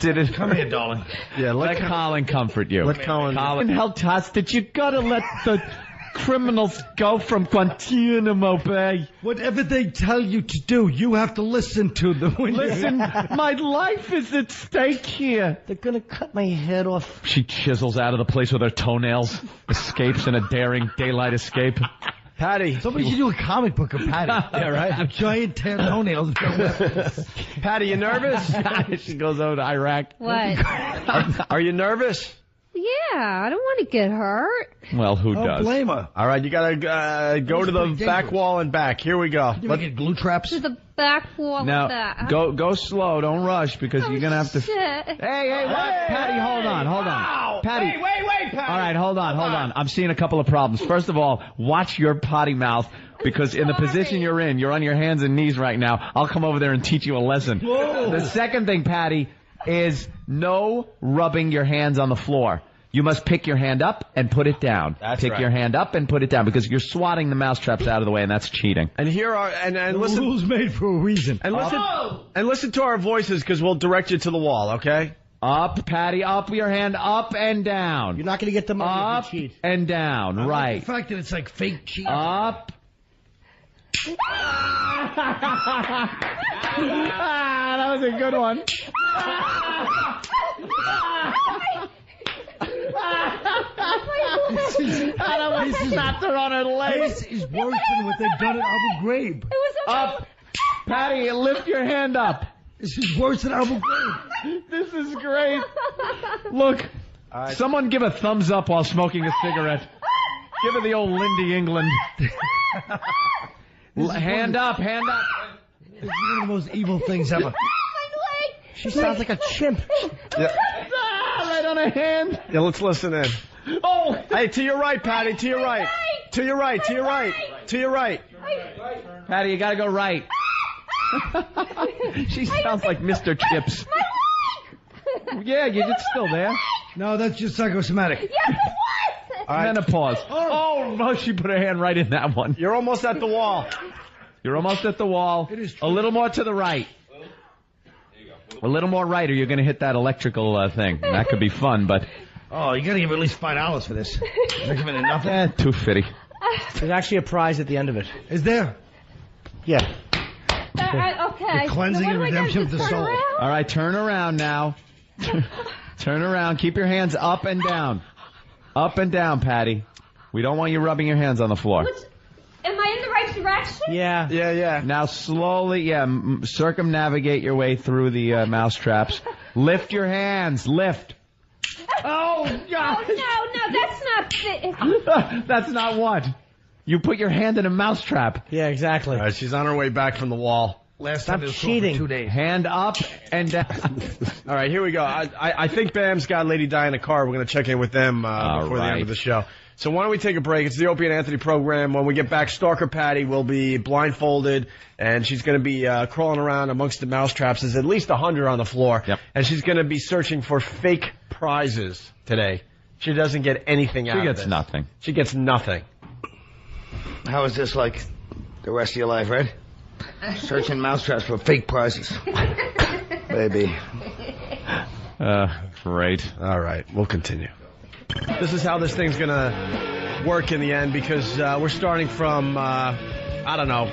Did it? Come here, darling. Yeah, let Colin comfort you. Let Colin help hostage. You gotta let the criminals go from Guantanamo Bay. Whatever they tell you to do, you have to listen to them. Listen, my life is at stake here. They're going to cut my head off. She chisels out of the place with her toenails, escapes in a daring daylight escape. Patty. Somebody should do a comic book of Patty. Yeah, right? Giant tan toenails. Patty, you nervous? She goes over to Iraq. What? Are you nervous? Yeah, I don't want to get hurt. Well, who Don't does? blame her. All right, you got to go to the back wall and back. Here we go. You get glue traps? To the back wall Now, of that. go slow. Don't rush because you're going to have to... Shit. Hey, what? Patty, hold on. Wow. Patty. Hey, wait, Patty. All right, hold on. I'm seeing a couple of problems. First of all, watch your potty mouth because in the position you're in, you're on your hands and knees right now. I'll come over there and teach you a lesson. Whoa. The second thing, Patty, is no rubbing your hands on the floor. You must pick your hand up and put it down. That's pick right. your hand up and put it down because you're swatting the mousetraps out of the way, and that's cheating. And here are and The listen rules made for a reason. and listen to our voices because we'll direct you to the wall. Okay. Up, Patty, up your hand, up and down. You're not going to get the money Up if you cheat. and down, I like right. the fact that it's like fake cheese. Up. That was a good one. I almost snapped her on her leg. This is worse than what they've done at Abu Ghraib. Up. Patty, lift your hand up. This is worse than Abu Ghraib. This is great. Look, someone give a thumbs up while smoking a cigarette. Give her the old Lindy England. Hand up, hand up. This is one of the most evil things ever. She sounds like a chimp. Yeah. Right on her hand. Yeah, let's listen in. Oh! Hey, to your right, Patty, to your right. To your right, to your right, to your right. Patty, you gotta go right. She sounds like Mr. Chips. Yeah, it's still there. No, that's just psychosomatic. Yeah, but what? Menopause. Oh, she put her hand right in that one. You're almost at the wall. You're almost at the wall. It is true. A little more to the right. A little more right, or you're going to hit that electrical thing. That could be fun, but... Oh, you got to give at least $5 for this. You're giving it nothing? $2.50. There's actually a prize at the end of it. Is there? Yeah. Okay. The cleansing and redemption of the soul. All right, turn around now. Turn around. Keep your hands up and down. Up and down, Patty. We don't want you rubbing your hands on the floor. Am I in the right direction? Yeah. Yeah. Now slowly, circumnavigate your way through the mouse traps. Lift your hands. Lift. Oh, God. Oh, no, that's not fit. That's not what? You put your hand in a mousetrap. Yeah, exactly. All right, she's on her way back from the wall. Last time Stop it was cheating. for 2 days. Hand up and down. All right, here we go. I think Bam's got Lady Di in the car. We're going to check in with them before the end of the show. So why don't we take a break? It's the Opie and Anthony program. When we get back, Stalker Patty will be blindfolded, and she's going to be crawling around amongst the mousetraps. There's at least 100 on the floor. Yep. And she's going to be searching for fake prizes today. She doesn't get anything out of it. She gets nothing. She gets nothing. How is this like the rest of your life, right? Searching mousetraps for fake prizes. Baby. Great. All right, we'll continue. This is how this thing's going to work in the end, because we're starting from, I don't know,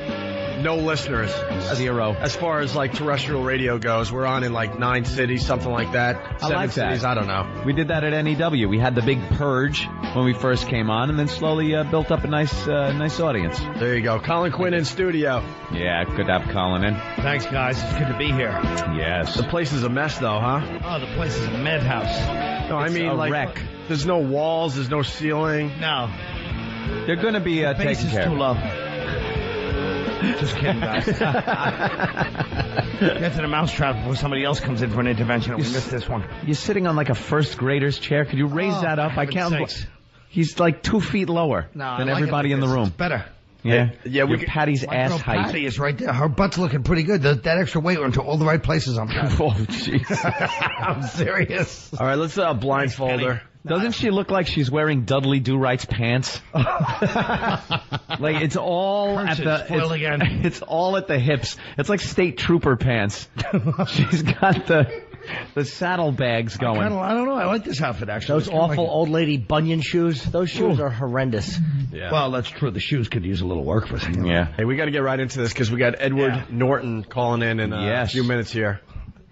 no listeners. 0. As far as, like, terrestrial radio goes. We're on in, like, 9 cities, something like that. 7 cities, I don't know. We did that at NEW. We had the big purge when we first came on, and then slowly built up a nice audience. There you go. Colin Quinn in studio. Yeah, good to have Colin in. Thanks, guys. It's good to be here. Yes. The place is a mess, though, huh? Oh, the place is a madhouse. No, I mean, a like, wreck. There's no walls, there's no ceiling. No. They're going to be The base taken is care too of. low. Just kidding, guys. Get to the mousetrap before somebody else comes in for an intervention, and we missed this one. You're sitting on like a first grader's chair. Could you raise that up? I can't. Sakes. He's like 2 feet lower than everybody in the room. It's better. Yeah. Yeah, Your Patty's My ass girl height. Patty is right there. Her butt's looking pretty good. That extra weight went to all the right places on Patty. Oh, jeez. I'm serious. All right, let's blindfold her. Doesn't she look like she's wearing Dudley Do-Right's pants? Like it's all at the it's all at the hips. It's like state trooper pants. She's got the saddlebags going. I don't know. I like this outfit actually. Those awful old lady bunion shoes. Those shoes are horrendous. Yeah. Well, that's true. The shoes could use a little work for us. Yeah. Hey, we got to get right into this because we got Edward Norton calling in a few minutes here.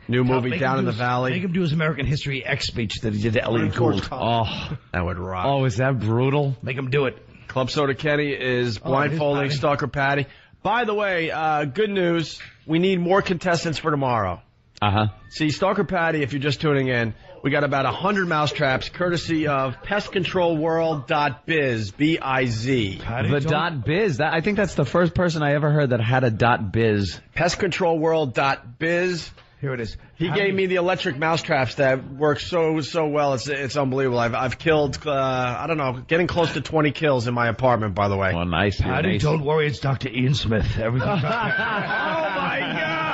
New movie, Down in the Valley. Make him do his American History X speech that he did to Elliot Gould. Oh, that would rock. Oh, is that brutal? Make him do it. Club Soda Kenny is blindfolding Stalker Patty. By the way, good news. We need more contestants for tomorrow. Uh-huh. See, Stalker Patty, if you're just tuning in, we got about 100 mousetraps, courtesy of pestcontrolworld.biz, B-I-Z. The .biz. I think that's the first person I ever heard that had a .biz. Pestcontrolworld.biz. Here it is. He gave me the electric mousetraps that work so well. It's unbelievable. I've killed, I don't know, getting close to 20 kills in my apartment, by the way. Oh, nice. Patty, don't worry. It's Dr. Ian Smith. Everything's okay. Oh, my God.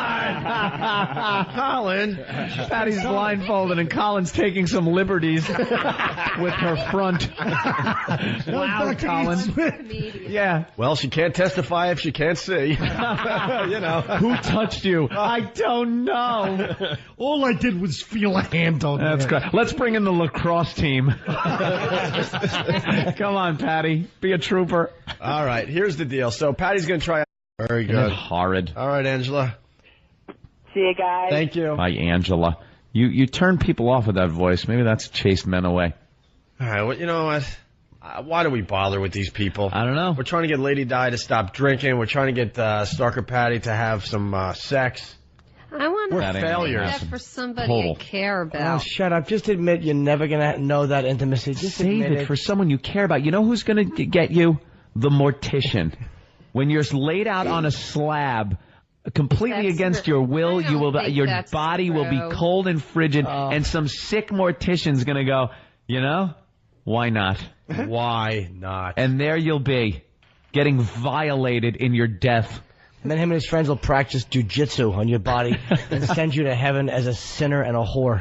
Colin. Patty's blindfolded and Colin's taking some liberties with her front. Wow, Colin. Yeah. Well, she can't testify if she can't see. You know. Who touched you? I don't know. All I did was feel a hand on That's there. good. Let's bring in the lacrosse team. Come on, Patty. Be a trooper. All right. Here's the deal. So Patty's going to try. Very good. Horrid. All right, Angela. See you guys. Thank you. Hi, Angela. You turn people off with that voice. Maybe that's chased men away. All right, well, you know what? Why do we bother with these people? I don't know. We're trying to get Lady Di to stop drinking. We're trying to get Stalker Patty to have some sex. I want to We're failures. that for somebody I care about. Oh, shut up. Just admit you're never going to know that intimacy. Just Save it for someone you care about. You know who's going to get you? The mortician. When you're laid out on a slab, completely against your will, your body will be cold and frigid, and some sick mortician's going to go, you know, why not? Why not? And there you'll be, getting violated in your death. And then him and his friends will practice jujitsu on your body and send you to heaven as a sinner and a whore.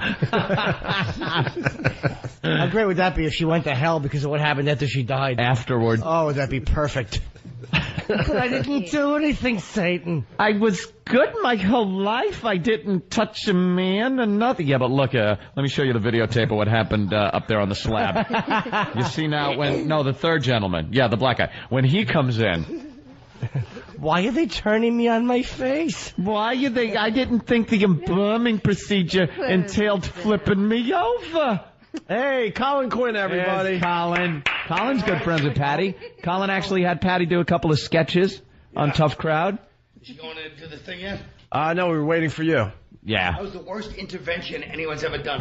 How great would that be if she went to hell because of what happened after she died? Afterward. Oh, would that be perfect? But I didn't do anything, Satan. I was good my whole life. I didn't touch a man and nothing. Yeah, but look, let me show you the videotape of what happened up there on the slab. You see now the third gentleman. Yeah, the black guy. When he comes in. Why are they turning me on my face? Why are they? I didn't think the embalming procedure entailed flipping me over. Hey, Colin Quinn, everybody. Yes, Colin. Colin's good friends with Patty. Colin actually had Patty do a couple of sketches on Tough Crowd. Is she going to do the thing yet? No, we were waiting for you. Yeah. That was the worst intervention anyone's ever done.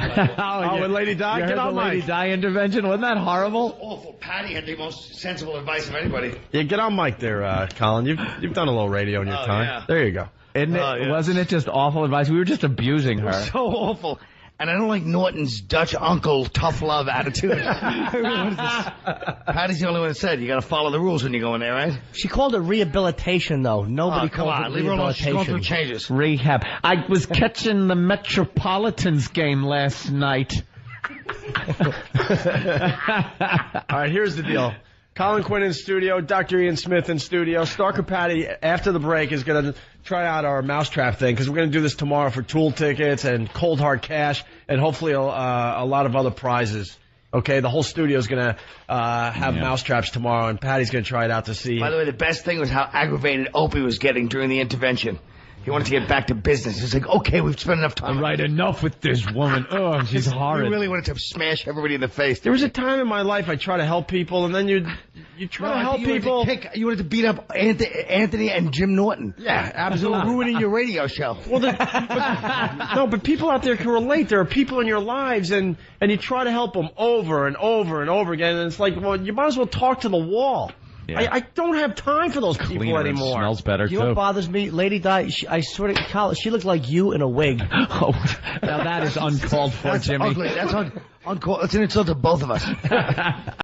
With Lady Di? You Get heard on the mic. Lady Di intervention? Wasn't that horrible? It was awful. Patty had the most sensible advice of anybody. Yeah, get on mic there, Colin. You've done a little radio in your time. Yeah. There you go. Wasn't it just awful advice? We were just abusing her. So awful. And I don't like Norton's Dutch uncle tough love attitude. Patty's the only one that said you got to follow the rules when you go in there, right? She called it rehabilitation, though. Nobody called it leave her alone. She's rehabilitation. going through changes. Rehab. I was catching the Metropolitans game last night. All right, here's the deal. Colin Quinn in studio, Dr. Ian Smith in studio. Stalker Patty, after the break, is going to try out our mousetrap thing because we're going to do this tomorrow for Tool tickets and cold hard cash and hopefully a lot of other prizes. Okay, the whole studio is going to have mousetraps tomorrow, and Patty's going to try it out to see. By the way, the best thing was how aggravated Opie was getting during the intervention. He wanted to get back to business. He's like, okay, we've spent enough time. All right, enough with this woman. Oh, she's horrid. We really wanted to smash everybody in the face. There was a time in my life I try to help people, and then you try to help people. You wanted to beat up Anthony and Jim Norton. Yeah, absolutely. Ruining your radio show. Well, but people out there can relate. There are people in your lives, and you try to help them over and over and over again, and it's like, well, you might as well talk to the wall. Yeah. I don't have time for those people anymore. Smells better, You know what bothers me? Lady Di, I swear to God, she looked like you in a wig. Oh, now that is uncalled for, That's Jimmy. ugly. That's uncalled. That's an insult to both of us.